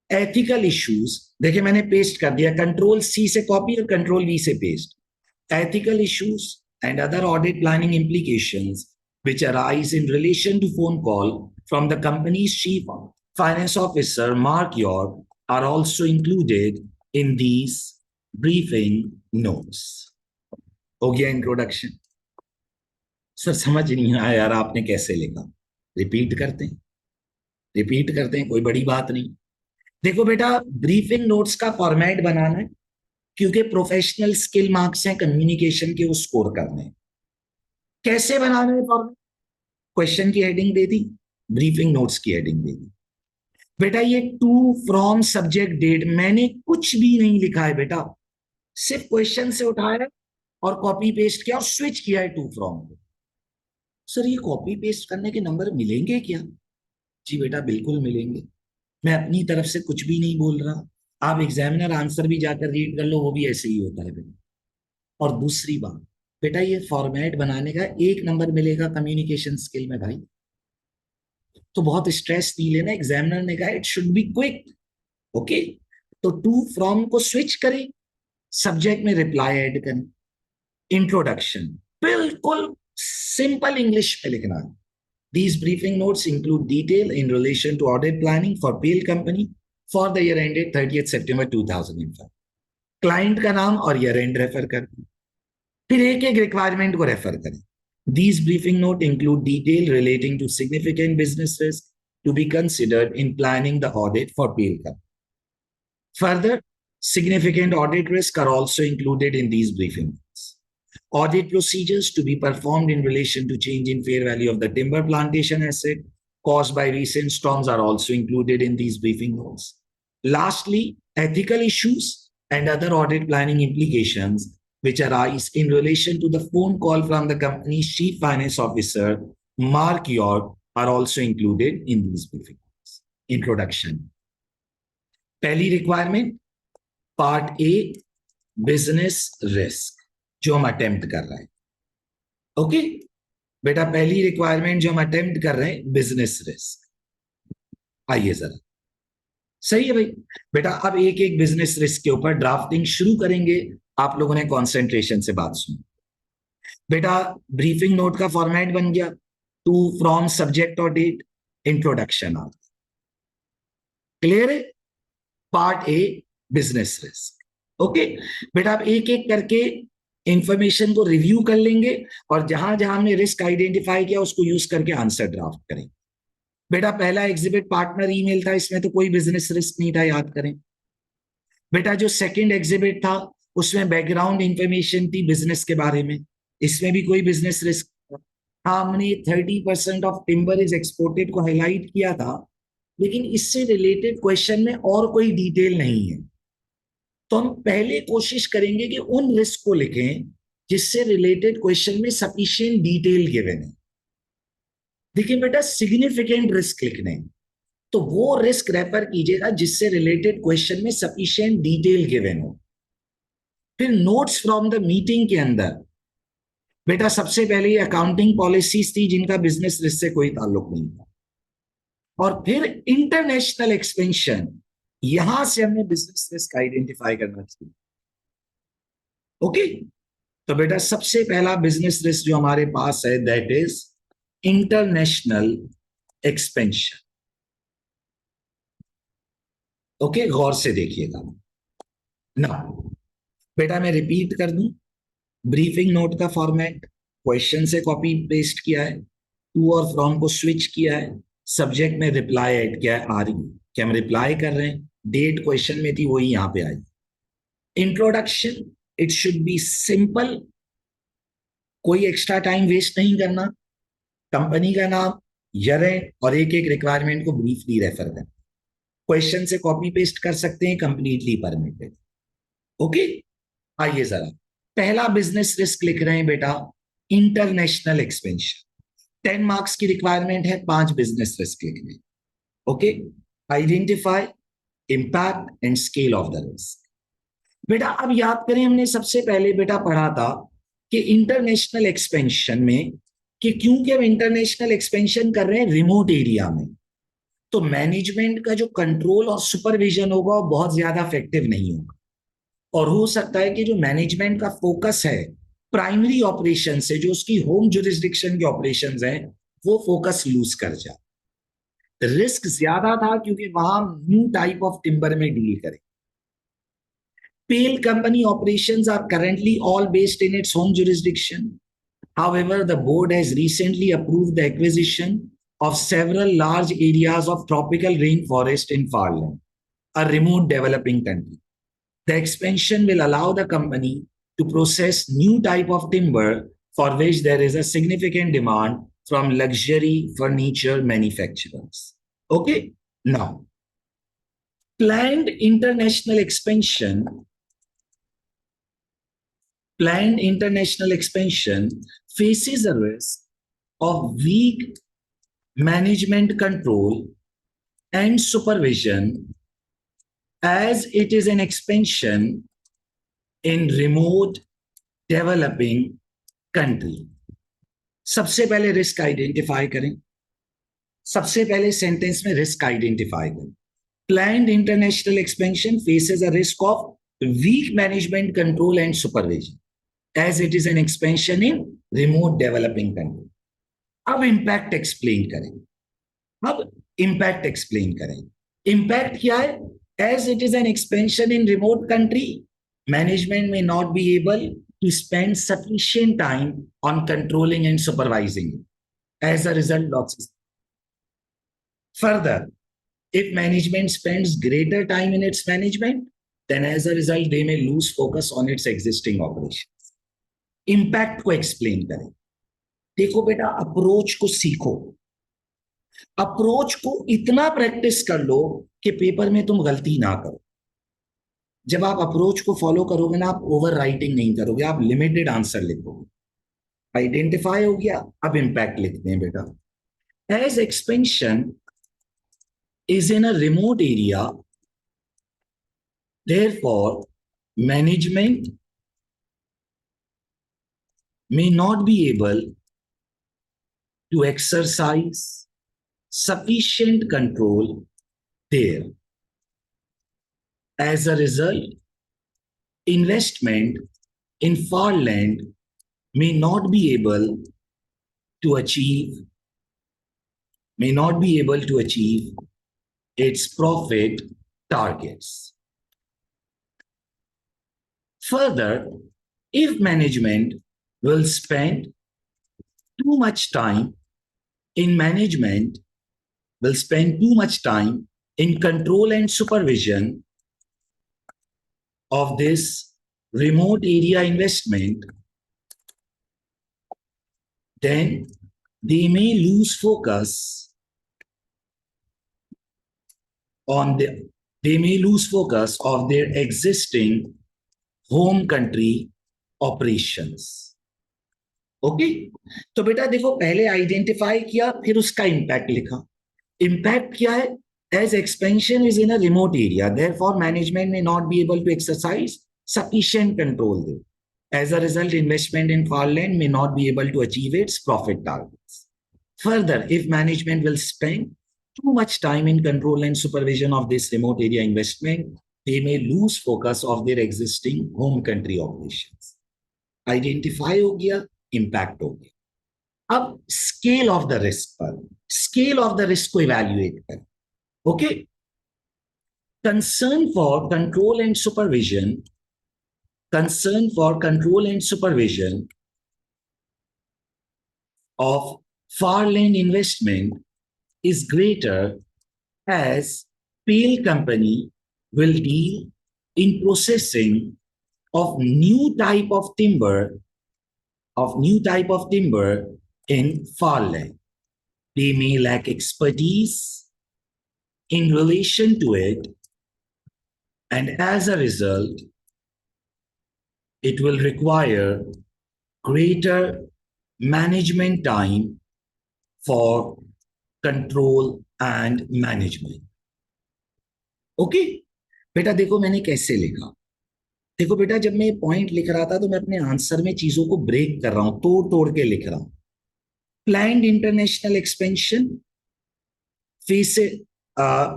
एथिकल इश्यूज, देखिए मैंने paste कर दिया, control C से copy और कंट्रोल वी से paste. Ethical issues and other audit planning implications which arise in relation to phone call from the company's chief finance officer, Mark York, are also included in these briefing notes. हो गया introduction. Sir समझ नहीं आया यार, आपने कैसे लिखा? Repeat करते हैं, कोई बड़ी बात नहीं. देखो बेटा, ब्रीफिंग नोट्स का फॉर्मेट बनाना है, क्योंकि प्रोफेशनल स्किल मार्क्स हैं कम्युनिकेशन के, वो स्कोर करने हैं. कैसे बनाना है फॉर्मेट? क्वेश्चन की हेडिंग दे दी, ब्रीफिंग नोट्स की हेडिंग दे दी. बेटा ये टू फ्रॉम सब्जेक्ट डेट, मैंने कुछ भी नहीं लिखा है बेटा, सिर्फ क्वेश्चन से उठाया और कॉपी पेस्ट किया और स्विच किया है टू फ्रॉम को. सर ये कॉपी पेस्ट करने के नंबर मिलेंगे क्या? जी बेटा बिल्कुल मिलेंगे. मैं अपनी तरफ से कुछ भी नहीं बोल रहा, आप एग्जामिनर आंसर भी जाकर रीड कर लो, वो भी ऐसे ही होता है बेटा. और दूसरी बात बेटा, ये फॉर्मेट बनाने का 1 नंबर मिलेगा कम्युनिकेशन स्किल में भाई, तो बहुत स्ट्रेस नहीं लेना. एग्जामिनर ने कहा it should be quick. Okay, तो टू फ्रॉम को स्विच करें, सब्जेक्ट में रिप्लाई ऐड करें. इंट्रोडक्शन बिल्कुल सिंपल इंग्लिश में लिखना है. These briefing notes include detail in relation to audit planning for Pale Company for the year ended 30th September 2005. Client का नाम और ईयर एंड रेफर कर, फिर एक एक रिक्वायरमेंट को रेफर करें. These briefing note include detail relating to significant business risk to be considered in planning the audit for Pale Company. Further, significant audit risks are also included in these briefing notes. Audit procedures to be performed in relation to change in fair value of the timber plantation asset caused by recent storms are also included in these briefing notes. Lastly, ethical issues and other audit planning implications which arise in relation to the phone call from the company's chief finance officer, Mark York, are also included in these briefing notes. Introduction. पहली requirement, part A, business risk जो हम attempt कर रहे हैं. Okay बेटा, पहली requirement जो हम अटेम्प्ट कर रहे हैं, बिजनेस रिस्क. आइए जरा, सही है भाई. बेटा अब एक एक बिजनेस रिस्क के ऊपर ड्राफ्टिंग शुरू करेंगे. आप लोगों ने कॉन्सेंट्रेशन से बात सुनी. बेटा ब्रीफिंग नोट का फॉर्मेट बन गया, टू फ्रॉम सब्जेक्ट और डेट, इंट्रोडक्शन आ. क्लियर है? Part A, business risk. Okay बेटा, अब एक एक करके इंफॉर्मेशन को रिव्यू कर लेंगे और जहां जहां हमने रिस्क आइडेंटिफाई किया उसको यूज करके आंसर ड्राफ्ट करेंगे. बेटा पहला एग्जिबिट पार्टनर ईमेल था, इसमें तो कोई बिजनेस रिस्क नहीं था, याद करें. बेटा जो सेकंड एग्जिबिट था उसमें बैकग्राउंड इंफॉर्मेशन थी बिजनेस के बारे में, इसमें भी कोई बिजनेस रिस्क. हाँ, हमने 30% ऑफ टिम्बर इज एक्सपोर्टेड को हाईलाइट किया था, लेकिन इससे रिलेटेड क्वेश्चन में और कोई डिटेल नहीं है. तो हम पहले कोशिश करेंगे कि उन रिस्क को लिखें जिससे रिलेटेड क्वेश्चन में सफिशिएंट डिटेल गिवन है. देखिए बेटा, सिग्निफिकेंट रिस्क लिखने, तो वो रिस्क रेफर कीजिएगा जिससे रिलेटेड क्वेश्चन में सफिशिएंट डिटेल गिवन हो. फिर नोट्स फ्रॉम द मीटिंग के अंदर बेटा सबसे पहले अकाउंटिंग पॉलिसीज थी जिनका बिजनेस रिस्क से कोई ताल्लुक नहीं था, और फिर इंटरनेशनल एक्सपेंशन, यहां से हमने बिजनेस रिस्क आइडेंटिफाई करना चाहिए. ओके, तो बेटा सबसे पहला बिजनेस रिस्क जो हमारे पास है that is international expansion. Okay, गौर से देखिएगा ना. बेटा मैं रिपीट कर दूं, ब्रीफिंग नोट का फॉर्मेट क्वेश्चन से कॉपी पेस्ट किया है, टू और फ्रॉम को स्विच किया है, सब्जेक्ट में रिप्लाई ऐड किया है, आर यू, कि हम रिप्लाई कर रहे हैं, डेट क्वेश्चन में थी वही यहाँ पे आई। Introduction, it should be simple, कोई एक्स्ट्रा टाइम वेस्ट नहीं करना, कंपनी का नाम, ईयर एंड और एक एक रिक्वायरमेंट को ब्रीफली रेफर करना, क्वेश्चन से कॉपी पेस्ट कर सकते हैं, कंप्लीटली परमिटेड। ओके, आइए जरा, पहला बिजनेस रिस्क लिख रहे हैं बेटा, इंटरनेशनल एक्सपेंशन। 10 मार्क्स की रिक्वायरमेंट है, 5 बिजनेस रिस्क लिखने। Okay, identify, impact and scale of the risk. बेटा अब याद करें, हमने सबसे पहले बेटा पढ़ा था कि इंटरनेशनल एक्सपेंशन में, कि क्योंकि हम इंटरनेशनल एक्सपेंशन कर रहे हैं रिमोट एरिया में, तो मैनेजमेंट का जो कंट्रोल और सुपरविजन होगा वो बहुत ज्यादा इफेक्टिव नहीं होगा, और हो सकता है कि जो मैनेजमेंट का फोकस है प्राइमरी ऑपरेशन से, जो उसकी होम जुरिस्डिक्शन के ऑपरेशंस हैं, वो फोकस लूज कर जाए। रिस्क ज्यादा था क्योंकि वहां न्यू टाइप ऑफ टिम्बर में डील करें। Pale company operations are currently all based in its home jurisdiction. However, the board has recently approved the acquisition of several large areas of tropical rainforest in Far Land, a remote developing country. The expansion will allow the company to process new type of timber for which there is a significant demand from luxury furniture manufacturers. Okay, now planned international expansion faces a risk of weak management control and supervision as it is an expansion in remote developing country. सबसे पहले risk identify करें, सबसे पहले sentence में risk identify करें। Planned international expansion faces a risk of weak management control and supervision as it is an expansion in remote developing country. अब impact explain करें, impact क्या है? As it is an expansion in remote country, management may not be able to spend sufficient time on controlling and supervising it. As a result, losses. Further, if management spends greater time in its management, then as a result, they may lose focus on its existing operations. Impact को explain करें। देखो बेटा, approach को सीखो, approach को इतना practice कर लो कि पेपर में तुम गलती ना करो। जब आप अप्रोच को फॉलो करोगे ना, आप ओवर राइटिंग नहीं करोगे, आप लिमिटेड आंसर लिखोगे। आइडेंटिफाई हो गया, अब इम्पैक्ट लिखते हैं बेटा। As expansion is in a remote area, therefore management may not be able to exercise sufficient control there. As a result, investment in far land may not be able to achieve its profit targets. Further, if management will spend too much time in control and supervision of this remote area investment, then they may lose focus of their existing home country operations. Okay, तो बेटा देखो, पहले identify किया, फिर उसका impact लिखा। Impact क्या है? As expansion is in a remote area, therefore management may not be able to exercise sufficient control there. As a result, investment in far land may not be able to achieve its profit targets. Further, if management will spend too much time in control and supervision of this remote area investment, they may lose focus of their existing home country operations. Identify हो गया, impact हो गया। अब scale of the risk को evaluate करें। Okay, concern for control and supervision of Farland investment is greater as Pale Company will deal in processing of new type of timber in Farland. They may lack expertise in relation to it, and as a result, it will require greater management time for control and management. Okay बेटा, देखो मैंने कैसे लिखा। देखो बेटा, जब मैं point लिख रहा था तो मैं अपने आंसर में चीजों को ब्रेक कर रहा हूं, तोड़ तोड़ के लिख रहा हूं। Planned international expansion faces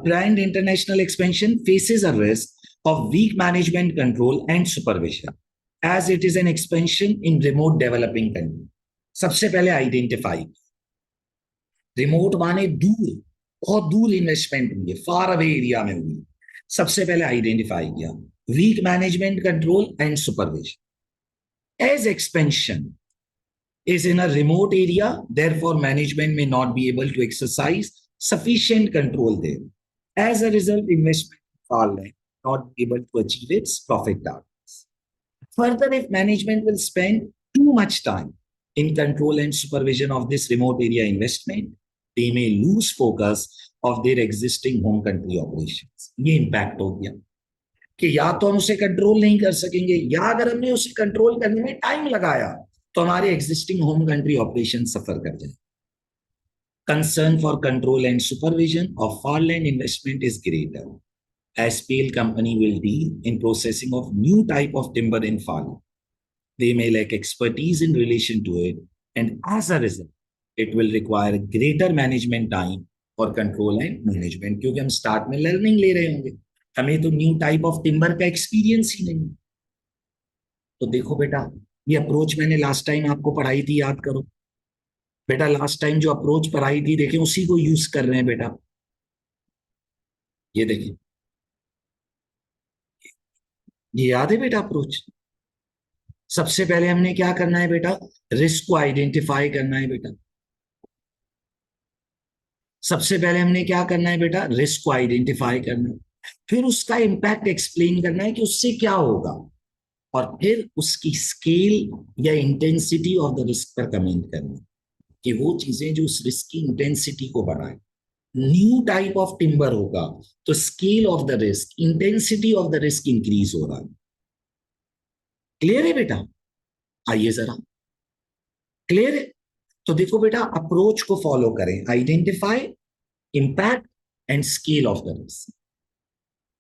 planned international expansion faces a risk of weak management control and supervision as it is an expansion in remote developing country. सबसे पहले आइडेंटिफाई, रिमोट माने दूर, बहुत दूर इन्वेस्टमेंट हुई है, फार अवे एरिया में हुई। सबसे पहले आइडेंटिफाई किया weak management control and supervision. As expansion is in a remote area, therefore management may not be able to exercise sufficient control there. As a result, investment fall not able to achieve its profit targets. Further, if management will spend too much time in control and supervision of this remote area investment, they may lose focus of their existing home country operations. ये impact हो गया कि या तो हम उसे control नहीं कर सकेंगे, या अगर हमने उसे कंट्रोल करने में टाइम लगाया तो हमारे existing home country operation suffer कर जाए। Concern for control and supervision of Farland investment is greater as Pale Company will deal in processing of new type of timber in Farland. They may lack expertise in relation to it, and as a result, it will require greater management time for control and management. क्योंकि हम start में learning ले रहे होंगे, हमें तो new type of timber का experience ही नहीं। तो देखो बेटा, ये अप्रोच मैंने लास्ट टाइम आपको पढ़ाई थी, याद करो बेटा। लास्ट टाइम जो अप्रोच पढ़ाई थी, देखें उसी को यूज कर रहे हैं बेटा। ये देखिए, ये याद है बेटा अप्रोच। सबसे पहले हमने क्या करना है बेटा, रिस्क को आइडेंटिफाई करना है बेटा। सबसे पहले हमने क्या करना है बेटा, रिस्क को आइडेंटिफाई करना है, फिर उसका इंपैक्ट एक्सप्लेन करना है कि उससे क्या होगा, और फिर उसकी स्केल या इंटेंसिटी ऑफ द रिस्क पर कमेंट करना कि वो चीजें जो उस रिस्क की इंटेंसिटी को बढ़ाए। न्यू टाइप ऑफ टिम्बर होगा तो scale of the risk, intensity of the risk increase हो रहा है। क्लियर है बेटा? आइए जरा, क्लियर है? तो देखो बेटा, अप्रोच को फॉलो करें, identify, impact and scale of the risk.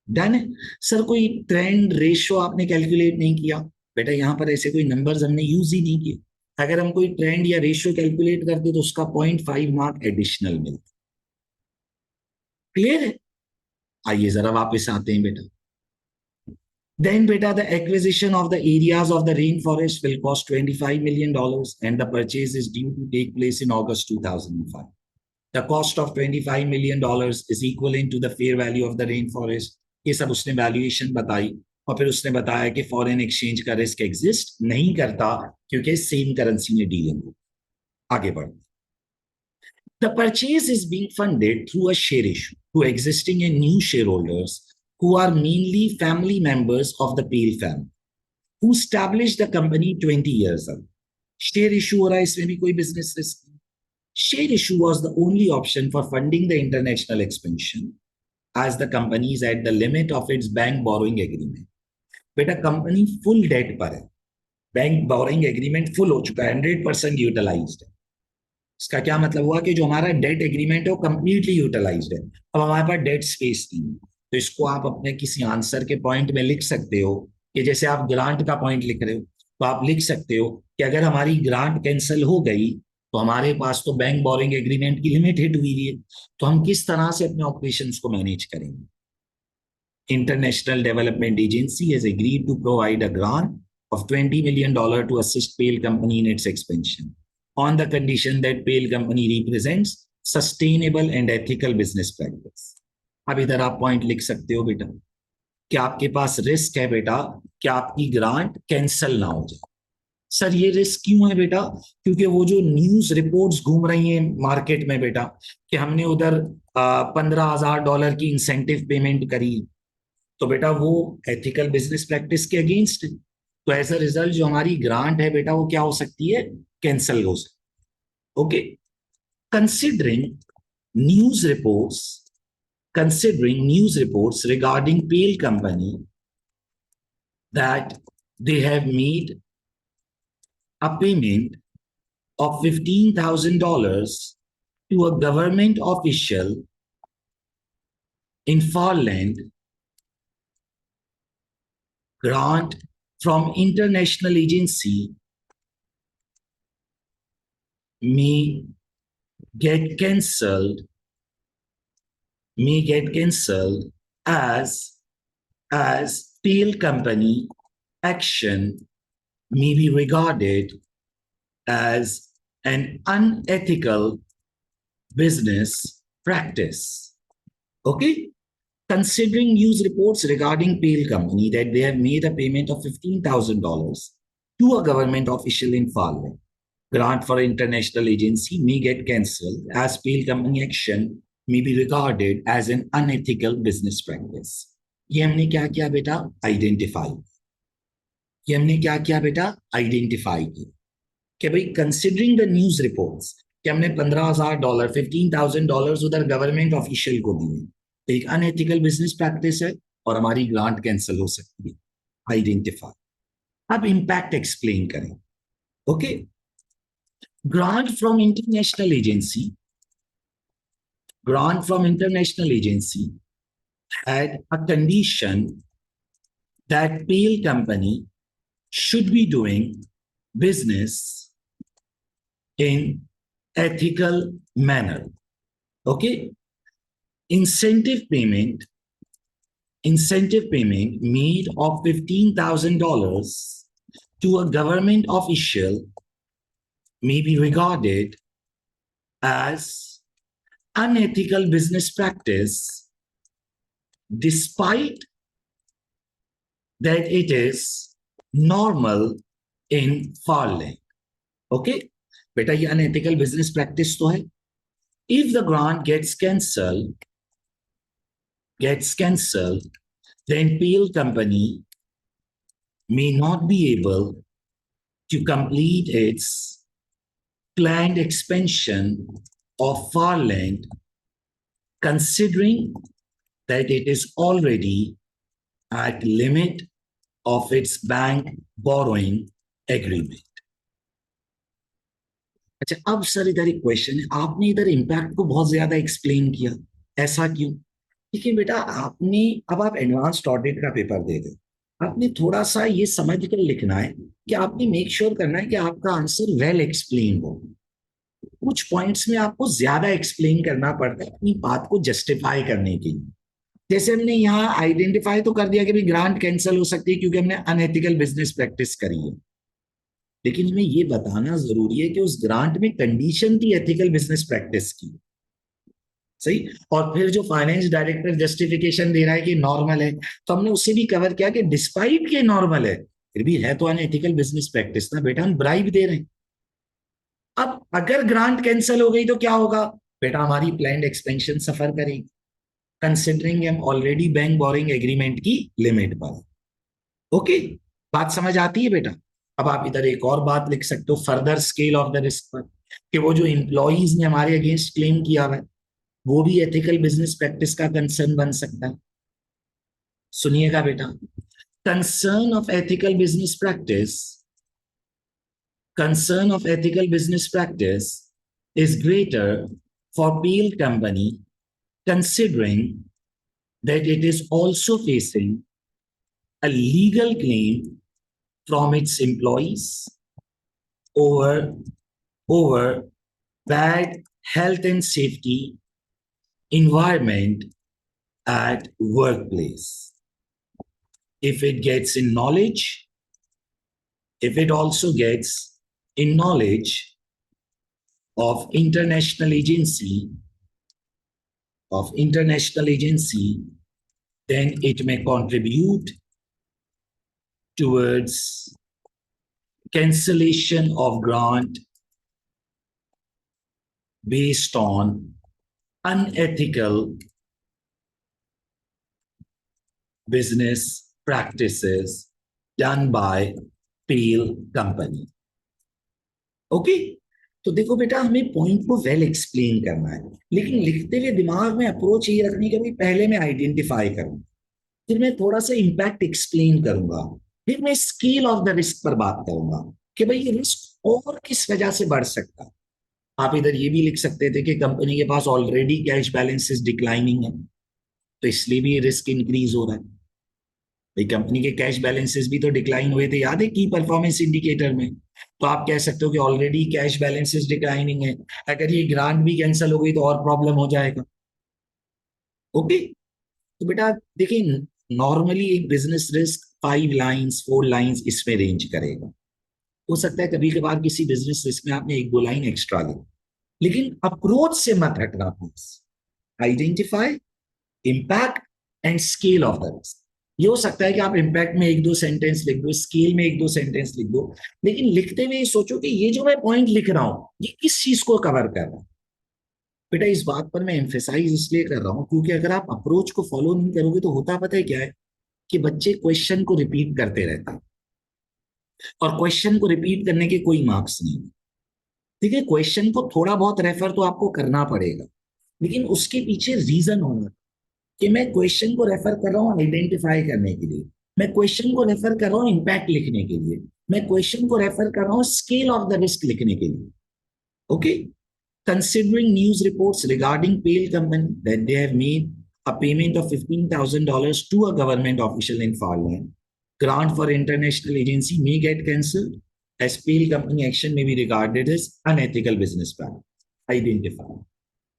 Done है सर? कोई ट्रेंड रेशियो आपने कैलकुलेट नहीं किया बेटा? यहां पर ऐसे कोई नंबर्स हमने यूज ही नहीं किए। अगर हम कोई ट्रेंड या रेशियो कैलकुलेट करते तो उसका 0.5 मार्क एडिशनल मिलता। क्लियर है? आइए जरा वापस आते हैं बेटा। Then, beta, the acquisition of the areas of the rainforest will cost $25 million and the purchase is due to take place in August 2005. The cost of $25 million is equivalent to the fair value of the rainforest. ये सब उसने valuation बताई, और फिर उसने बताया कि foreign exchange का रिस्क एग्जिस्ट नहीं करता क्योंकि सेम करेंसी में डीलिंग हो। आगे बढ़, the purchase is being funded through a share issue to existing and new shareholders who are mainly family members of the Pale family, who established the company 20 years ago. Share issue हो रहा है, इसमें भी कोई business risk नहीं। Share issue was the only option for funding the international expansion, as the company is at the limit of its bank borrowing agreement. बेटा, company full date पर है, बैंक बोरिंग एग्रीमेंट फुल हो चुका है, 100% utilised है। इसका क्या मतलब हुआ कि जो हमारा डेट एग्रीमेंट है वो कंप्लीटली यूटिलाइज्ड है, अब हमारे पास डेट स्पेस नहीं है। तो इसको आप अपने किसी आंसर के पॉइंट में लिख सकते हो कि जैसे आप ग्रांट का पॉइंट लिख रहे हो तो आप लिख सकते हो कि अगर हमारी ग्रांट कैंसिल हो गई तो हमारे पास तो बैंक बोरिंग एग्रीमेंट की लिमिट हिट हुई है, तो हम किस तरह से अपने ऑपरेशंस को मैनेज करेंगे। International development agency has agreed to provide a grant of $20 million to assist Pale Company in its expansion, on the condition that Pale Company represents sustainable and ethical business practice. अब इधर आप point लिख सकते हो बेटा कि आपके पास risk है बेटा कि आपकी ग्रांट कैंसिल ना हो जाए। सर ये रिस्क क्यों है बेटा? क्योंकि वो जो न्यूज रिपोर्ट्स घूम रही हैं मार्केट में बेटा, कि हमने उधर $15,000 की इंसेंटिव पेमेंट करी, तो बेटा वो एथिकल बिजनेस प्रैक्टिस के अगेंस्ट है। तो एज अ रिजल्ट जो हमारी ग्रांट है बेटा वो क्या हो सकती है? कैंसिल हो सकती है। Okay, considering news reports considering news reports regarding Pale Company that they have made a payment of $15,000 to a government official in Farland, grant from international agency may get cancelled, as Pale Company action may be regarded as an unethical business practice. Okay? Considering news reports regarding Pale Company that they have made a payment of $15,000 to a government official in Parliament, grant for international agency may get cancelled as Pale Company action may be regarded as an unethical business practice. ये हमने क्या किया बेटा? Identify. ये हमने क्या किया बेटा? आइडेंटिफाई किया कि भाई कंसिडरिंग द न्यूज रिपोर्ट्स कि हमने $15,000 $15,000 उधर गवर्नमेंट ऑफिशियल को दिए, तो एक अनएथिकल बिजनेस प्रैक्टिस है और हमारी ग्रांट कैंसिल हो सकती है। आइडेंटिफाई। अब इम्पैक्ट एक्सप्लेन करें। Okay, grant from international agency, grant from international agency had a condition that Pale Company should be doing business in ethical manner. Okay, incentive payment made of $15,000 to a government official may be regarded as unethical business practice despite that it is normal in Farland. Okay, बेटा ये unethical business practice तो है। If the grant gets cancelled, then Pale Company may not be able to complete its planned expansion of Farland, considering that it is already at limit of its bank borrowing agreement. अच्छा, अब sir इधर एक question है, आपने इधर impact को बहुत ज्यादा एक्सप्लेन किया, ऐसा क्यों? देखिए बेटा, आपने अब आप एडवांस्ड ऑडिट का पेपर दे रहे, आपने थोड़ा सा ये समझ कर लिखना है कि आपने मेक श्योर करना है कि आपका आंसर वेल एक्सप्लेन हो। कुछ पॉइंट्स में आपको ज्यादा एक्सप्लेन करना पड़ता है अपनी बात को जस्टिफाई करने के लिए। जैसे हमने यहाँ आइडेंटिफाई तो कर दिया कि भाई ग्रांट कैंसिल हो सकती है क्योंकि हमने अनएथिकल बिजनेस प्रैक्टिस करी है, लेकिन हमें ये बताना जरूरी है कि उस ग्रांट में कंडीशन थी एथिकल बिजनेस प्रैक्टिस की, सही। और फिर जो फाइनेंस डायरेक्टर जस्टिफिकेशन दे रहा है कि नॉर्मल है, तो हमने उसे भी कवर किया कि डिस्पाइट के नॉर्मल है, फिर भी है तो अनएथिकल बिजनेस प्रैक्टिस ना बेटा, हम ब्राइब दे रहे हैं। अब अगर ग्रांट कैंसिल हो गई तो क्या होगा बेटा? हमारी प्लान्ड एक्सपेंशन सफर करेगी, कंसिडरिंग हम ऑलरेडी बैंक बोरिंग एग्रीमेंट की लिमिट पर। ओके, बात समझ आती है बेटा? अब आप इधर एक और बात लिख सकते हो further scale of the risk पर, कि वो जो एम्प्लॉइज ने हमारे अगेंस्ट क्लेम किया हुआ है वो भी एथिकल बिजनेस प्रैक्टिस का कंसर्न बन सकता है। सुनिएगा बेटा, concern of ethical business practice, concern of ethical business practice is greater for Pale Company, considering that it is also facing a legal claim from its employees over bad health and safety environment at workplace. If it gets in knowledge, if it also gets in knowledge of international agency, then it may contribute towards cancellation of grant based on unethical business practices done by Pale company. Okay, तो देखो बेटा, हमें point को well explain करना है, लेकिन लिखते हुए दिमाग में अप्रोच ये रखनी कि भाई पहले मैं आइडेंटिफाई करूं, फिर मैं थोड़ा सा इंपैक्ट एक्सप्लेन करूंगा, फिर मैं स्केल ऑफ द रिस्क पर बात करूंगा कि भाई ये रिस्क और किस वजह से बढ़ सकता है। आप इधर ये भी लिख सकते थे कि कंपनी के पास ऑलरेडी कैश बैलेंसेस डिक्लाइनिंग है, तो इसलिए भी ये रिस्क इंक्रीज हो रहा है। भाई कंपनी के कैश बैलेंसेस भी तो डिक्लाइन हुए थे, याद है, की परफॉर्मेंस इंडिकेटर में। तो आप कह सकते हो कि ऑलरेडी कैश बैलेंसेस डिक्लाइनिंग है, अगर ये ग्रांट भी कैंसिल हो गई तो और प्रॉब्लम हो जाएगा। ओके, तो बेटा देखिए, नॉर्मली एक बिजनेस रिस्क 5 लाइन्स 4 लाइन्स इसमें रेंज करेगा। हो सकता है कभी कभार किसी बिजनेस रिस्क में आपने 1-2 लाइन एक्स्ट्रा ली, लेकिन अप्रोच से मत हटना please. Identify impact and scale of the risk. ये हो सकता है कि आप इम्पैक्ट में 1-2 सेंटेंस लिख दो, स्केल में 1-2 सेंटेंस लिख दो, लेकिन लिखते हुए सोचो कि ये जो मैं पॉइंट लिख रहा हूं ये किस चीज को कवर कर रहा है। बेटा इस बात पर मैं एम्फेसाइज इसलिए कर रहा हूं क्योंकि अगर आप अप्रोच को फॉलो नहीं करोगे तो होता पता है क्या है, कि बच्चे क्वेश्चन को रिपीट करते रहते हैं, और क्वेश्चन को रिपीट करने के कोई मार्क्स नहीं। ठीक है, क्वेश्चन को थोड़ा बहुत रेफर तो आपको करना पड़ेगा, लेकिन उसके पीछे रीजन होना कि मैं क्वेश्चन को रेफर कर रहा हूं आइडेंटिफाई करने के लिए, मैं क्वेश्चन को रेफर कर रहा हूं इंपैक्ट लिखने के लिए, मैं क्वेश्चन को रेफर कर रहा हूं स्केल ऑफ द रिस्क लिखने के लिए। Okay, considering news reports regarding Pale Company that they have made a payment of $15,000 to a government official in Farland, grant for international agency may get cancelled as Pale Company action may be regarded as unethical business practice. Identify.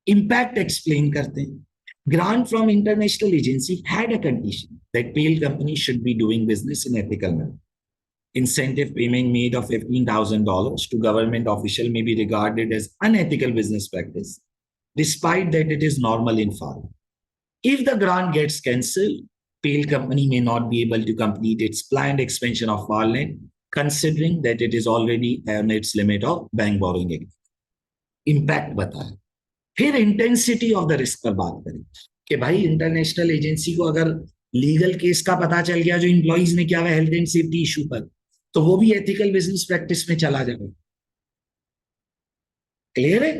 Impact explain करते हैं। Grant from international agency had a condition that Pale Company should be doing business in ethical manner. Incentive payment made of $15,000 to government official may be regarded as unethical business practice, despite that it is normal in farm. If the grant gets cancelled, Pale Company may not be able to complete its planned expansion of farmland, considering that it is already on its limit of bank borrowing. Impact बताया, फिर intensity of the risk पर बात करें कि भाई international agency को अगर legal case का पता चल गया जो इंप्लॉइज ने किया हुआ हेल्थ एंड सेफ्टी इशू पर, तो वो भी एथिकल बिजनेस प्रैक्टिस में चला जाएगा। क्लियर है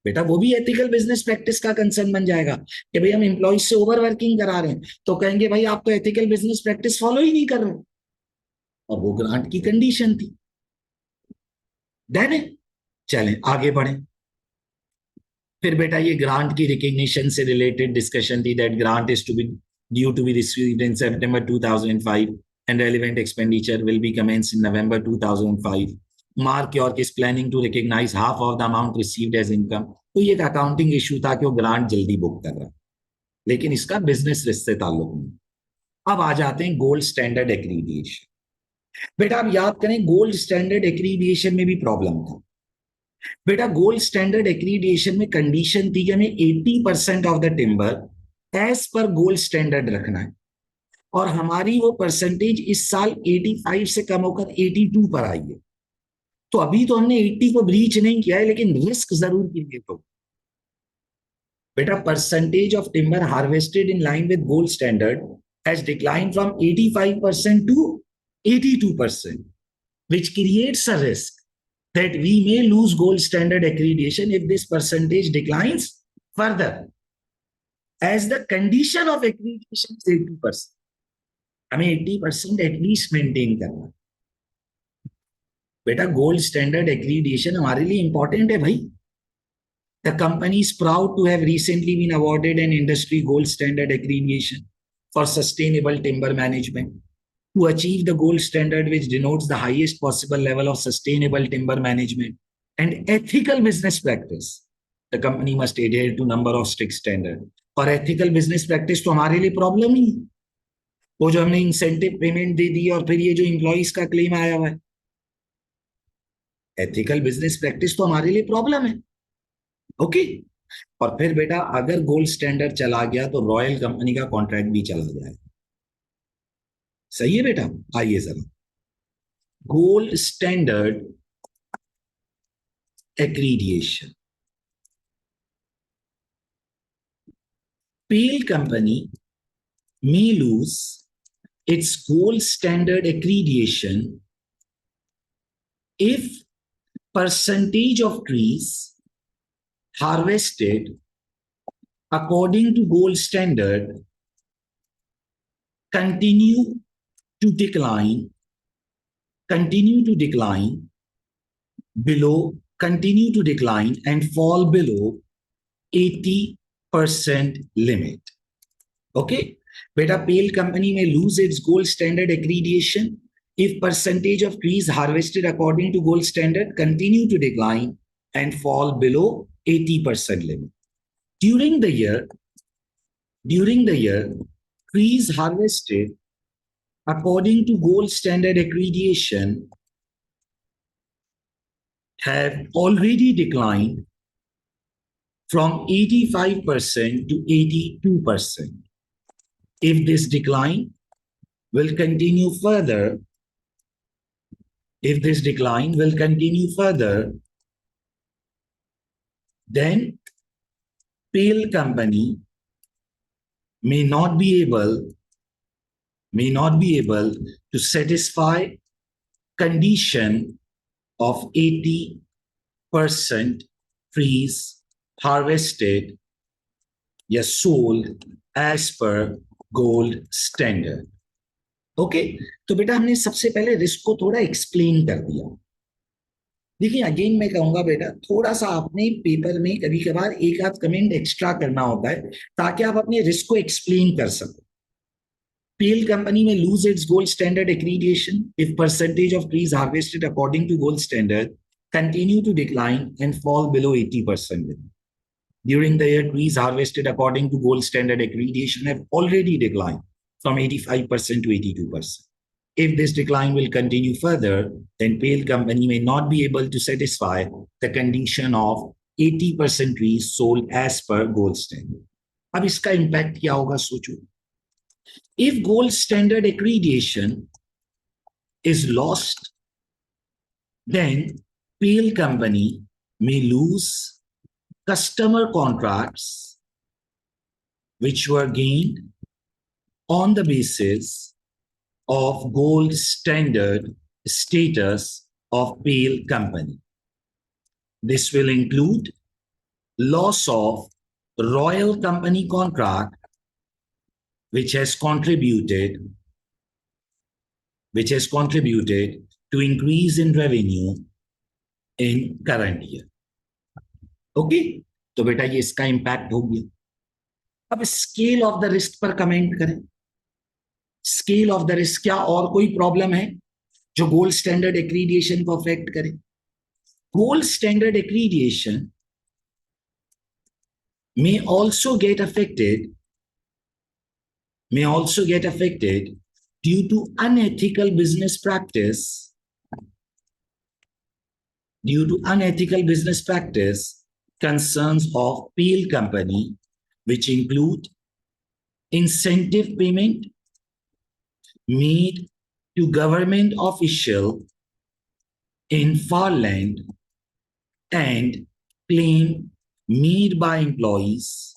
बेटा, वो भी एथिकल बिजनेस प्रैक्टिस का कंसर्न बन जाएगा कि भाई हम एम्प्लॉइज से ओवर वर्किंग करा रहे हैं, तो कहेंगे भाई आप तो एथिकल बिजनेस प्रैक्टिस फॉलो ही नहीं कर रहे, और वो ग्रांट की कंडीशन थी। देन चलें आगे बढ़े। फिर बेटा ये ग्रांट की रिकग्निशन से रिलेटेड डिस्कशन थी, that grant is to be due to be received in September 2005 and relevant expenditure will be commenced in November 2005. Mark your is planning to recognize half of the amount received as income. तो ये एक accounting issue था कि वो grant जल्दी book कर रहा है, लेकिन इसका बिजनेस रिस्क से ताल्लुक नहीं। अब आ जाते हैं गोल्ड स्टैंडर्ड एक्रीडिएशन। बेटा आप याद करें, गोल्ड स्टैंडर्ड एक्रीडिएशन में भी प्रॉब्लम था। बेटा गोल्ड स्टैंडर्ड एक्रीडिएशन में कंडीशन थी कि हमें 80% ऑफ द टिम्बर एज पर गोल्ड स्टैंडर्ड रखना है, और हमारी वो परसेंटेज इस साल 85 से कम होकर 82 पर आई है। तो अभी तो हमने 80 को ब्रीच नहीं किया है, लेकिन रिस्क जरूर किए। तो बेटा percentage of timber harvested in line with gold standard has decline from 85% to 82%, which creates a risk that we may lose gold standard accreditation if this percentage declines further, as the condition of accreditation is 80%. हमें 80% at least maintain करना। बेटा gold standard accreditation हमारे लिए important है भाई। The company is proud to have recently been awarded an industry gold standard accreditation for sustainable timber management to achieve the gold standard, which denotes the highest possible level of sustainable timber management and ethical business practice. The company must adhere to number of strict standards. और ethical business practice तो हमारे लिए problem ही, वो जो हमने incentive payment दे दी और फिर ये जो इंप्लॉइज का क्लेम आया हुआ है, एथिकल बिजनेस प्रैक्टिस तो हमारे लिए प्रॉब्लम है। ओके, और फिर बेटा अगर गोल्ड स्टैंडर्ड चला गया तो रॉयल कंपनी का कॉन्ट्रैक्ट भी चला जाएगा। सही है बेटा, आइए जरा gold standard accreditation. Pale company may lose its gold standard accreditation if percentage of trees harvested according to gold standard continue to decline continue to decline and fall below 80% limit. Okay, beta pale company may lose its gold standard accreditation if percentage of trees harvested according to gold standard continue to decline and fall below 80% limit. During the year, trees harvested according to gold standard accreditation have already declined from 85% to 82%. If this decline will continue further, then pale company may not be able to satisfy condition of 80% trees harvested या sold as per gold standard. Okay, तो बेटा हमने सबसे पहले risk को थोड़ा explain कर दिया. देखिए अगेन मैं कहूंगा बेटा थोड़ा सा आपने पेपर में कभी कभार एक आध कमेंट एक्स्ट्रा करना होता है ताकि आप अपने रिस्क को एक्सप्लेन कर सको. Pale company may lose its gold standard accreditation if percentage of trees harvested according to gold standard continue to decline and fall below 80% limit. During the year, trees harvested according to gold standard accreditation have already declined from 85% to 82%. If this decline will continue further, then pale company may not be able to satisfy the condition of 80% trees sold as per gold standard. अब इसका impact क्या होगा सोचो. If gold standard accreditation is lost, then pale company may lose customer contracts which were gained on the basis of gold standard status of pale company. This will include loss of royal company contract which has contributed to increase in revenue in current year. Okay, तो बेटा ये इसका impact हो गया. अब scale of the risk पर comment करें. Scale of the risk, क्या और कोई प्रॉब्लम है जो गोल्ड स्टैंडर्ड एक्रीडिएशन को अफेक्ट करे? Gold standard accreditation may also get affected due to unethical business practice concerns of pale company, which include incentive payment made to government official in far land and claim made by employees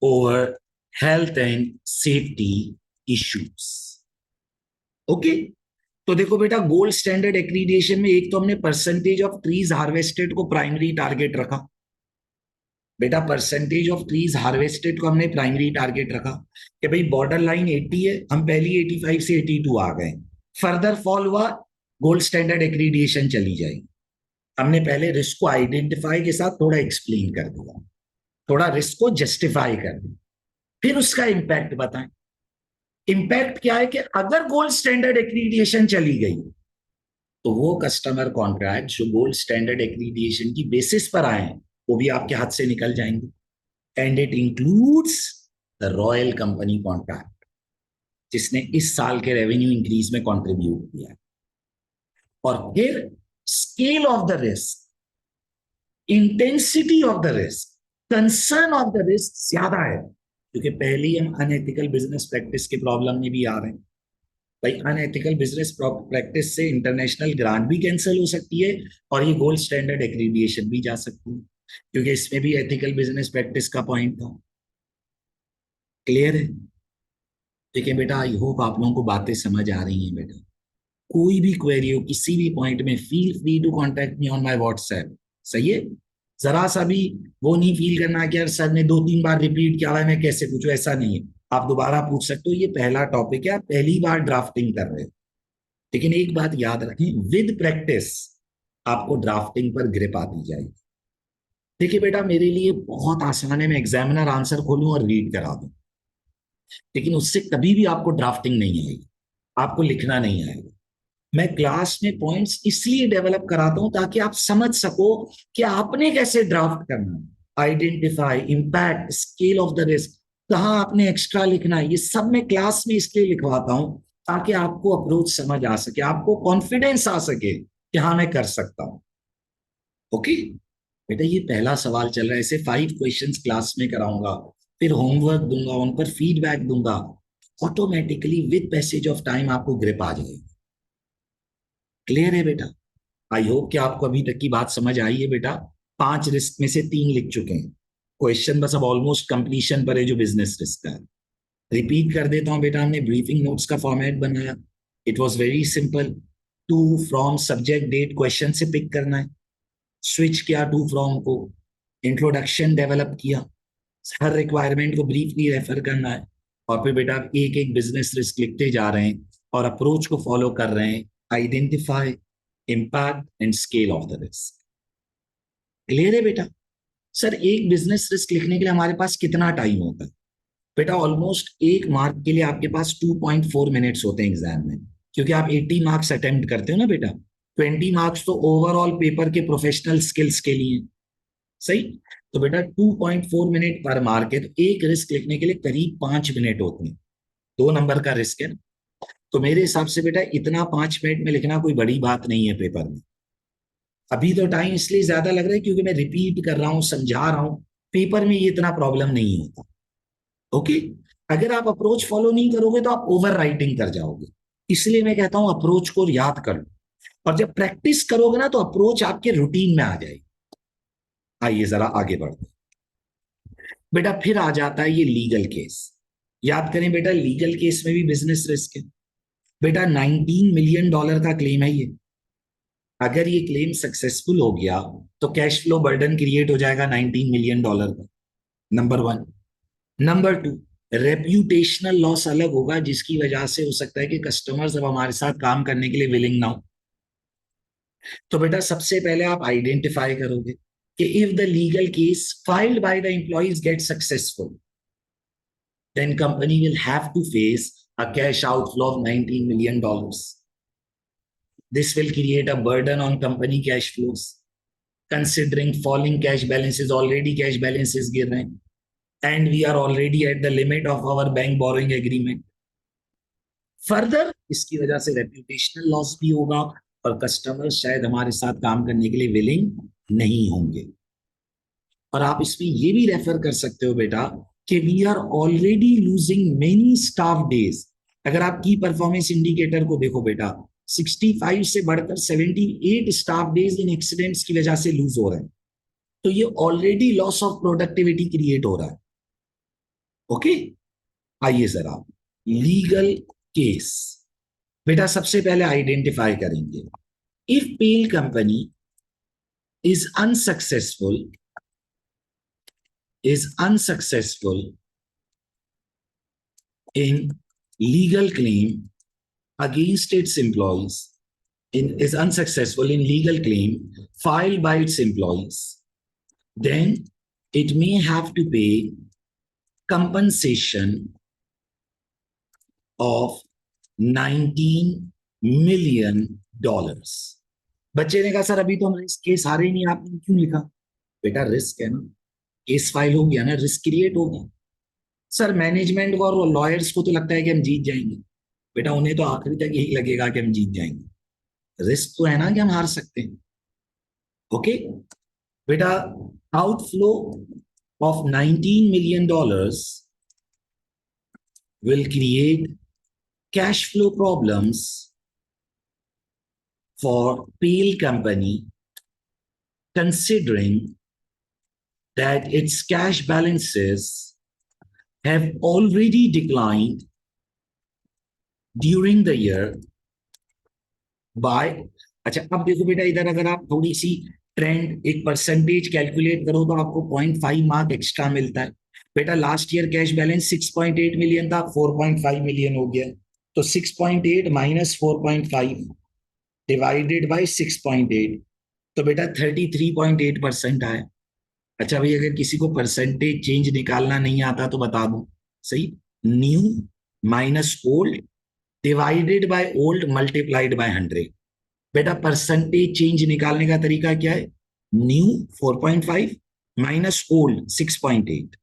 over health and safety issues. Okay, तो देखो बेटा gold standard accreditation में एक तो हमने percentage of trees harvested को primary target रखा. बेटा परसेंटेज ऑफ ट्रीज हार्वेस्टेड को हमने प्राइमरी टारगेट रखा कि भाई बॉर्डर लाइन 80 है, हम पहली 85 से 82 आ गए. फर्दर फॉल हुआ, गोल्ड स्टैंडर्ड एक्रीडिएशन चली जाएगी. हमने पहले रिस्क को आइडेंटिफाई के साथ थोड़ा एक्सप्लेन कर दिया, थोड़ा रिस्क को जस्टिफाई कर दिया, फिर उसका इंपैक्ट बताएं. इंपैक्ट क्या है कि अगर गोल्ड स्टैंडर्ड एक्रीडिएशन चली गई तो वो कस्टमर कॉन्ट्रैक्ट जो गोल्ड स्टैंडर्ड एक्रीडिएशन की बेसिस पर आए हैं वो भी आपके हाथ से निकल जाएंगे. And it includes the royal company contract जिसने इस साल के रेवेन्यू इंक्रीज में कंट्रीब्यूट किया है. और फिर scale of the risk, intensity of the risk, concern of the risk ज्यादा है क्योंकि पहले ही हम अनएथिकल बिजनेस प्रैक्टिस के प्रॉब्लम में भी आ रहे हैं. भाई अनएथिकल बिजनेस प्रैक्टिस से इंटरनेशनल ग्रांट भी कैंसिल हो सकती है और ये गोल्ड स्टैंडर्ड एक्रीडिएशन भी जा सकती है, क्योंकि इसमें भी एथिकल बिजनेस प्रैक्टिस का पॉइंट था। क्लियर है? ठीक है बेटा, आई होप आप लोगों को बातें समझ आ रही हैं बेटा। कोई भी क्वेरी हो किसी भी पॉइंट में, feel free to contact me on my WhatsApp. सही है? जरा सा भी वो नहीं फील करना कि यार सर ने 2-3 बार रिपीट किया हुआ है मैं कैसे पूछूं, ऐसा नहीं है। आप दोबारा पूछ सकते हो, ये पहला टॉपिक है, आप पहली बार ड्राफ्टिंग कर रहे हो। लेकिन एक बात याद रखें, विद प्रैक्टिस आपको ड्राफ्टिंग पर ग्रिप आती जाएगी। देखिए बेटा, मेरे लिए बहुत आसान है, मैं एग्जामिनर आंसर खोलूं और रीड करा दूं, लेकिन उससे कभी भी आपको ड्राफ्टिंग नहीं आएगी, आपको लिखना नहीं आएगा। मैं क्लास में पॉइंट्स इसलिए डेवलप कराता हूं ताकि आप समझ सको कि आपने कैसे ड्राफ्ट करना है। Identify impact scale of the risk, कहाँ आपने एक्स्ट्रा लिखना है, ये सब मैं क्लास में इसलिए लिखवाता हूं ताकि आपको अप्रोच समझ आ सके, आपको कॉन्फिडेंस आ सके कि हाँ मैं कर सकता हूं। ओके बेटा, ये पहला सवाल चल रहा है, ऐसे 5 क्वेश्चंस क्लास में कराऊंगा, फिर होमवर्क दूंगा, उन पर फीडबैक दूंगा, automatically with passage of time आपको ग्रिप आ जाएगी। क्लियर है बेटा? आई होप कि आपको अभी तक की बात समझ आई है बेटा। 5 रिस्क में से 3 लिख चुके हैं, क्वेश्चन बस अब ऑलमोस्ट कंप्लीशन पर है जो बिजनेस रिस्क का है। रिपीट कर देता हूं बेटा, हमने ब्रीफिंग नोट्स का फॉर्मेट बनाया। It was very simple. To from subject date question से पिक करना है, स्विच किया टू फ्रॉम को, इंट्रोडक्शन डेवलप किया, हर रिक्वायरमेंट को ब्रीफली रेफर करना है, और फिर बेटा आप एक एक बिजनेस रिस्क लिखते जा रहे हैं और अप्रोच को फॉलो कर रहे हैं। Identify impact and scale of the risk. Clear है बेटा? सर एक बिजनेस रिस्क लिखने के लिए हमारे पास कितना टाइम होता है? बेटा ऑलमोस्ट 1 मार्क के लिए आपके पास 2.4 मिनट्स होते हैं एग्जाम में, क्योंकि आप 80 मार्क्स अटेम्प्ट करते हो ना बेटा। 20 मार्क्स तो ओवरऑल पेपर के प्रोफेशनल स्किल्स के लिए। सही? तो बेटा 2.4 मिनट पर मार्क है, तो एक रिस्क लिखने के लिए करीब 5 मिनट होते हैं। 2 नंबर का रिस्क है ना? तो मेरे हिसाब से बेटा इतना 5 मिनट में लिखना कोई बड़ी बात नहीं है पेपर में। अभी तो टाइम इसलिए ज्यादा लग रहा है क्योंकि मैं रिपीट कर रहा हूं, समझा रहा हूं। पेपर में ये इतना प्रॉब्लम नहीं होता। ओके? अगर आप अप्रोच फॉलो नहीं करोगे तो आप ओवर राइटिंग कर जाओगे। इसलिए मैं कहता हूं अप्रोच को याद कर लो, और जब प्रैक्टिस करोगे ना तो अप्रोच आपके रूटीन में आ जाएगी। आइए जरा आगे बढ़ते हैं। बेटा फिर आ जाता है ये लीगल केस। याद करें बेटा, लीगल केस में भी बिजनेस रिस्क है। बेटा $19 मिलियन का क्लेम है ये। अगर ये क्लेम सक्सेसफुल हो गया तो कैश फ्लो बर्डन क्रिएट हो जाएगा $19 मिलियन का। नंबर 1। नंबर 2, रेप्यूटेशनल लॉस अलग होगा, जिसकी वजह से हो सकता है कि कस्टमर्स अब हमारे साथ काम करने के लिए विलिंग ना हो। तो बेटा सबसे पहले आप आइडेंटिफाई करोगे कि if the legal case filed by the employees get successful, then company will have to face a cash outflow of $19 million. This will create a burden on company cash flows. Considering falling cash balances, already cash balances गिर रहे हैं, and we are already at the limit of our bank borrowing agreement. Further इसकी वजह से reputational loss भी होगा और customer शायद हमारे साथ काम करने के लिए विलिंग नहीं होंगे। और आप इसमें ये भी रेफर कर सकते हो बेटा कि we are already losing many staff days. अगर आप की परफॉर्मेंस इंडिकेटर को देखो बेटा, 65 से बढ़कर 78 स्टाफ डेज इन एक्सीडेंट्स की वजह से लूज हो रहे हैं। तो ये already loss of productivity create हो रहा है। ओके? आइए जरा लीगल केस। बेटा सबसे पहले आइडेंटिफाई करेंगे, if Pale company is unsuccessful in legal claim against its employees, is unsuccessful in legal claim filed by its employees, then it may have to pay compensation of $19 million. बच्चे ने कहा sir अभी तो हम risk case हारे नहीं, आपने क्यों लिखा? बेटा रिस्क है ना, केस फाइल हो गया ना, रिस्क क्रिएट हो गया। सर मैनेजमेंट और लॉयर्स को तो लगता है कि हम जीत जाएंगे। बेटा उन्हें तो आखिरी तक यही लगेगा कि हम जीत जाएंगे। रिस्क तो है ना कि हम हार सकते हैं। ओके बेटा, outflow of $19 million will create cash flow problems for Pale Company, considering that its cash balances have already declined during the year by, अच्छा अब देखो बेटा, इधर अगर आप थोड़ी सी ट्रेंड एक परसेंटेज कैलकुलेट करो तो आपको 0.5 मार्क एक्स्ट्रा मिलता है। बेटा last year cash balance 6.8 million था, 4.5 मिलियन हो गया। तो 6.8 माइनस 4.5 डिवाइडेड बाय 6.8, तो बेटा 33.8% आया। अच्छा भाई, अगर किसी को परसेंटेज चेंज निकालना नहीं आता तो बता दो। सही, new minus old divided by old multiplied by 100। बेटा परसेंटेज चेंज निकालने का तरीका क्या है? न्यू 4.5 माइनस ओल्ड 6.8,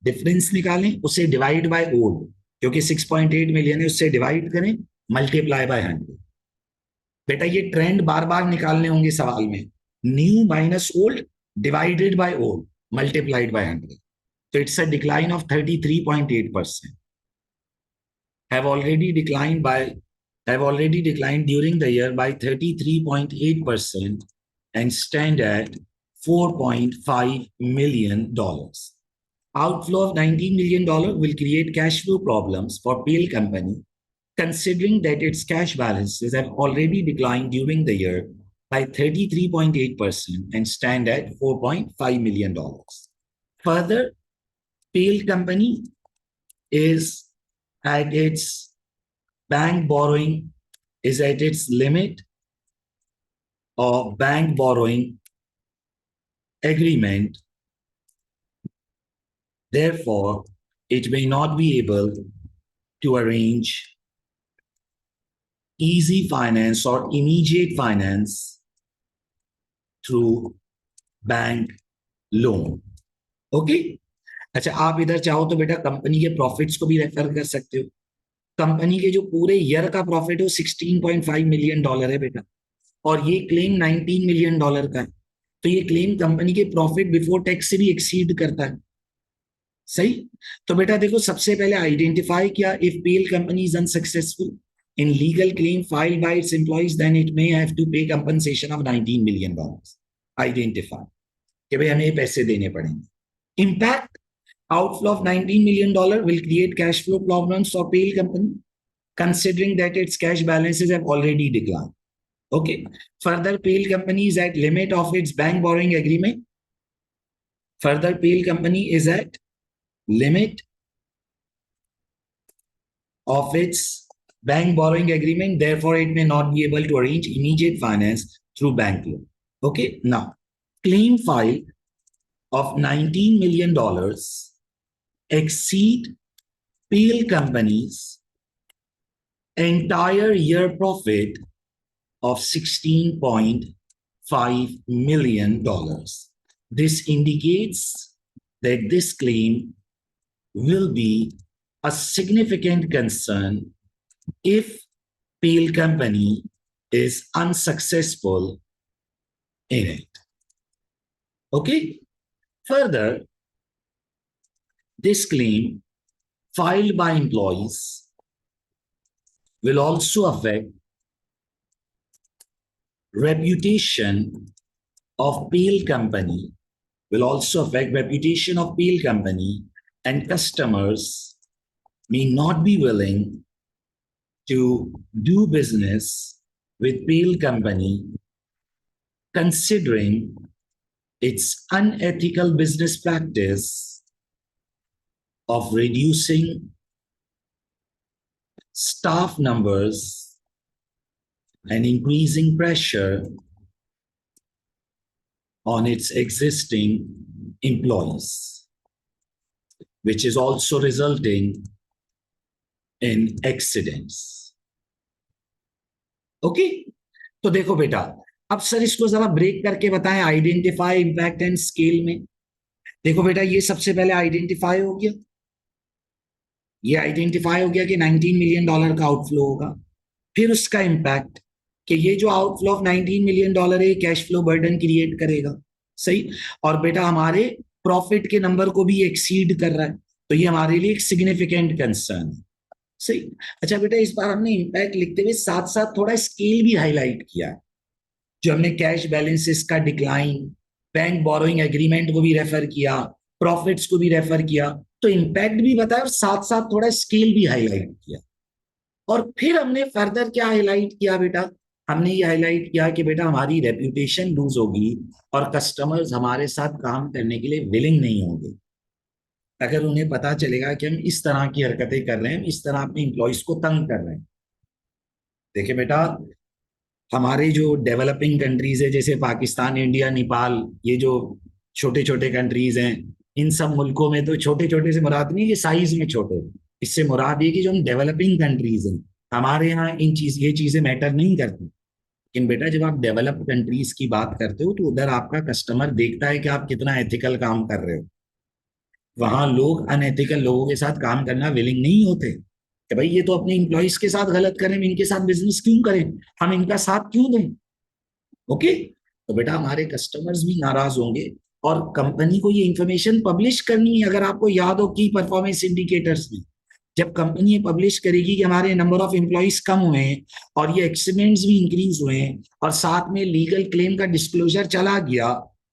डिफरेंस निकालें, उसे डिवाइड बाय ओल्ड, क्योंकि 6.8 मिलियन है, उससे डिवाइड करें, मल्टीप्लाई बाय 100। बेटा ये ट्रेंड बार बार निकालने होंगे सवाल में। New minus old divided by old multiplied by 100, तो it's a decline of 33.8%। have already declined by have already declined during the year by 33.8% and stand at $4.5 million. Outflow of $19 million will create cash flow problems for Pale Company, considering that its cash balances have already declined during the year by 33.8% and stand at $4.5 million. Further, Pale Company is at its bank borrowing is at its limit of bank borrowing agreement. Therefore, it may not be able to arrange easy finance or immediate finance through bank loan. Okay? अच्छा, आप इधर चाहो तो बेटा company के profits को भी refer कर सकते हो। कंपनी के जो पूरे ईयर का प्रॉफिट है $16.5 मिलियन है बेटा, और ये क्लेम $19 मिलियन का है। तो ये क्लेम कंपनी के प्रॉफिट बिफोर टैक्स से भी एक्सीड करता है। सही, तो बेटा देखो, सबसे पहले आइडेंटिफाई किया, if Pale company is unsuccessful in legal claim filed by its employees then it may have to pay compensation of $19 million. Identify कि भाई हमें ये पैसे देने पड़ेंगे। Impact, outflow of $19 million will create cash flow problems for Pale Company, considering that its cash balances have already declined. Okay. Further, Pale Company is at limit of its bank borrowing agreement. Further, Pale Company is at limit of its bank borrowing agreement. Therefore, it may not be able to arrange immediate finance through bank loan. Okay. Now, claim file of $19 million exceed Pale Company's entire year profit of $16.5 million. This indicates that this claim will be a significant concern if Pale Company is unsuccessful in it. Okay? Further, this claim filed by employees will also affect reputation of Pale Company, and customers may not be willing to do business with Pale Company, considering its unethical business practice of reducing staff numbers and increasing pressure on its existing employees, which is also resulting in accidents. Okay? तो देखो बेटा, अब sir इसको जरा break करके बताएं, identify, impact and scale में। देखो बेटा, ये सबसे पहले आइडेंटिफाई हो गया, ये आइडेंटिफाई हो गया कि $19 मिलियन का आउटफ्लो होगा। फिर उसका इम्पैक्ट कि ये जो आउटफ्लो ऑफ $19 मिलियन है, कैश फ्लो बर्डन क्रिएट करेगा। सही, और बेटा हमारे प्रॉफिट के नंबर को भी एक्सीड कर रहा है, तो ये हमारे लिए एक सिग्निफिकेंट कंसर्न है। सही। अच्छा बेटा, इस बार हमने इम्पैक्ट लिखते हुए साथ साथ थोड़ा स्केल भी हाईलाइट किया है। जो हमने कैश बैलेंसेस का डिक्लाइन, बैंक बोरोइंग एग्रीमेंट को भी रेफर किया, प्रॉफिट्स को भी रेफर किया, तो इम्पैक्ट भी बताया और साथ साथ थोड़ा स्केल भी हाईलाइट किया। और फिर हमने फर्दर क्या हाईलाइट किया बेटा? हमने ये हाईलाइट किया कि बेटा हमारी रेप्यूटेशन लूज होगी और कस्टमर्स हमारे साथ काम करने के लिए विलिंग नहीं होंगे अगर उन्हें पता चलेगा कि हम इस तरह की हरकतें कर रहे हैं, इस तरह अपने इंप्लॉइज को तंग कर रहे हैं। देखिए बेटा, हमारे जो डेवलपिंग कंट्रीज है जैसे पाकिस्तान, इंडिया, नेपाल, ये जो छोटे छोटे कंट्रीज हैं, इन सब मुल्कों में तो छोटे छोटे से मुराद नहीं, ये साइज में छोटे, इससे मुराद ये कि जो हम डेवलपिंग कंट्रीज हैं, हमारे यहाँ ये चीजें मैटर नहीं करती। लेकिन बेटा जब आप डेवलप कंट्रीज की बात करते हो तो उधर आपका कस्टमर देखता है कि आप कितना एथिकल काम कर रहे हो। वहां लोग अनएथिकल लोगों के साथ काम करना विलिंग नहीं होते कि भाई ये तो अपने इंप्लॉइज के साथ गलत करें, इनके साथ बिजनेस क्यों करें, हम इनका साथ क्यों दें। ओके, तो बेटा हमारे कस्टमर्स भी नाराज होंगे और कंपनी को ये इंफॉर्मेशन पब्लिश करनी है। अगर आपको याद हो की परफॉर्मेंस इंडिकेटर्स में, जब कंपनी ये पब्लिश करेगी कि हमारे नंबर ऑफ एम्प्लॉइज कम हुए हैं और ये एक्सीडेंट्स भी इंक्रीज हुए हैं और साथ में लीगल क्लेम का डिस्क्लोजर चला गया,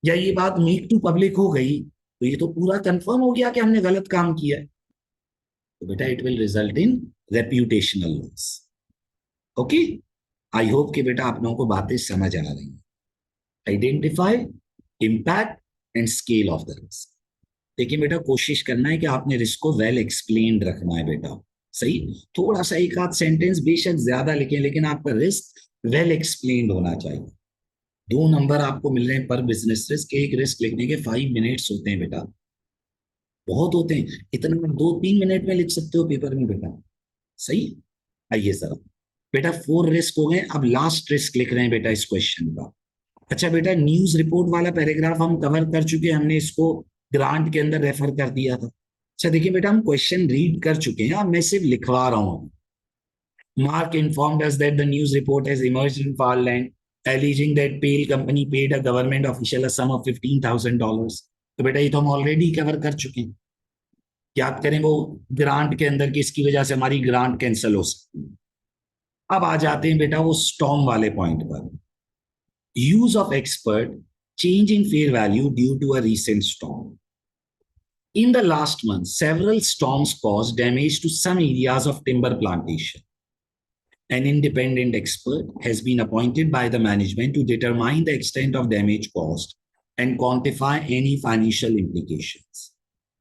या ये बात मेक टू पब्लिक हो गई, तो ये तो पूरा कंफर्म हो गया कि हमने गलत काम किया है। तो बेटा it will result in reputational loss. Okay, I hope कि बेटा आप लोगों को बातें समझ आ रही हैं। Identify impact and scale of the risk. देखिए बेटा, कोशिश करना है कि आपने रिस्क को वेल एक्सप्लेन्ड रखना है बेटा। सही, थोड़ा सा एक आध सेंटेंस बेशक ज्यादा लिखें, लेकिन आपका रिस्क वेल एक्सप्लेन्ड होना चाहिए। 2 नंबर आपको मिल रहे हैं पर बिजनेस रिस्क, एक रिस्क लिखने के 5 मिनट्स होते हैं बेटा, बहुत होते हैं। इतना 2-3 मिनट में लिख सकते हो पेपर में बेटा। सही। आइए सर, बेटा 4 रिस्क हो गए, अब लास्ट रिस्क लिख रहे हैं बेटा इस क्वेश्चन का। अच्छा बेटा, न्यूज रिपोर्ट वाला पैराग्राफ हम कवर कर चुके हैं, हमने इसको ग्रांट के अंदर रेफर कर दिया था। अच्छा देखिए बेटा, हम क्वेश्चन रीड कर चुके हैं, अब मैं सिर्फ लिखवा रहा हूँ। Mark informed us that the news report has emerged in Farland, alleging that Pale Company paid a government official a sum of $15,000। तो बेटा ये तो हम ऑलरेडी कवर कर चुके हैं। याद करें वो ग्रांट के अंदर कि इसकी वजह से हमारी ग्रांट कैंसिल हो सकती है। अब आ जाते हैं बेटा वो स्टॉर्म वाले पॉइंट पर। use of expert, change in fair value due to a recent storm. In the last month, several storms caused damage to some areas of timber plantation. An independent expert has been appointed by the management to determine the extent of damage caused and quantify any financial implications,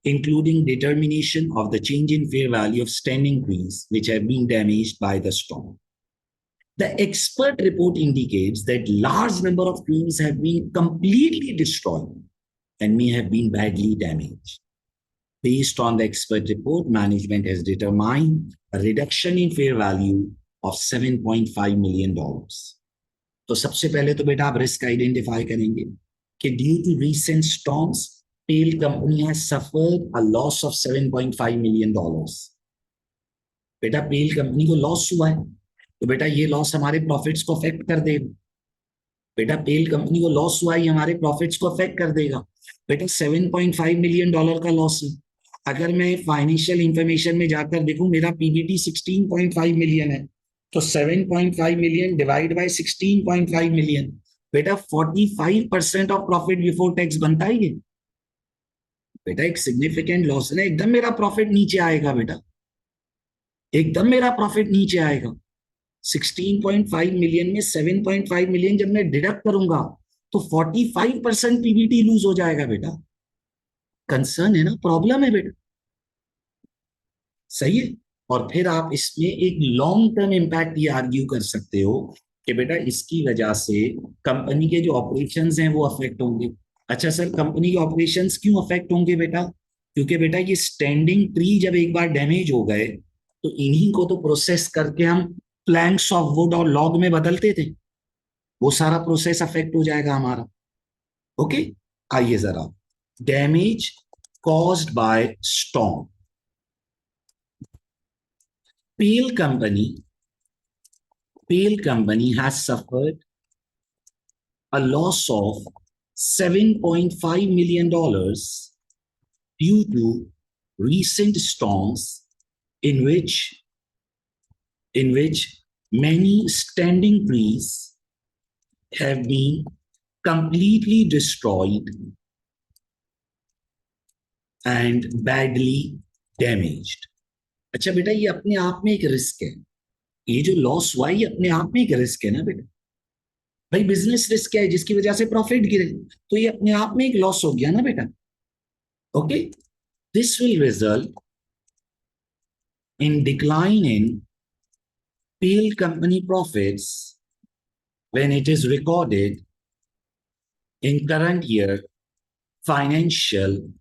including determination of the change in fair value of standing trees which have been damaged by the storm. The expert report indicates that large number of trees have been completely destroyed and may have been badly damaged. Based on the expert report, management has determined a reduction in fair value of $7.5 million. तो सबसे पहले तो बेटा आप risk identify करेंगे कि due to recent storms Pale company has suffered a loss of $7.5 million। बेटा पेल company को लॉस हुआ है, तो बेटा ये लॉस हमारे प्रॉफिट्स को अफेक्ट कर देगा। बेटा पेल कंपनी को लॉस हुआ है, हमारे प्रॉफिट्स को अफेक्ट कर देगा। बेटा $7.5 million का लॉस है। अगर मैं फाइनेंशियल इंफॉर्मेशन में जाकर देखूं, मेरा पीबीटी 16.5 मिलियन है, तो 7.5 मिलियन डिवाइड बाय 16.5 मिलियन, बेटा 45% ऑफ प्रॉफिट बिफोर टैक्स बनता है ये। बेटा एक सिग्निफिकेंट लॉस है ना, एकदम मेरा प्रॉफिट नीचे आएगा बेटा, एकदम मेरा प्रॉफिट नीचे आएगा। 16.5 मिलियन में 7.5 मिलियन जब मैं डिडक्ट करूंगा तो 45% पीबीटी लूज हो जाएगा बेटा। कंसर्न है ना, प्रॉब्लम है बेटा। सही है। और फिर आप इसमें एक लॉन्ग टर्म इंपैक्ट ये आर्ग्यू कर सकते हो कि बेटा इसकी वजह से कंपनी के जो ऑपरेशंस हैं वो अफेक्ट होंगे। अच्छा सर, कंपनी के ऑपरेशंस क्यों अफेक्ट होंगे बेटा? क्योंकि बेटा ये स्टैंडिंग ट्री जब एक बार डैमेज हो गए तो इन्हीं को तो प्रोसेस करके हम प्लैंक्स ऑफ वुड और लॉग में बदलते थे, वो सारा प्रोसेस अफेक्ट हो जाएगा हमारा। ओके, आइए जरा, damage caused by storm. Pale company has suffered a loss of $7.5 million due to recent storms in which in which many standing trees have been completely destroyed and badly damaged. अच्छा बेटा, ये अपने आप में एक risk है. ये जो लॉस हुआ है ये अपने आप में एक रिस्क है ना बेटा. भाई बिजनेस रिस्क क्या है? जिसकी वजह से प्रॉफिट गिरे, तो ये अपने आप में एक लॉस हो गया ना बेटा. Okay, this will result in decline in PL company profits when it is recorded in current year financial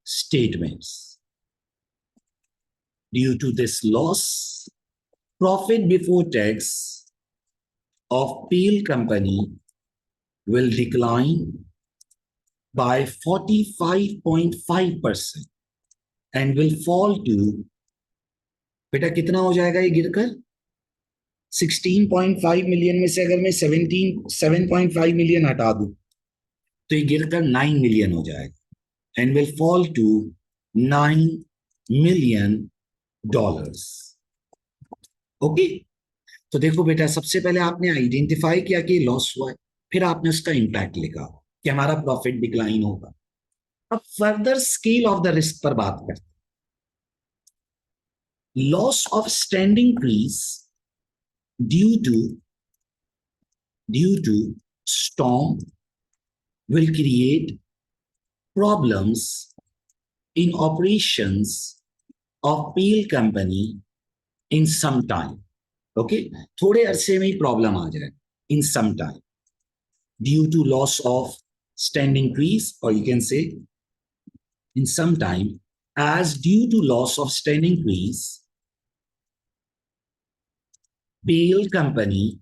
statements. Due to this loss, profit before tax of PL company will decline by 45.5% and will fall to, बेटा कितना हो जाएगा ये गिरकर? 16.5 million में से अगर मैं 7.5 मिलियन हटा दूं तो ये गिरकर 9 मिलियन हो जाएगा and will fall to 9 million dollars. Okay, तो देखो बेटा, सबसे पहले आपने आइडेंटिफाई किया कि लॉस हुआ है, फिर आपने उसका इंपैक्ट लिखा कि हमारा प्रॉफिट डिक्लाइन होगा. अब further scale of the risk पर बात करते हैं. Loss of standing trees due to storm will create problems in operations of PL company in some time. Okay, थोड़े अरसे में ही प्रॉब्लम आ जाए. In some time, due to loss of standing trees, or you can say in some time, as due to loss of standing trees, PL company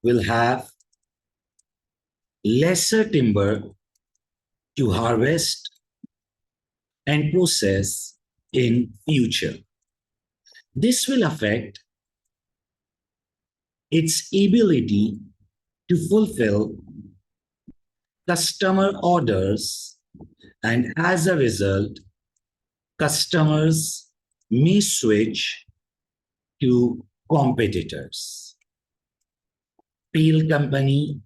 will have lesser timber to harvest and process in future. This will affect its ability to fulfill customer orders, and as a result, customers may switch to competitors. PL company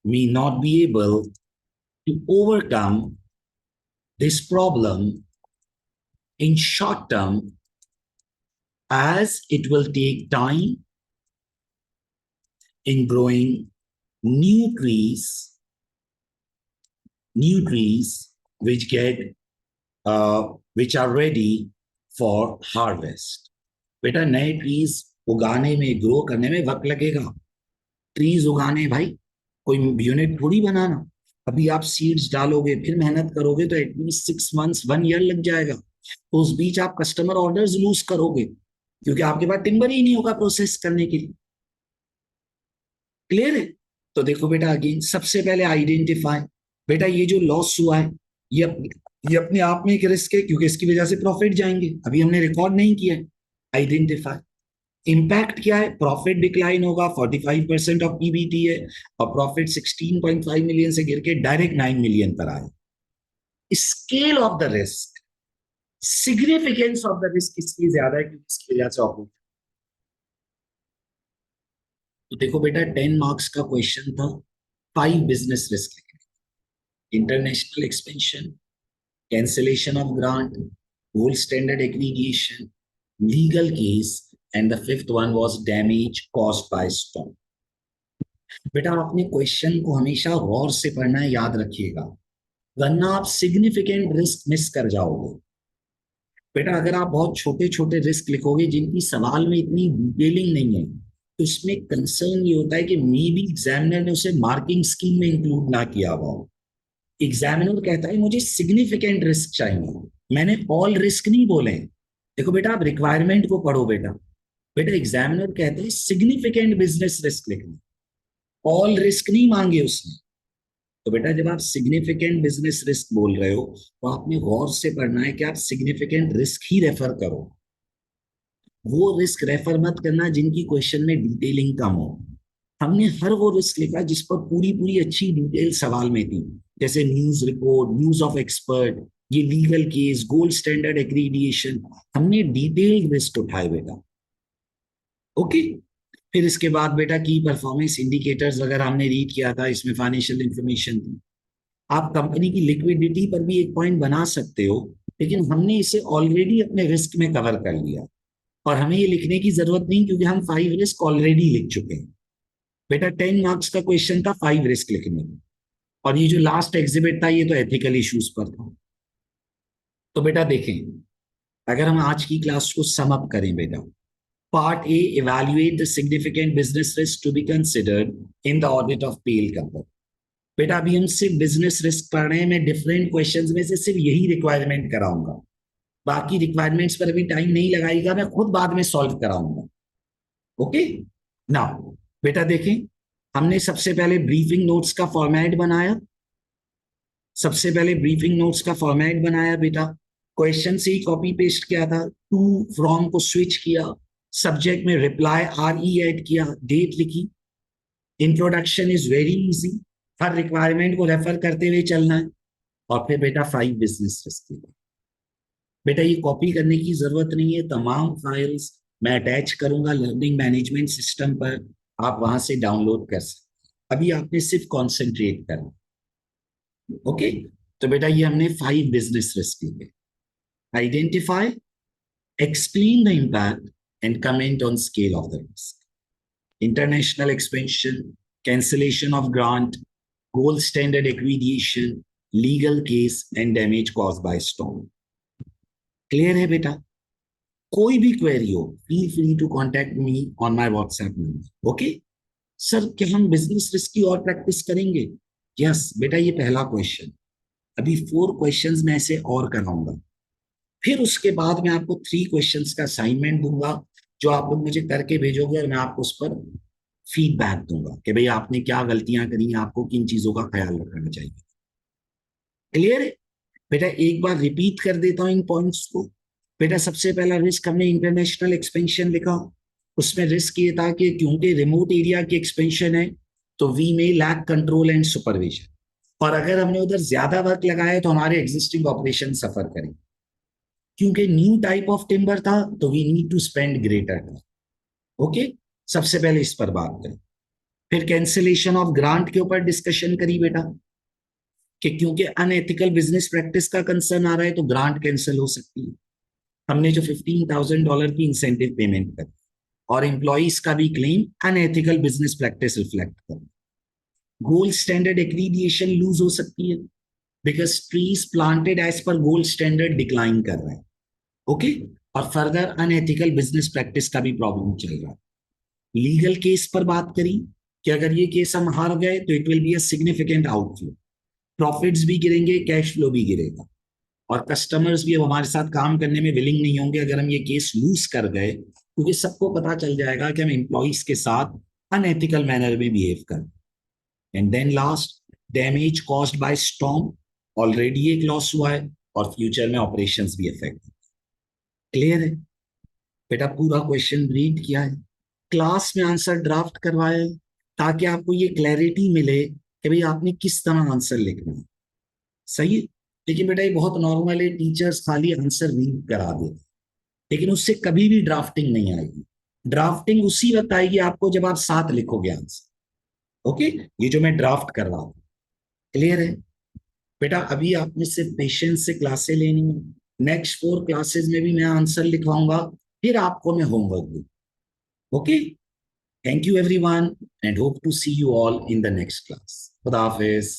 may not be able to overcome this problem in short term, as it will take time in growing new trees which are ready for harvest. बेटा नए trees उगाने में, grow करने में वक्त लगेगा. Trees उगाने भाई कोई यूनिट थोड़ी बनाना. अभी आप सीड्स डालोगे, फिर मेहनत करोगे तो एटलीस्ट 6 मंथ्स 1 ईयर लग जाएगा. तो उस बीच आप कस्टमर ऑर्डर्स लूज करोगे क्योंकि आपके पास टिम्बर ही नहीं होगा प्रोसेस करने के लिए. क्लियर है? तो देखो बेटा, अगेन सबसे पहले आइडेंटिफाई. बेटा ये जो लॉस हुआ है ये अपने आप में एक रिस्क है क्योंकि इसकी वजह से प्रॉफिट जाएंगे. अभी हमने रिकॉर्ड नहीं किया है. आइडेंटिफाई. इम्पैक्ट क्या है? प्रॉफिट डिक्लाइन होगा, 45% ऑफ पीबीटी है और प्रॉफिट 16.5 मिलियन से गिर के डायरेक्ट 9 मिलियन पर आए. Scale of the risk, significance of the risk इसलिए ज्यादा है क्योंकि इसकी वजह से ऑपरेट. तो देखो बेटा, 10 मार्क्स का क्वेश्चन था. 5 बिजनेस रिस्क लिखने. International expansion, cancellation of grant, gold standard aggregation, legal case, and the 5th one was damage caused by storm. बेटा आपने क्वेश्चन को हमेशा गौर से पढ़ना है, याद रखिएगा, वरना आप सिग्निफिकेंट रिस्क मिस कर जाओगे. बेटा अगर आप बहुत छोटे छोटे रिस्क लिखोगे जिनकी सवाल में इतनी डिटेलिंग नहीं है, तो इसमें कंसर्न ये होता है कि मे बी एग्जामिनर ने उसे मार्किंग स्कीम में इंक्लूड ना किया हुआ. एग्जामिनर कहता है मुझे सिग्निफिकेंट रिस्क चाहिए, मैंने ऑल रिस्क नहीं बोले. देखो बेटा, आप रिक्वायरमेंट को पढ़ो बेटा. बेटा एग्जामिनर कहते हैं सिग्निफिकेंट बिजनेस रिस्क लिखना, ऑल रिस्क नहीं मांगे उसने. तो बेटा जब आप सिग्निफिकेंट बिजनेस रिस्क बोल रहे हो तो आपने गौर से पढ़ना है कि आप सिग्निफिकेंट रिस्क ही रेफर करो. वो रिस्क रेफर मत करना जिनकी क्वेश्चन में डिटेलिंग कम हो. हमने हर वो रिस्क लिखा जिस पर पूरी पूरी अच्छी डिटेल सवाल में थी, जैसे news report, news of expert, ये legal case, gold standard accreditation. हमने डिटेल रिस्क उठाए बेटा. ओके। फिर इसके बाद बेटा की परफॉर्मेंस इंडिकेटर्स वगैरह हमने रीड किया था, इसमें फाइनेंशियल इंफॉर्मेशन थी। आप कंपनी की लिक्विडिटी पर भी एक पॉइंट बना सकते हो, लेकिन हमने इसे ऑलरेडी अपने रिस्क में कवर कर लिया और हमें ये लिखने की जरूरत नहीं, क्योंकि हम 5 रिस्क ऑलरेडी लिख चुके हैं। बेटा 10 मार्क्स का क्वेश्चन था 5 रिस्क लिखने में, और ये जो लास्ट एग्जिबिट था ये तो एथिकल इश्यूज पर था। तो बेटा देखें, अगर हम आज की क्लास को सम अप करें बेटा, part A, evaluate the significant business risk to be considered in the audit of Pale company. बेटा अभी हम सिर्फ बिजनेस रिस्क पढ़ रहे हैं, मैं डिफरेंट क्वेश्चंस में से सिर्फ यही रिक्वायरमेंट कराऊंगा, बाकी रिक्वायरमेंट्स पर अभी टाइम नहीं लगाएगा, मैं खुद बाद में सॉल्व कराऊंगा। ओके। नाउ बेटा देखें, हमने सबसे पहले ब्रीफिंग नोट्स का फॉर्मेट बनाया। सबसे पहले ब्रीफिंग नोट्स का फॉर्मेट बनाया बेटा, क्वेश्चन से ही कॉपी पेस्ट किया था, टू फ्रॉम को स्विच किया, सब्जेक्ट में रिप्लाई आर ई ऐड किया, डेट लिखी। Introduction is very easy, her requirement को रेफर करते हुए चलना है। और फिर बेटा 5 बिजनेस रिस्क। बेटा ये कॉपी करने की जरूरत नहीं है, तमाम फाइल्स मैं अटैच करूंगा लर्निंग मैनेजमेंट सिस्टम पर, आप वहां से डाउनलोड कर सकते। अभी आपने सिर्फ कॉन्सेंट्रेट करना। ओके। तो बेटा ये हमने 5 बिजनेस रिस्क लिए। Identify, explain the impact, and comment on scale of the risk. International expansion, cancellation of grant, gold standard accreditation, legal case, and damage caused by storm. Clear है बेटा? कोई भी क्वेरी हो, feel free to contact me on my WhatsApp number. Okay? Sir क्या हम business risk की और practice करेंगे? यस बेटा, ये पहला क्वेश्चन। अभी 4 क्वेश्चंस में ऐसे और कराऊंगा। फिर उसके बाद मैं आपको 3 क्वेश्चंस का असाइनमेंट दूंगा, जो आप लोग मुझे करके भेजोगे और मैं आपको उस पर फीडबैक दूंगा कि भाई आपने क्या गलतियां करी, आपको किन चीजों का ख्याल रखना चाहिए। क्लियर है बेटा? एक बार रिपीट कर देता हूं इन पॉइंट्स को। बेटा सबसे पहला रिस्क हमने इंटरनेशनल एक्सपेंशन लिखा। उसमें रिस्क ये था कि क्योंकि रिमोट एरिया की एक्सपेंशन है, तो we may lack control and supervision, और अगर हमने उधर ज्यादा वर्क लगाया तो हमारे एग्जिस्टिंग ऑपरेशन सफर करेंगे। क्योंकि न्यू टाइप ऑफ टिम्बर था, तो we need to spend greater time. Okay. सबसे पहले इस पर बात करें। फिर कैंसिलेशन ऑफ ग्रांट के ऊपर डिस्कशन करी बेटा, कि क्योंकि अनएथिकल बिजनेस प्रैक्टिस का कंसर्न आ रहा है तो ग्रांट कैंसिल हो सकती है। हमने जो $15,000 की इंसेंटिव पेमेंट करी, और एम्प्लॉइज का भी claim unethical business practice reflect कर। गोल्ड स्टैंडर्ड एक्रीडिएशन लूज हो सकती है, बिकॉज ट्रीज प्लांटेड एज पर गोल्ड स्टैंडर्ड डिक्लाइन कर रहे हैं। ओके। और फर्दर अनएथिकल बिजनेस प्रैक्टिस का भी प्रॉब्लम चल रहा है। लीगल केस पर बात करी कि अगर ये केस हम हार गए तो it will be a significant outflow, profits भी गिरेंगे, कैश फ्लो भी गिरेगा, और कस्टमर्स भी अब हमारे साथ काम करने में विलिंग नहीं होंगे अगर हम ये केस लूज कर गए, क्योंकि सबको पता चल जाएगा कि हम एम्प्लॉइज के साथ अनएथिकल मैनर में बिहेव कर। And then last, damage caused by storm, already एक लॉस हुआ है और फ्यूचर में ऑपरेशंस भी अफेक्ट। क्लियर है बेटा? पूरा क्वेश्चन रीड किया है, क्लास में आंसर ड्राफ्ट करवाया है, ताकि आपको ये क्लैरिटी मिले कि भाई आपने किस तरह आंसर लिखना है। सही है? लेकिन बेटा ये बहुत नॉर्मल है, टीचर्स खाली आंसर रीड करा देते, लेकिन उससे कभी भी ड्राफ्टिंग नहीं आएगी। ड्राफ्टिंग उसी वक्त आएगी आपको जब आप साथ लिखोगे आंसर। ओके। ये जो मैं ड्राफ्ट कर रहा हूं, क्लियर है बेटा? अभी आपने सिर्फ पेशेंस से क्लासे लेनी है, नेक्स्ट 4 क्लासेस में भी मैं आंसर लिखवाऊंगा, फिर आपको मैं होमवर्क दूँ। Okay. Thank you everyone, and hope to see you all in the next class. खुदा हाफिज।